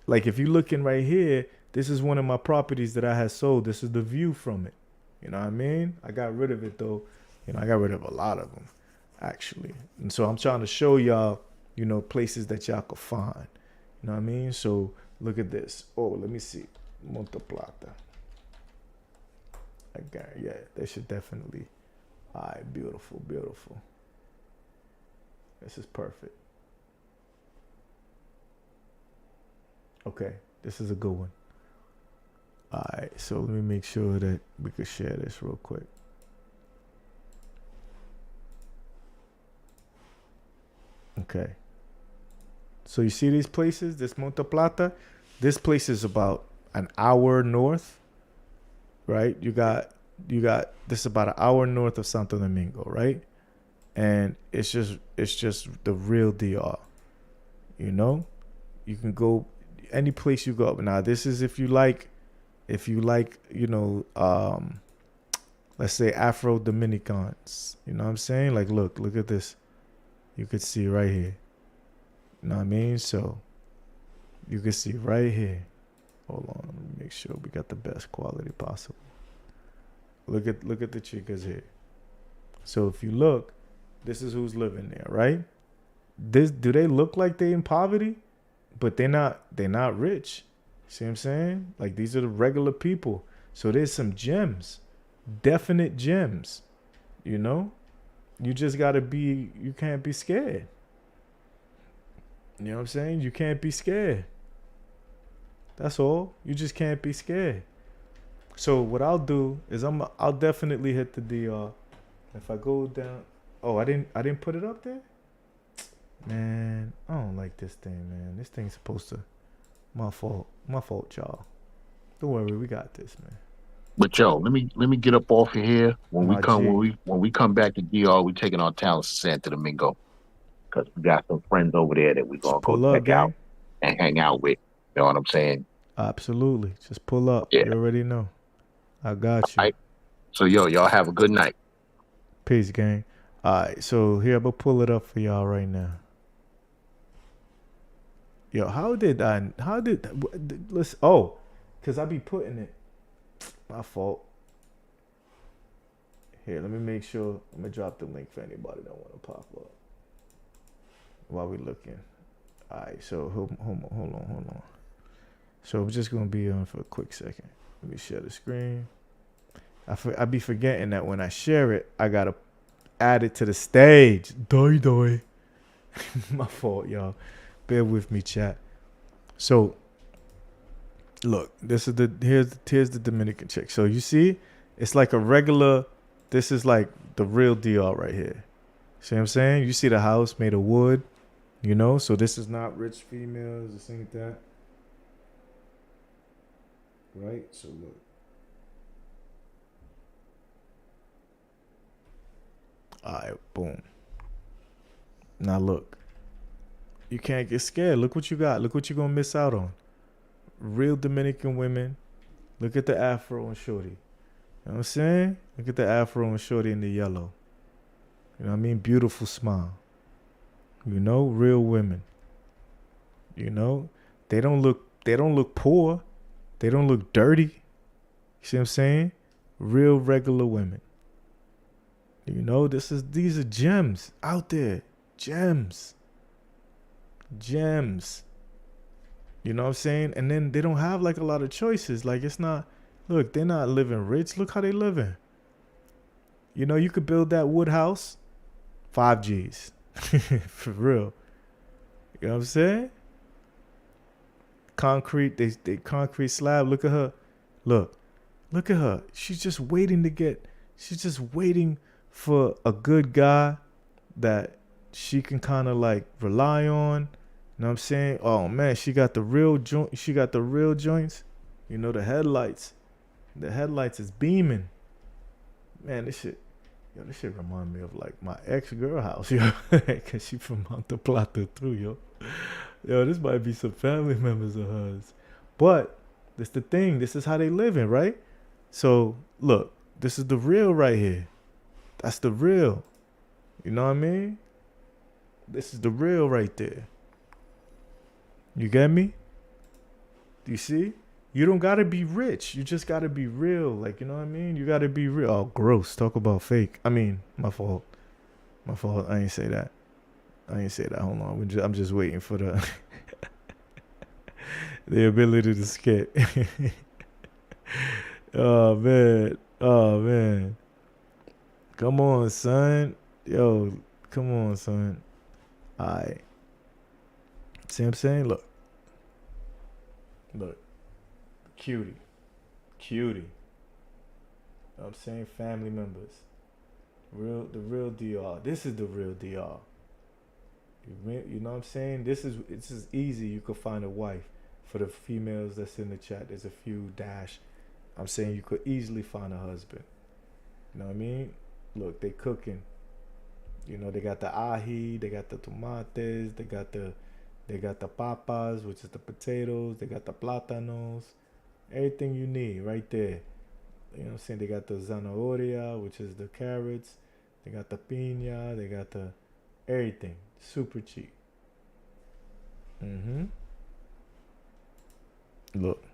Like if you're looking right here, this is one of my properties that I had sold. This is the view from it. You know what I mean? I got rid of it though. You know, I got rid of a lot of them actually. And so I'm trying to show y'all, you know, places that y'all could find. You know what I mean? So look at this. Oh, let me see. Monte Plata. Again, yeah, they should definitely. All right, beautiful, beautiful. This is perfect. Okay, this is a good one. All right, so let me make sure that we could share this real quick. Okay. So you see these places, this Monte Plata? This place is about an hour north, right? You got this is about an hour north of Santo Domingo, right? And it's just the real DR. You know? You can go any place you go. Now this is if you like, you know, let's say Afro Dominicans. You know what I'm saying? Like look at this. You could see right here. You know what I mean? So you can see right here. Hold on, let me make sure we got the best quality possible. Look at the chicas here. So if you look, this is who's living there, right? Do they look like they in poverty? But they're not rich. See what I'm saying? Like these are the regular people. So there's some gems. Definite gems. You know? You just you can't be scared. You know what I'm saying? You can't be scared. That's all. You just can't be scared. So what I'll do is I'll definitely hit the DR. If I go down, oh, I didn't put it up there? Man, I don't like this thing, man. This thing's supposed to, my fault, y'all. Don't worry, we got this, man. But yo, let me get up off of here. When My we come back to DR, we taking our talents to Santo Domingo, because we got some friends over there that we gonna go check out and hang out with. You know what I'm saying? Absolutely. Just pull up. Yeah. You already know. I got you. All right. So y'all have a good night. Peace, gang. All right. So here, I'm gonna pull it up for y'all right now. Yo, let's, oh, because I be putting it. My fault. Here, let me make sure. I'm going to drop the link for anybody that want to pop up while we looking. All right, so hold on. So I'm just going to be on for a quick second. Let me share the screen. I be forgetting that when I share it, I got to add it to the stage. Doi. My fault, y'all. Bear with me, chat. So, look, this is here's the Dominican chick. So you see, it's like a regular. This is like the real DR right here. See what I'm saying? You see the house made of wood, you know. So this is not rich females. This ain't that, right? So look. All right, boom. Now look. You can't get scared. Look what you got. Look what you're going to miss out on. Real Dominican women. Look at the afro and shorty. You know what I'm saying? Look at the afro and shorty in the yellow. You know what I mean? Beautiful smile. You know, real women. You know, they don't look poor. They don't look dirty. You see what I'm saying? Real regular women. You know, these are gems out there. Gems. Gems. You know what I'm saying? And then they don't have like a lot of choices. Like it's not, look, they're not living rich. Look how they living. You know, you could build that wood house, 5 G's. For real. You know what I'm saying? Concrete, they concrete slab. Look at her. Look at her. She's just waiting for a good guy that she can kind of like rely on. You know what I'm saying? Oh man, she got the real joints. You know, the headlights is beaming. Man, this shit remind me of like my ex-girl house, yo. Cause she from Monte Plata too, yo. Yo, this might be some family members of hers. But this the thing. This is how they living, right? So look, this is the real right here. That's the real. You know what I mean? This is the real right there. You get me? Do you see? You don't gotta be rich. You just gotta be real. Like, you know what I mean? You gotta be real. Oh, gross. Talk about fake. I mean, my fault. I ain't say that. Hold on. I'm just waiting for the the ability to skip. Oh man. Come on, son. Yo, come on, son. Alright. See what I'm saying? Look. Cutie. You know what I'm saying? Family members. The real DR. This is the real DR. You know what I'm saying? This is easy. You could find a wife. For the females that's in the chat, there's a few dash. I'm saying you could easily find a husband. You know what I mean? Look, they cooking. You know, they got the ají, they got the tomates, they got the papas, which is the potatoes, they got the plátanos, everything you need right there. You know what I'm saying? They got the zanahoria, which is the carrots, they got the piña, they got the everything. Super cheap. Look.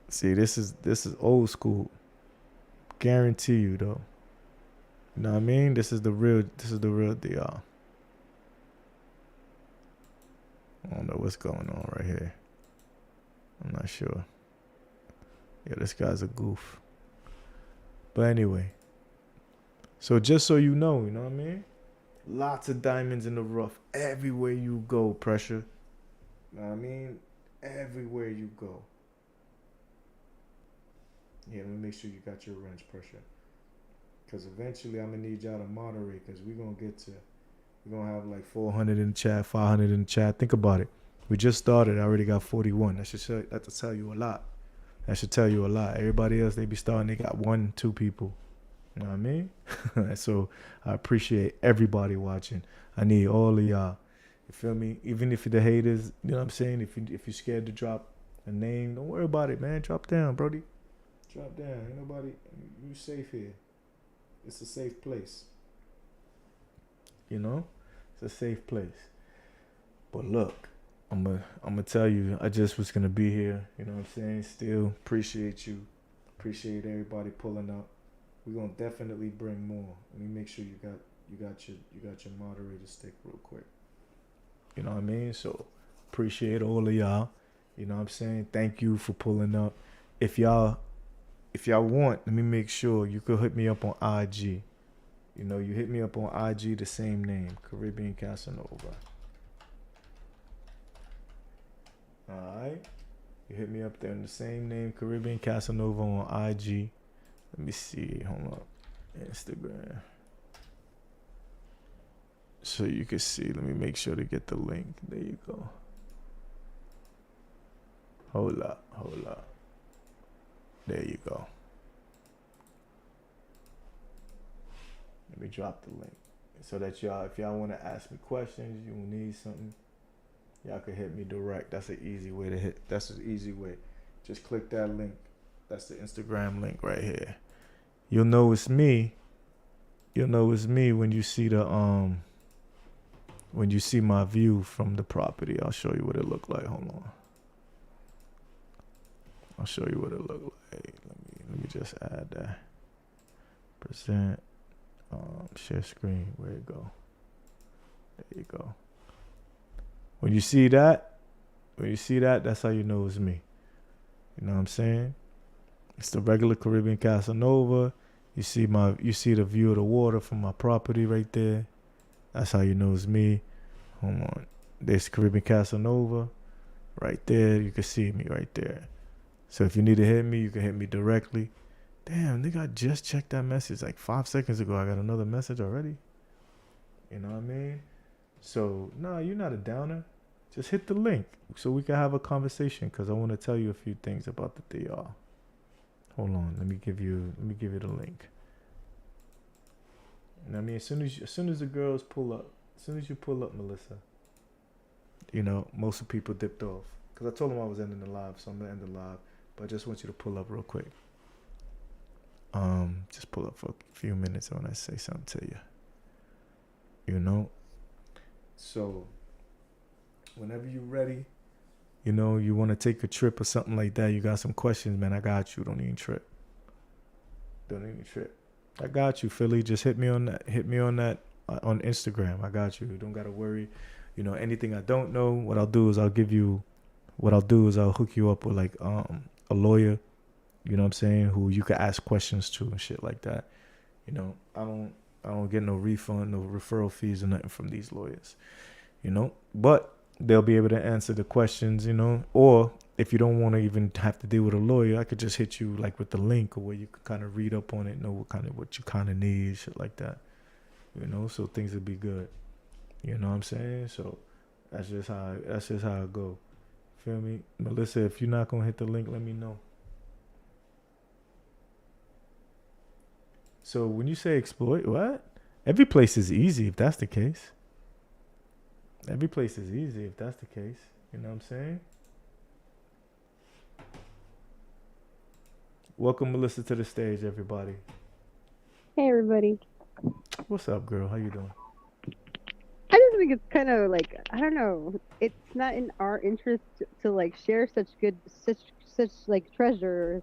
See, this is old school. Guarantee you though. You know what I mean? This is the real DR. I don't know what's going on right here. I'm not sure. Yeah, this guy's a goof. But anyway. So just so you know what I mean? Lots of diamonds in the rough. Everywhere you go, pressure. You know what I mean? Everywhere you go. Yeah, let me make sure you got your wrench, pressure. Because eventually I'm going to need y'all to moderate because we're going to have like 400 in the chat, 500 in the chat. Think about it. We just started. I already got 41. That should tell you a lot. Everybody else, they be starting, they got 1, 2 people. You know what I mean? So I appreciate everybody watching. I need all of y'all. You feel me? Even if you're the haters, you know what I'm saying? If you're scared to drop a name, don't worry about it, man. Drop down, Brody. Drop down. Ain't nobody. You safe here. It's a safe place. You know? It's a safe place. But look, I'm gonna tell you, I just was gonna be here. You know what I'm saying? Still appreciate you. Appreciate everybody pulling up. We're gonna definitely bring more. Let me make sure you got your moderator stick real quick. You know what I mean? So appreciate all of y'all. You know what I'm saying? Thank you for pulling up. If y'all want, let me make sure you could hit me up on IG. You know, you hit me up on IG, the same name, Caribbean Casanova. Alright. You hit me up there in the same name, Caribbean Casanova on IG. Let me see. Hold up. Instagram. So you can see. Let me make sure to get the link. There you go. Hold up. There you go. Let me drop the link. So that y'all, if y'all want to ask me questions, you need something, y'all can hit me direct. That's an easy way to hit. That's an easy way. Just click that link. That's the Instagram link right here. You'll know it's me. You'll know it's me when you see the when you see my view from the property. I'll show you what it look like. Hold on. I'll show you what it look like. Let me just add that. Present. Share screen. Where you go? There you go. When you see that, that's how you know it's me. You know what I'm saying? It's the regular Caribbean Casanova. You see the view of the water from my property right there. That's how you know it's me. Hold on. There's Caribbean Casanova. Right there. You can see me right there. So if you need to hit me, you can hit me directly. Damn, nigga, I just checked that message like 5 seconds ago. I got another message already. You know what I mean? So, nah, you're not a downer. Just hit the link so we can have a conversation, because I want to tell you a few things about the DR. Hold on, let me give you the link. And I mean, as soon as the girls pull up, as soon as you pull up, Melissa, you know, most of the people dipped off. Because I told them I was ending the live, so I'm going to end the live. But I just want you to pull up real quick. Just pull up for a few minutes when I say something to you. You know? So, whenever you're ready, you know, you want to take a trip or something like that, you got some questions, man, I got you. Don't even trip. I got you, Philly. Just hit me on that. On Instagram. I got you. You don't got to worry. You know, anything I don't know, what I'll do is I'll hook you up with like a lawyer, you know what I'm saying, who you can ask questions to and shit like that. You know, I don't get no refund, no referral fees or nothing from these lawyers, you know, but they'll be able to answer the questions, you know. Or if you don't want to even have to deal with a lawyer, I could just hit you like with the link, or where you can kind of read up on it, know what you kind of need, shit like that, you know, so things will be good. You know what I'm saying? So that's just how it go. Feel me? Melissa, if you're not gonna hit the link, let me know. So when you say exploit, what? Every place is easy if that's the case. You know what I'm saying? Welcome Melissa to the stage, everybody. Hey everybody. What's up, girl? How you doing? I just think it's kind of like, I don't know, it's not in our interest to like share such like treasure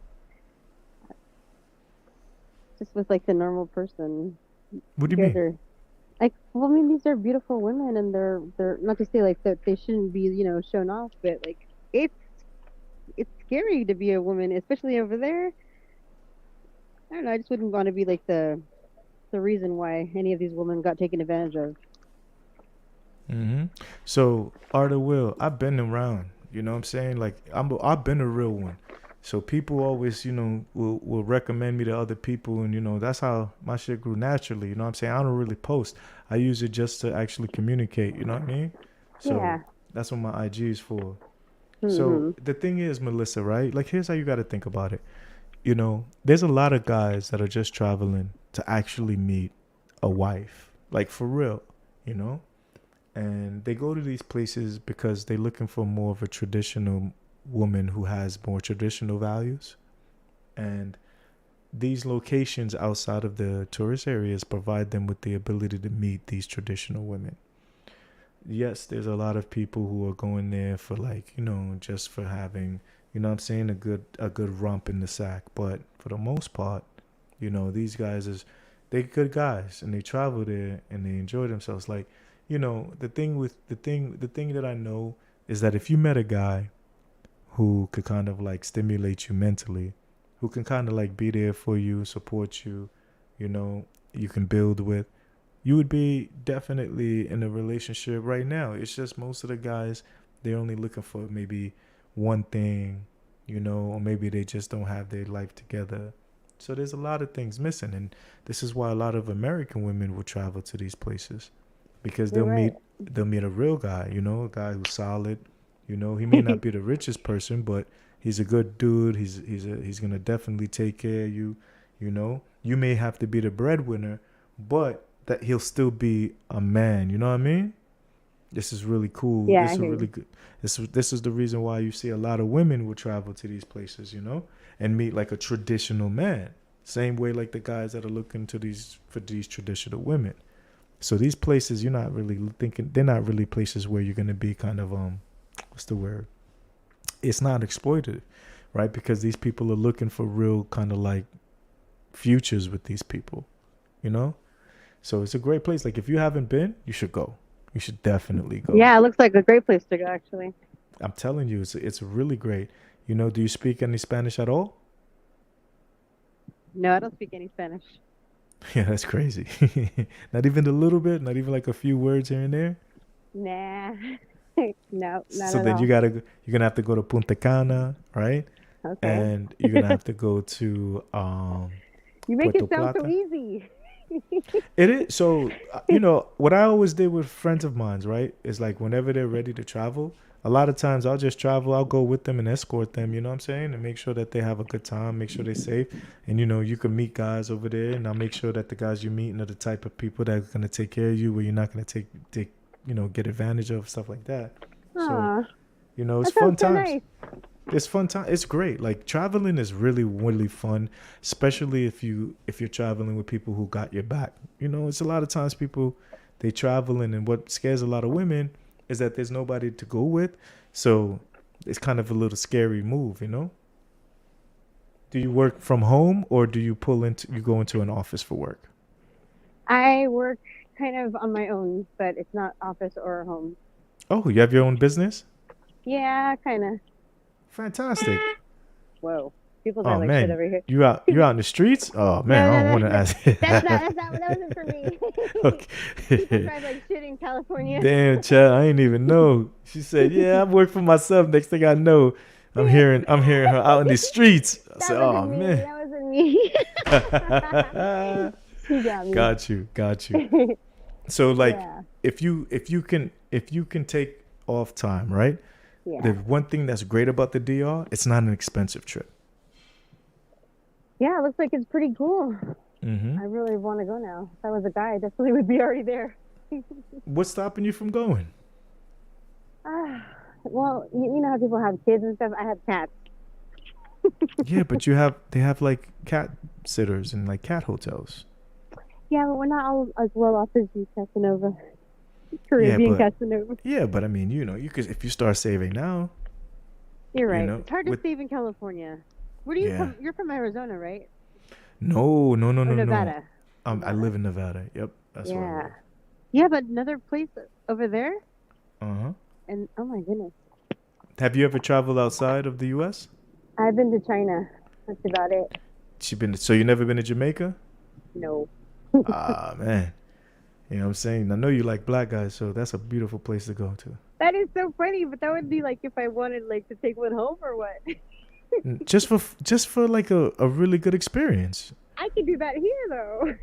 just with like the normal person. What do you mean? Like, well, I mean, these are beautiful women, and they're not to say like that they shouldn't be, you know, shown off, but like it's scary to be a woman, especially over there. I don't know. I just wouldn't want to be like the reason why any of these women got taken advantage of. Mm-hmm. So, Art of Will, I've been around. You know what I'm saying? Like, I've been a real one. So people always, you know, will recommend me to other people, and you know, that's how my shit grew naturally. You know what I'm saying? I don't really post. I use it just to actually communicate. You know what I mean? So Yeah. that's what my IG is for. Mm-hmm. So the thing is, Melissa, right? Like, here's how you got to think about it. You know, there's a lot of guys that are just traveling to actually meet a wife, like for real, you know? And they go to these places because they're looking for more of a traditional woman who has more traditional values. And these locations outside of the tourist areas provide them with the ability to meet these traditional women. Yes, there's a lot of people who are going there for, like, you know, just for having, you know what I'm saying, a good rump in the sack. But for the most part, you know, these guys they good guys, and they travel there and they enjoy themselves. Like, you know, the thing that I know is that if you met a guy who could kind of like stimulate you mentally, who can kind of like be there for you, support you, you know, you can build with, you would be definitely in a relationship right now. It's just most of the guys, they're only looking for maybe one thing, you know, or maybe they just don't have their life together. So there's a lot of things missing, and this is why a lot of American women will travel to these places, because they'll meet a real guy, you know, a guy who's solid. You know, he may not be the richest person, but he's a good dude. He's gonna definitely take care of you. You know, you may have to be the breadwinner, but that he'll still be a man. You know what I mean? This is really cool. Yeah, this is really good. This is the reason why you see a lot of women will travel to these places, you know, and meet like a traditional man. Same way like the guys that are looking to these traditional women. So these places, you're not really thinking, they're not really places where you're gonna be kind of what's the word? It's not exploitative, right? Because these people are looking for real kind of like futures with these people, you know. So it's a great place. Like if you haven't been, you should go. You should definitely go. Yeah, it looks like a great place to go, actually. I'm telling you, it's really great. You know, do you speak any Spanish at all? No, I don't speak any Spanish. Yeah, that's crazy. Not even a little bit. Not even like a few words here and there. Nah. No, not So at then all. you're gonna have to go to Punta Cana, right? Okay. And you're gonna have to go to You make Puerto it sound so Plata. easy. It is. So you know what I always did with friends of mine, right? Is like whenever they're ready to travel, a lot of times I'll just travel. I'll go with them and escort them. You know what I'm saying? And make sure that they have a good time. Make sure they're safe. And you know you can meet guys over there, and I'll make sure that the guys you're meeting are the type of people that are gonna take care of you, where you're not gonna take get advantage of, stuff like that. So Aw, you know it's that fun sounds so times. nice. It's fun time. It's great. Like traveling is really, really fun, especially if you're traveling with people who got your back. You know, it's a lot of times people they traveling, and what scares a lot of women is that there's nobody to go with. So it's kind of a little scary move, you know. Do you work from home or do you go into an office for work? I work kind of on my own, but it's not office or home. Oh, you have your own business? Yeah, kind of. Fantastic. Whoa. People Oh are like shit man, over here. you're out in the streets? Oh man, I don't want to ask. That's not that wasn't for me. People Okay. drive like shit in California. Damn, child, I ain't even know. She said, "Yeah, I work for myself." Next thing I know, I'm hearing her out in the streets. I That said, wasn't "Oh me. man." That wasn't me. You got me. Got you. So like, Yeah. if you can take off time, right? Yeah. The one thing that's great about the DR, it's not an expensive trip. Yeah, it looks like it's pretty cool. Mm-hmm. I really want to go now. If I was a guy, I definitely would be already there. What's stopping you from going? Well, you know how people have kids and stuff? I have cats. Yeah, but they have like cat sitters and like cat hotels. Yeah, but we're not all as well off as you, Casanova. Caribbean but- Casanova. Yeah, but I mean, you could if you start saving now. You're right. know, It's hard to with- save in California. Where do you Yeah. come? You're from Arizona, right? No. Or Nevada. I live in Nevada. Yep, that's where I Yeah. live. You have another place over there? Uh-huh. And oh my goodness. Have you ever traveled outside of the U.S.? I've been to China. That's about it. So you never been to Jamaica? No. Ah, man. You know what I'm saying? I know you like black guys, so that's a beautiful place to go to. That is so funny, but that would be like if I wanted like to take one home or what? Just for like a really good experience. I could do that here though.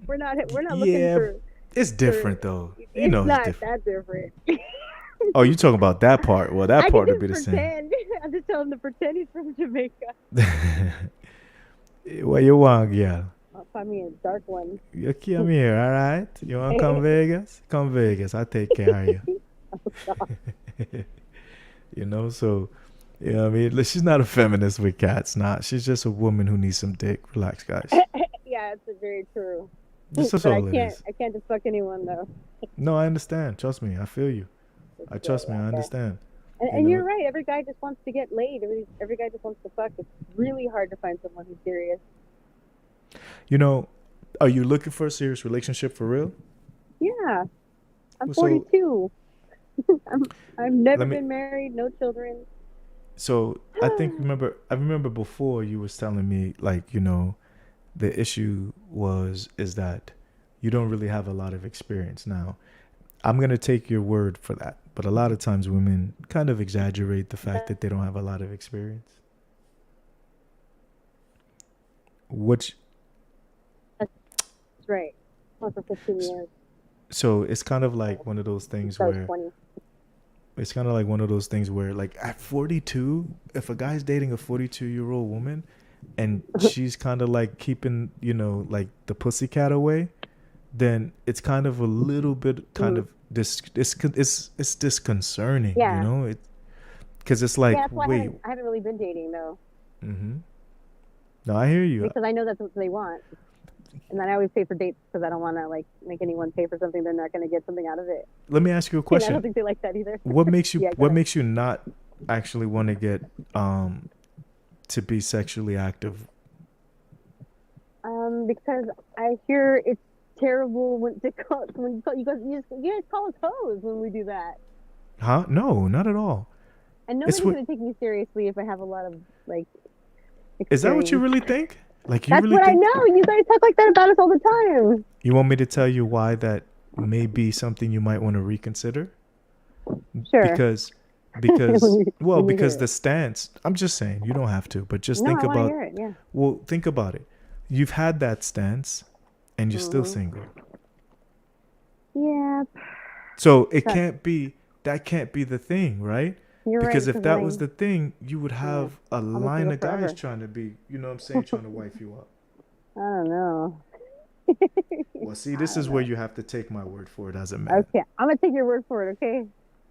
we're not looking Yeah, for. It's different though. You It's know not it's different. that different. Oh, you talking about that part? Well, that I part can would be the just same. pretend. I'm just telling him to pretend he's from Jamaica. What you want, girl? I'll find me a dark one. You come here, all right? You want to come Vegas? Come Vegas. I'll take care of you. You know, so, you know what I mean? She's not a feminist with cats, nah. She's just a woman who needs some dick. Relax, guys. Yeah, it's very true. That's But all it is. I can't just fuck anyone though. No, I understand. Trust me. I feel you. Trust me. I understand. And know you're what? right. Every guy just wants to get laid. Every guy just wants to fuck. It's really hard to find someone who's serious. You know, are you looking for a serious relationship for real? Yeah, I'm So- 42. I've never Let me- been married, no children. So I remember before you was telling me, like, you know, the issue is that you don't really have a lot of experience. Now, I'm going to take your word for that. But a lot of times women kind of exaggerate the fact that they don't have a lot of experience. Which, That's right. Well, for 15 years. so it's kind of like one of those things So where 20. it's kind of like one of those things where, like, at 42, if a guy's dating a 42-year-old woman and she's kind of like keeping, you know, like the pussycat away, then it's kind of a little bit kind of it's disconcerting, Yeah. you know? It because it's like, Yeah, that's why wait, I haven't really been dating though, no, I hear you. because I know that's what they want. And then I always pay for dates because I don't want to like make anyone pay for something they're not going to get something out of it. Let me ask you a And I question. don't think they like that either. What makes you Yeah, go what ahead. makes you not actually want to get to be sexually active Because I hear it's terrible when you guys call us hoes when we do that. Huh? No, not at all. And nobody's gonna take me seriously if I have a lot of like experience. Is that what you really think? Like you That's really what think? I know. You guys talk like that about us all the time. You want me to tell you why that may be something you might want to reconsider? Sure. Because the stance. I'm just saying you don't have to, but just think about. Hear it, yeah. Well, think about it. You've had that stance, and you're still single. Yeah. So it can't be. That can't be the thing, right? You're because right, if that was the thing, you would have a line of guys trying to be, you know what I'm saying, trying to wife you up. I don't know. Well, see, this is where you have to take my word for it as a man. Okay, I'm gonna take your word for it. Okay.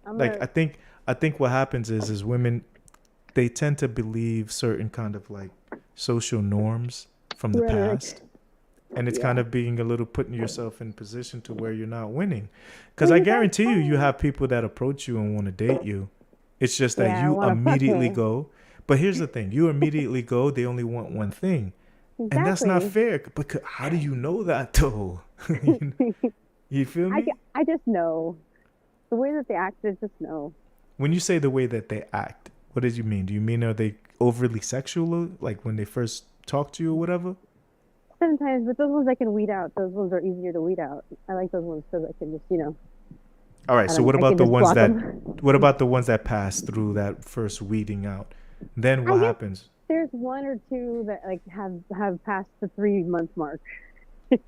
I think what happens is women, they tend to believe certain kind of like social norms from the past, and it's kind of being a little putting yourself in position to where you're not winning. Because I guarantee you have people that approach you and want to date you. It's just that you immediately go. But here's the thing. You immediately go. They only want one thing. Exactly. And that's not fair. Because how do you know that, though? You feel me? I just know. The way that they act, I just know. When you say the way that they act, what do you mean? Do you mean are they overly sexual, like when they first talk to you or whatever? Sometimes, but those ones I can weed out. Those ones are easier to weed out. I like those ones because I can just, All right. So what about the ones that pass through that first weeding out? Then what happens? There's one or two that like have passed the 3-month mark.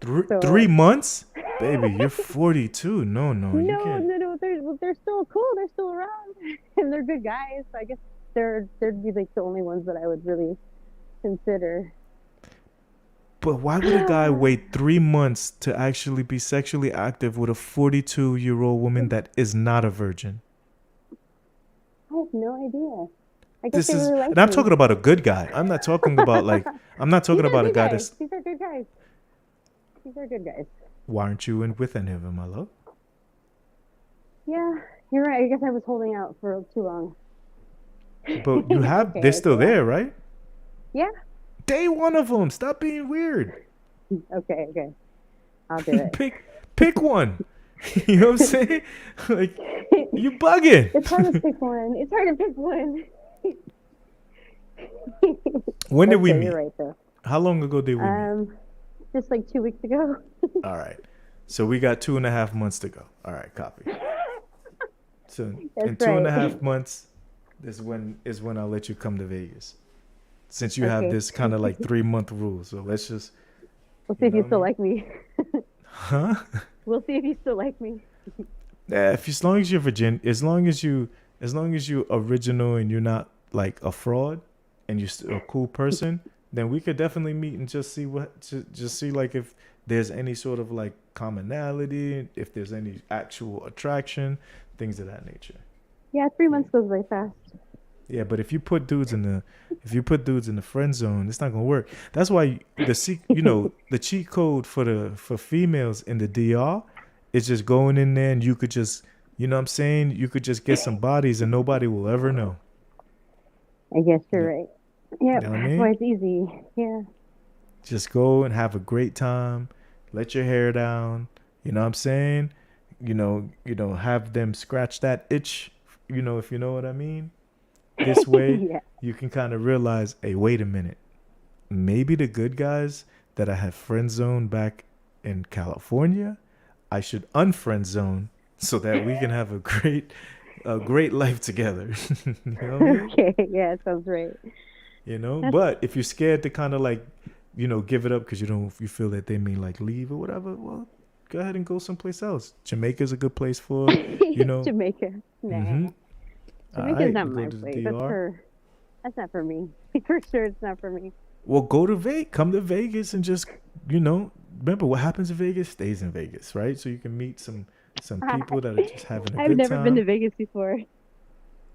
3 months, baby. You're 42. No, you can't. No. They're still cool. They're still around, and they're good guys. So I guess they'd be like the only ones that I would really consider. But why would a guy wait 3 months to actually be sexually active with a 42-year-old woman that is not a virgin? I have no idea. I guess and I'm talking about a good guy. I'm not talking about about a guy that's. These are good guys. These are good guys. Why aren't you in with any of them, my love? Yeah, you're right. I guess I was holding out for too long. But you have, they're still there, right? Yeah. Day one of them. Stop being weird. Okay. I'll do it. Pick one. You know what I'm saying? Like, you bugging. It's hard to pick one. When did we meet? You're right, though. How long ago did we meet? Just like 2 weeks ago. All right. So we got 2.5 months to go. All right, copy. So in 2.5 months is when I'll let you come to Vegas. Since you have this kind of like 3-month rule. So let's just. We'll see if you still like me. Huh? We'll see if you still like me. Yeah, as long as you're virgin, as long as you original and you're not like a fraud and you're still a cool person, then we could definitely meet and just see like if there's any sort of like commonality, if there's any actual attraction, things of that nature. Yeah, 3 months goes very fast. Yeah, but if you put dudes in the friend zone, it's not gonna work. That's why the cheat code for females in the DR is just going in there and you could just, you know what I'm saying, you could just get some bodies and nobody will ever know. I guess you're right. Yeah, you know what I mean? That's why it's easy. Yeah. Just go and have a great time. Let your hair down. You know what I'm saying? Have them scratch that itch. If you know what I mean. This way, you can kind of realize, hey, wait a minute. Maybe the good guys that I have friend zoned back in California, I should unfriend zone so that we can have a great life together. You know what I mean? Okay, yeah, it sounds right. But if you're scared to kind of like, give it up because you feel that they may like leave or whatever, well, go ahead and go someplace else. Jamaica's a good place for, Jamaica. Nah. Mm-hmm. Jamaica's not my place. That's not for me. For sure, it's not for me. Well, go to Vegas. Come to Vegas and just, remember what happens in Vegas stays in Vegas, right? So you can meet some people that are just having a good time. I've never been to Vegas before.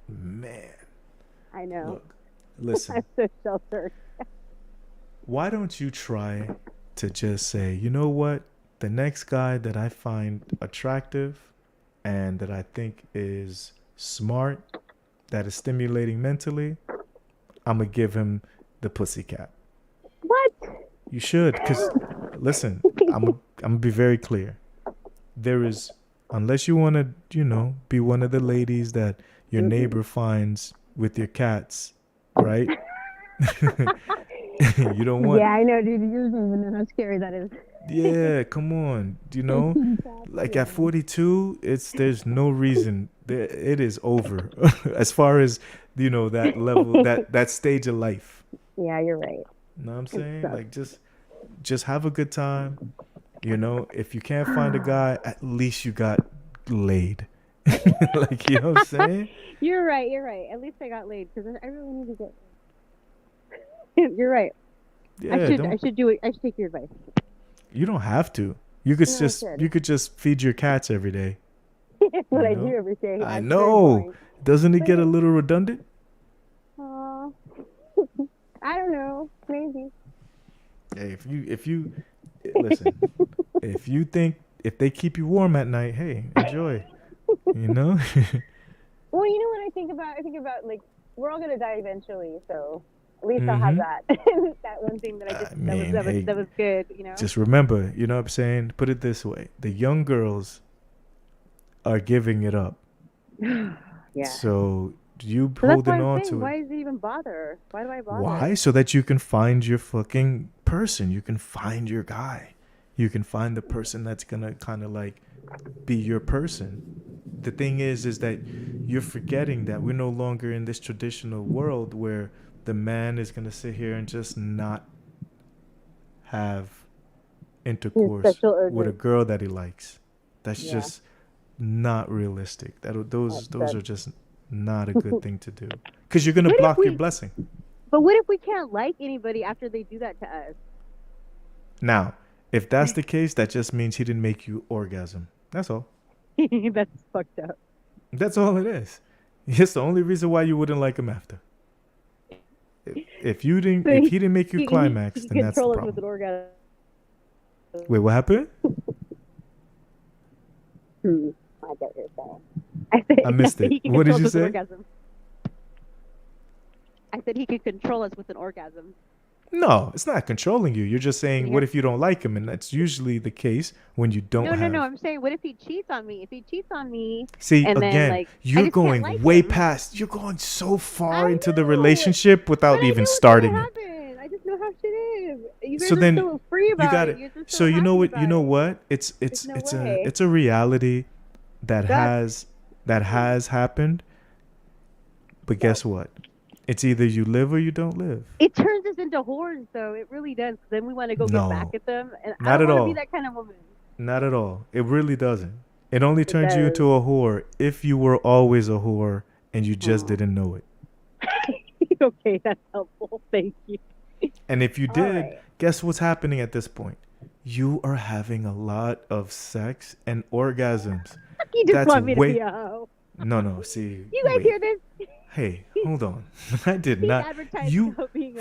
Man. I know. Look, listen. I'm so sheltered. Why don't you try to just say, you know what? The next guy that I find attractive and that I think is smart, that is stimulating mentally, I'm going to give him the pussycat. What? You should, because listen, I'm gonna be very clear. There is, unless you want to, be one of the ladies that your neighbor finds with your cats, right? You don't want. Yeah, I know, dude. You don't even know how scary that is. Yeah, come on. Like at 42, there's no reason. It is over as far as that level, that stage of life. Yeah, you're right. You know what I'm saying? Like just have a good time. If you can't find a guy, at least you got laid. Like, you know what I'm saying? You're right. At least I got laid because I really need to get. You're right. Yeah, I should do it. I should take your advice. You don't have to. You could just feed your cats every day. What I do every day. I know. Doesn't it get a little redundant? I don't know. Maybe. Hey, if you listen, if they keep you warm at night, hey, enjoy. Well, you know what I think about? I think about like we're all gonna die eventually, so at least I'll have that. That one thing that that was good, Just remember, you know what I'm saying? Put it this way. The young girls are giving it up. Yeah. So you holding on to it. Why does it even bother? Why do I bother? Why? So that you can find your fucking person. You can find your guy. You can find the person that's gonna kind of like be your person. The thing is that you're forgetting that we're no longer in this traditional world where the man is gonna sit here and just not have intercourse with a girl that he likes. That's just not realistic. Those are just not a good thing to do because you're gonna block your blessing. But what if we can't like anybody after they do that to us? Now, if that's the case, that just means he didn't make you orgasm. That's all. That's fucked up. That's all it is. It's the only reason why you wouldn't like him after. If he didn't make you climax, then that's the problem. With an orgasm. Wait, what happened? I get what you're saying. I missed it. What did you say? I said he could control us with an orgasm. No, it's not controlling you. You're just saying, what if you don't like him? And that's usually the case when you don't have... No. I'm saying, what if he cheats on me? If he cheats on me... See, and again, then, you're going way past... You're going so far into the relationship without even starting it. I just know how shit is. You guys so are then so free about you got it. So you know what? You know what? It's a reality that has happened. But guess what? It's either you live or you don't live. It turns us into whores, though. It really does. Then we want to go get back at them. And I don't want to be that kind of woman. Not at all. It really doesn't. It only turns you into a whore if you were always a whore and you just didn't know it. Okay, that's helpful. Thank you. And if you did, guess what's happening at this point? You are having a lot of sex and orgasms. You just want me to be a hoe. No. See, you guys hear this? Hey, hold on. I did not.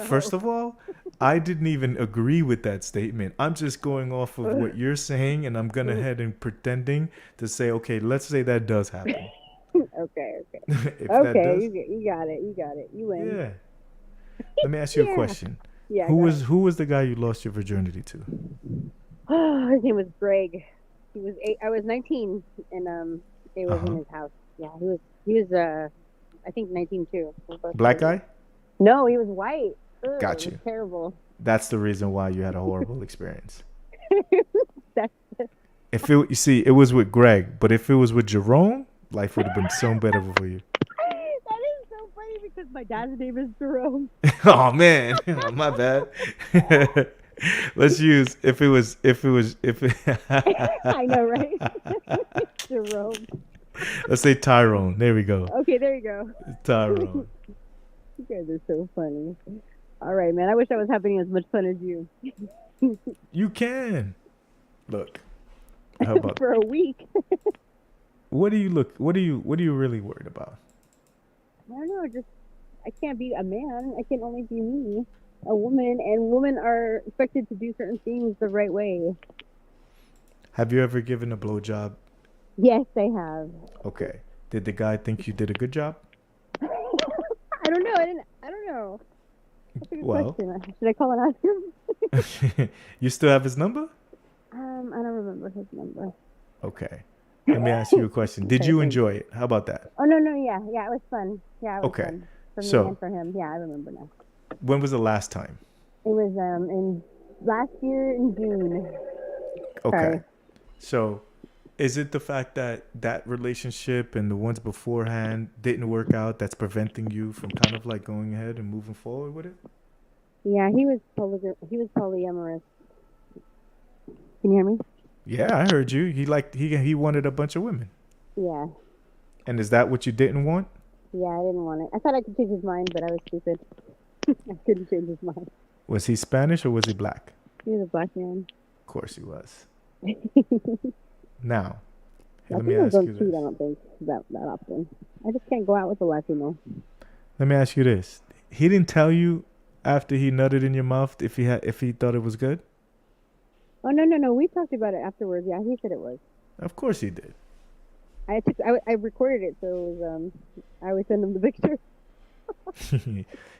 First of all, I didn't even agree with that statement. I'm just going off of what you're saying, and I'm going ahead and pretending to say, okay, let's say that does happen. Okay. You got it. You win. Yeah. Let me ask you a question. Yeah. Who was the guy you lost your virginity to? Oh, his name was Greg. He was 8. I was 19, and it was in his house. Yeah, he was I think 19 too. Black guy? No, he was white. Ugh, got you. Terrible. That's the reason why you had a horrible experience. If it was with Greg, but if it was with Jerome, life would have been so better for you. That is so funny because my dad's name is Jerome. Oh man, my bad. Let's use if it was. I know, right? Jerome. Let's say Tyrone. There we go. Okay, there you go. Tyrone. You guys are so funny. All right, man. I wish I was having as much fun as you. You can. Look. How about for a week? What are you really worried about? I don't know. Just I can't be a man. I can only be me, a woman, and women are expected to do certain things the right way. Have you ever given a blowjob? Yes, I have. Okay. Did the guy think you did a good job? I don't know. I don't know. That's a good question. Should I call and ask him? You still have his number? I don't remember his number. Okay. Let me ask you a question. Did you enjoy it? How about that? Oh no, yeah, it was fun. Yeah, it was Okay. fun for me So- and for him. Yeah, I remember now. When was the last time? It was in last year in June. Okay. Sorry. So, is it the fact that that relationship and the ones beforehand didn't work out that's preventing you from kind of like going ahead and moving forward with it? Yeah, he was polyamorous. Can you hear me? Yeah, I heard you. He wanted a bunch of women. Yeah. And is that what you didn't want? Yeah, I didn't want it. I thought I could change his mind, but I was stupid. I couldn't change his mind. Was he Spanish or was he black? He was a black man. Of course he was. I Now, let think me I ask don't you cheat, I this. don't think, that often. I just can't go out with a Latino. Let me ask you this. He didn't tell you after he nutted in your mouth if he thought it was good? Oh, no. We talked about it afterwards. Yeah, he said it was. Of course he did. I recorded it, so it was, I always send him the picture.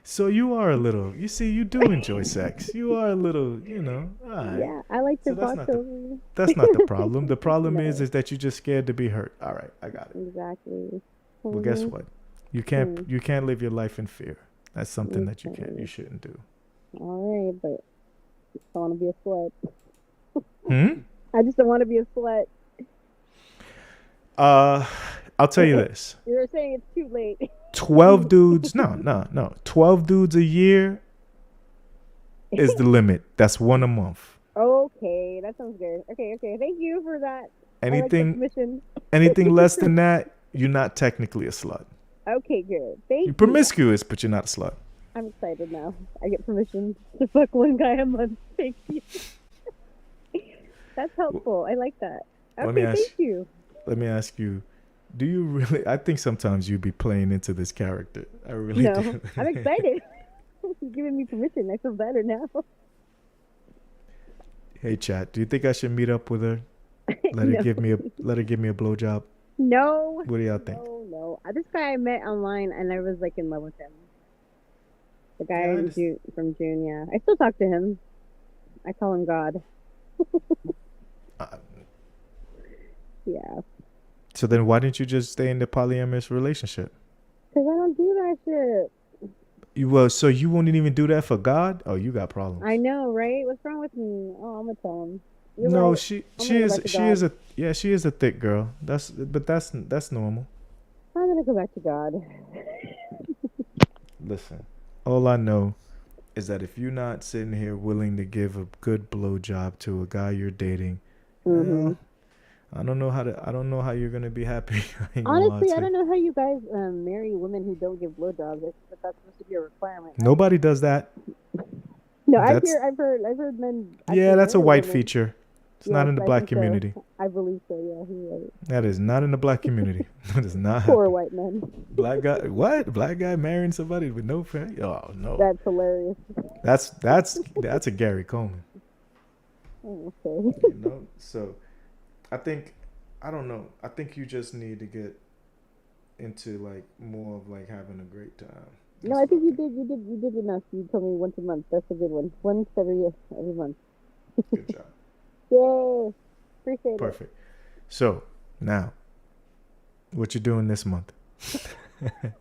So you are a little, you see, you do enjoy sex. You are a little, all right. Yeah, I like to So that's watch not over. That's not the problem. The problem No. is that you're just scared to be hurt. All right, I got it. Exactly. Well, guess Mhm. what? You can't live your life in fear. That's something that you shouldn't do. All right, but I just don't want to be a slut. Hmm? I just don't want to be a slut. I'll tell you this. You were saying it's too late. 12 dudes, no. 12 dudes a year is the limit. That's one a month. Okay, that sounds good. Okay. Thank you for that. Anything I like the anything less than that, you're not technically a slut. Okay, good. Thank you. You're promiscuous, but you're not a slut. I'm excited now. I get permission to fuck one guy a month. Thank you. That's helpful. I like that. Let me Okay, ask- thank you. Let me ask you, do you really, I think sometimes you'd be playing into this character. I really No, do. I'm excited. You're giving me permission. I feel better now. Hey chat, do you think I should meet up with her? Let her give me a blowjob? No. What do y'all think? No. This guy I met online, and I was like in love with him. The guy Yeah, I in understand. from June. Yeah, I still talk to him. I call him God. Uh, Yeah, So then why didn't you just stay in the polyamorous relationship? because I don't do that shit. So you won't even do that for God? Oh, you got problems. I know, right? What's wrong with me? Oh, I'm gonna tell him. You're No, right. she I'm gonna go back to she is a thick girl. That's normal. I'm gonna go back to God. Listen, all I know is that if you're not sitting here willing to give a good blowjob to a guy you're dating, Mhm. well, I don't know how you're gonna be happy. Honestly, I don't know how you guys marry women who don't give blowjobs. I think that's supposed to be a requirement. Right? Nobody does that. No, That's- I've heard men. Yeah, that's a marry white women. feature. It's not Yes, in the I black think so. community. I believe so. Yeah, you're right. That is not in the black community. That is not Poor happening. white men. Black guy, what? Black guy marrying somebody with no family? Oh no, That's hilarious. that's a Gary Coleman. Oh, okay. So I don't know. I think you just need to get into like more of like having a great time. No, I think you did enough. You told me once a month. That's a good one. Once every month. Good job. Yay! Appreciate Perfect. So now, what you doing this month? it.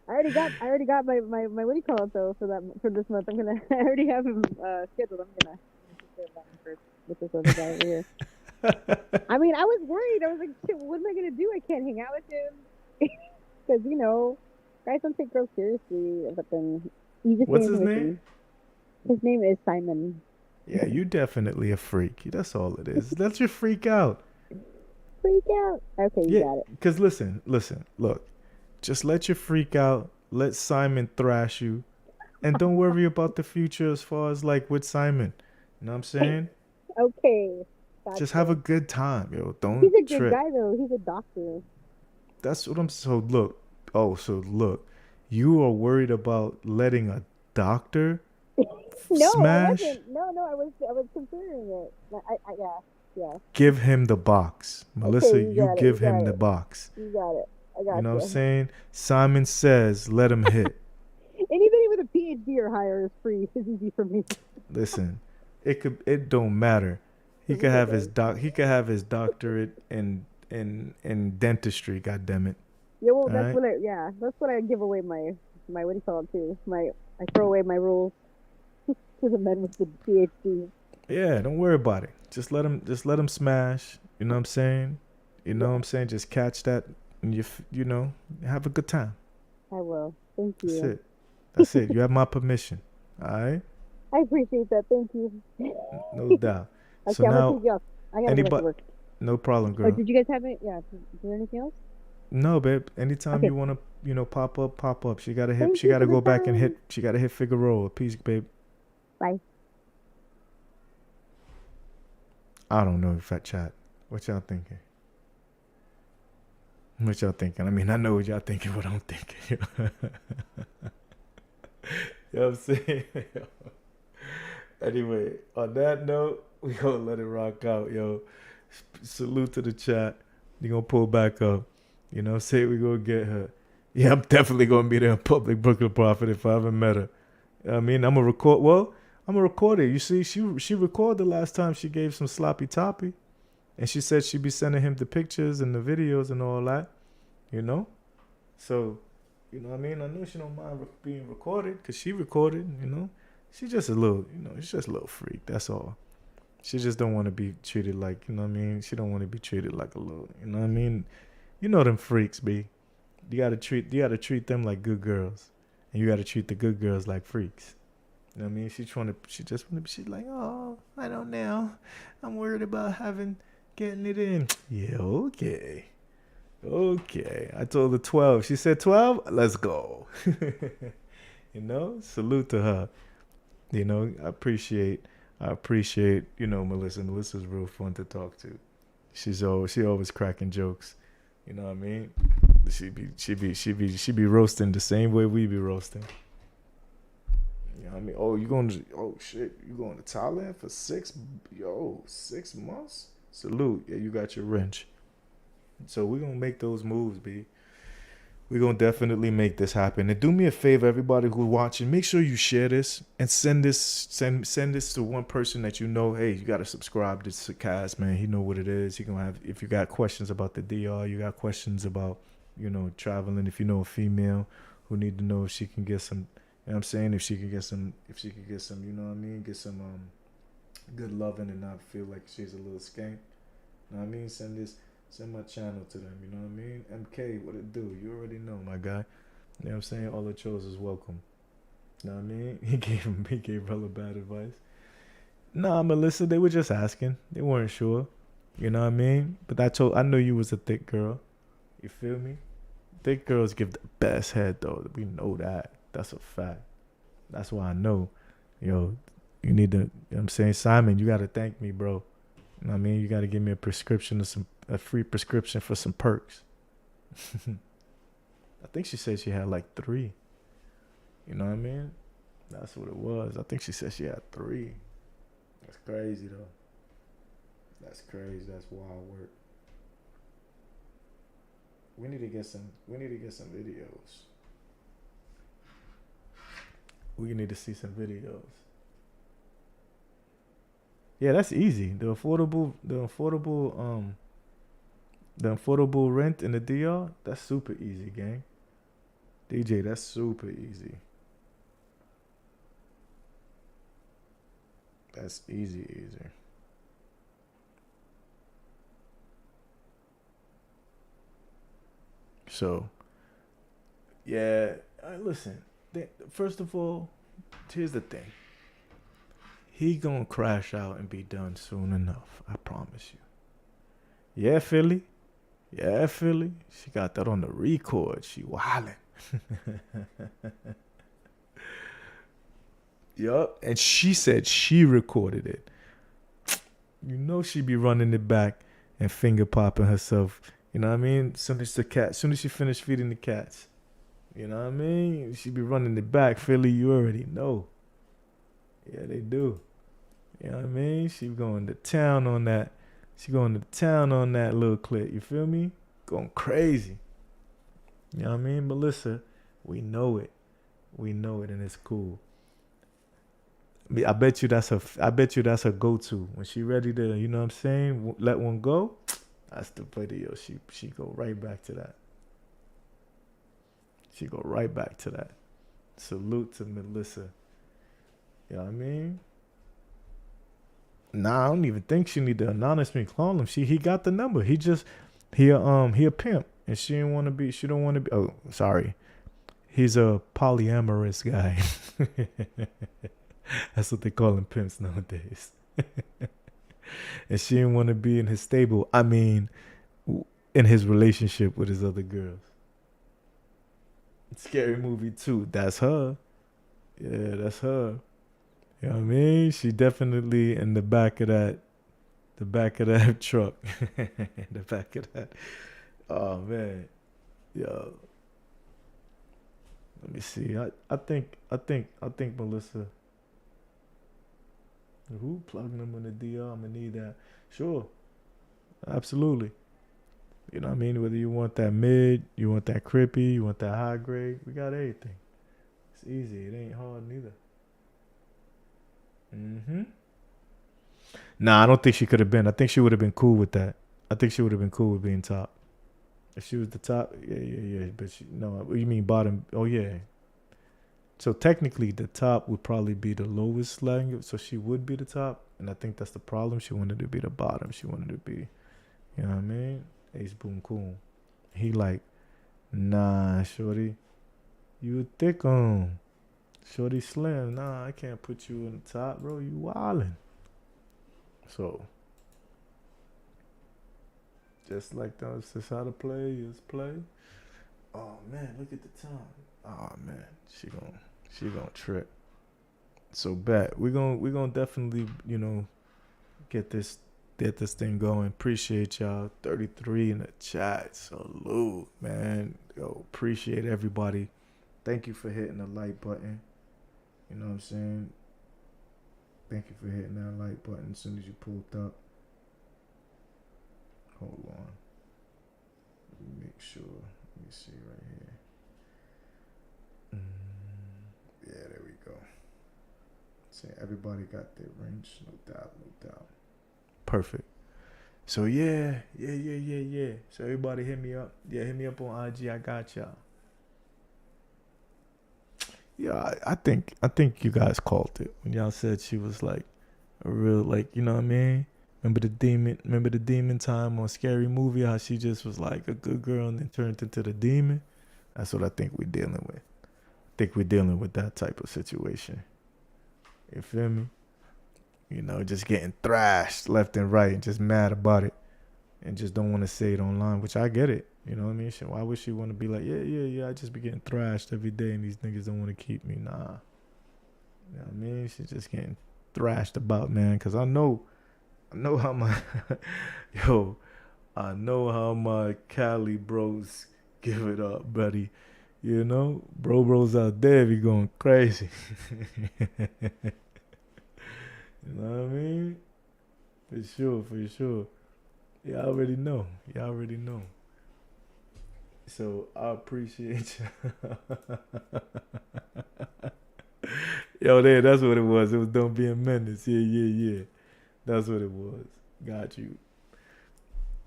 I already got my what do you call it though for this month. I already have him scheduled. I'm gonna take care of that one first with this other guy over here. I mean, I was worried. I was like, shit, what am I gonna do? I can't hang out with him because guys don't take girls seriously. But then he just What's gave his me name? permission. His name is Simon. Yeah, you definitely a freak. That's all it is. Let you freak out. Freak out. Okay, you got it. Because listen, look. Just let you freak out. Let Simon thrash you. And don't worry about the future as far as like with Simon. You know what I'm saying? Okay. Gotcha. Just have a good time, yo. Don't He's a good trip. guy though. He's a doctor. That's what I'm so look. You are worried about letting a doctor No, smash? I wasn't. No, I was considering it. Yeah. Give him the box. Melissa, you you got it, give you him got the it. box. You got it. I got You know what I'm you. saying? Simon says, let him hit. Anybody with a deer hire is free. It's easy for me. Listen, it don't matter. He could have his doctorate in dentistry. God damn it. Yeah, well, Alright. that's what I give away my what do you call it too? I throw away my rules to the men with the PhD. Yeah, don't worry about it. Just let him smash. You know what I'm saying? You know what I'm saying? Just catch that and you know, have a good time. I will. Thank you. That's it. That's it. You have my permission. All right? I appreciate that. Thank you. No doubt. Okay, So I'm gonna now, take you off. I gotta go back to work. no problem, Oh, girl. did you guys have it? Yeah. Is there anything else? No, babe. Anytime Okay. you wanna, pop up. She gotta Thank She you gotta for go the back and time. She gotta hit Figueroa. Peace, babe. Bye. I don't know, fat chat. What y'all thinking? What y'all thinking? I mean, I know what y'all thinking, but I'm thinking. You know what I'm saying? Anyway, on that note, we gonna let it rock out, yo. Salute to the chat. You gonna pull back up. You know, say we gonna get her. Yeah, I'm definitely gonna be there in public, Brooklyn Prophet, if I ever met her. I mean, I'm gonna record. Well, I'm gonna record it. You see, she recorded the last time she gave some sloppy toppy, and she said she'd be sending him the pictures and the videos and all that. You know, so you know what I mean. I know she don't mind being recorded because she recorded. You know, she's just a little. You know, she's just a little freak. That's all. She just don't want to be treated like. You know what I mean. She don't want to be treated like a little. You know what I mean. You know them freaks, B. You gotta treat them like good girls, and you gotta treat the good girls like freaks. You know what I mean? She's like, oh, I don't know. I'm worried about getting it in. Yeah, okay. Okay. I told her 12. She said 12? Let's go. You know, salute to her. You know, I appreciate, you know, Melissa. Melissa's real fun to talk to. She always cracking jokes. You know what I mean? She be roasting the same way we be roasting. You know what I mean? Oh, you going to Thailand for 6 months? Salute. Yeah, you got your wrench. So we're gonna make those moves, B. We're gonna definitely make this happen. And do me a favor, everybody who's watching, make sure you share this and send this to one person that you know. Hey, you gotta subscribe to Kaz, man. He know what it is. He gonna have, if you got questions about the DR, you got questions about, you know, traveling, if you know a female who need to know if she can get some, you know what I'm saying, if she could get some, you know what I mean, get some good loving and not feel like she's a little skank. You know what I mean? Send my channel to them, you know what I mean? MK, what it do? You already know, my guy. You know what I'm saying? All the chose is welcome. You know what I mean? He gave hella bad advice. Nah, Melissa, they were just asking. They weren't sure. You know what I mean? But I know you was a thick girl. You feel me? Thick girls give the best head, though. We know that. That's a fact. That's why I know. Yo, you need to, you know what I'm saying? Simon, you got to thank me, bro. You know what I mean? You got to give me a free prescription for some perks. I think she said she had like 3. You know what I mean? That's what it was. I think she said she had 3. That's crazy, though. That's crazy. That's wild work. We need to get some videos. We need to see some videos. Yeah, that's easy. The affordable rent in the DR, that's super easy, gang. DJ, that's super easy. That's easy. So, yeah, listen. First of all, here's the thing. He gonna crash out and be done soon enough. I promise you. Yeah, Philly. She got that on the record. She wildin'. Yup. And she said she recorded it. You know she be running it back and finger popping herself. You know what I mean? Soon as she finished feeding the cats. You know what I mean? She be running it back. Philly, you already know. Yeah, they do. You know what I mean? She going to town on that. She going to town on that little clip. You feel me? Going crazy. You know what I mean? Melissa, we know it. We know it, and it's cool. I bet you that's her go-to when she ready to, you know what I'm saying, let one go. That's the video. She go right back to that. She go right back to that. Salute to Melissa. You know what I mean? Nah, I don't even think she need to anonymously call him. He got the number. He a pimp, and she don't want to be. Oh, sorry. He's a polyamorous guy. That's what they call him, pimps nowadays. And she didn't want to be in his stable. I mean, in his relationship with his other girls. Scary Movie 2. That's her. Yeah, that's her. You know what I mean? She definitely in the back of that truck. The back of that. Oh man. Yo. Let me see. I think Melissa. Who plugging them in the DR? I'm gonna need that. Sure. Absolutely. You know what I mean? Whether you want that mid, you want that crippy, you want that high grade, we got everything. It's easy. It ain't hard neither. Nah, I don't think she could have been. I think she would have been cool with that. I think she would have been cool with being top. If she was the top, yeah. But no, you mean bottom? Oh yeah. So technically, the top would probably be the lowest language. So she would be the top, and I think that's the problem. She wanted to be the bottom. She wanted to be, you know what I mean? Ace Boom Cool. He like, nah, shorty, you a thick on. Shorty slim. Nah, I can't put you in the top, bro. You wildin'. So, just like that, it's just how to play. Just play. Oh man, look at the time. Oh man, she gonna trip. So bet we gonna definitely, you know, get this thing going. Appreciate y'all. 33 in the chat. Salute, man. Yo, appreciate everybody. Thank you for hitting the like button. You know what I'm saying? Thank you for hitting that like button as soon as you pulled up. Hold on. Let me make sure. Let me see right here. Yeah, there we go. See, everybody got their wrench. No doubt. Perfect. So yeah. So everybody hit me up. Yeah, hit me up on IG. I got y'all. Yeah, I think you guys called it when y'all said she was like a real, like, you know what I mean? Remember the demon time on Scary Movie, how she just was like a good girl and then turned into the demon? That's what I think we're dealing with. I think we're dealing with that type of situation. You feel me? You know, just getting thrashed left and right and just mad about it and just don't want to say it online, which I get it. You know what I mean? Why would she want to be like, yeah, I just be getting thrashed every day and these niggas don't want to keep me? Nah. You know what I mean? She's just getting thrashed about, man, because I know how my, I know how my Cali bros give it up, buddy. You know? Bros out there be going crazy. You know what I mean? For sure. Y'all already know. So I appreciate you. Yo, there, that's what it was. It was Don't Be a Menace. Yeah. That's what it was. Got you.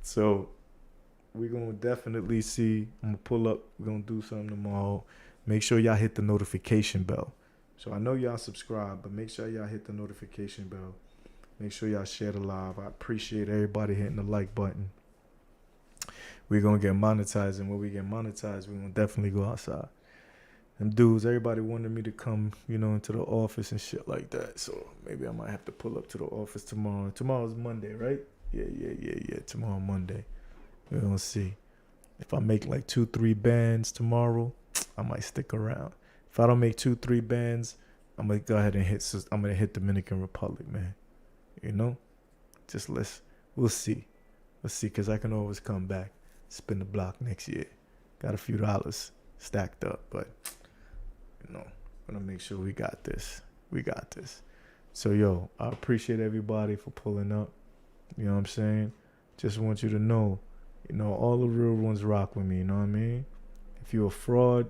So we're going to definitely see. I'm going to pull up. We're going to do something tomorrow. Make sure y'all hit the notification bell. So I know y'all subscribe, but make sure y'all hit the notification bell. Make sure y'all share the live. I appreciate everybody hitting the like button. We're going to get monetized, and when we get monetized, we're going to definitely go outside. Them dudes, everybody wanted me to come, you know, into the office and shit like that. So maybe I might have to pull up to the office tomorrow. Tomorrow's Monday, right? Yeah. Tomorrow, Monday. We're going to see. If I make like 2-3 bands tomorrow, I might stick around. If I don't make 2-3 bands, I'm going to go ahead and hit Dominican Republic, man. You know? We'll see. Because I can always come back. Spin the block next year. Got a few dollars stacked up, but you know, gonna make sure we got this. So yo, I appreciate everybody for pulling up. You know what I'm saying? Just want you to know, you know, all the real ones rock with me, you know what I mean? If you're a fraud,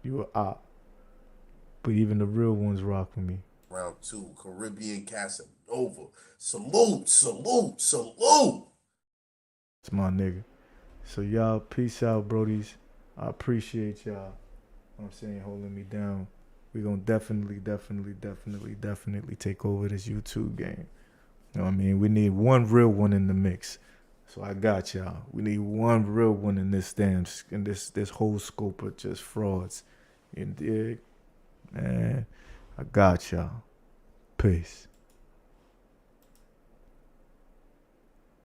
you're a op. But even the real ones rock with me. Round 2, Caribbean Casanova. Salute, salute, salute. It's my nigga. So y'all, peace out, brodies. I appreciate y'all. You know what I'm saying, holding me down. We gonna definitely take over this YouTube game. You know what I mean? We need one real one in the mix. So I got y'all. We need one real one in this this whole scope of just frauds. You dig? Man, I got y'all. Peace.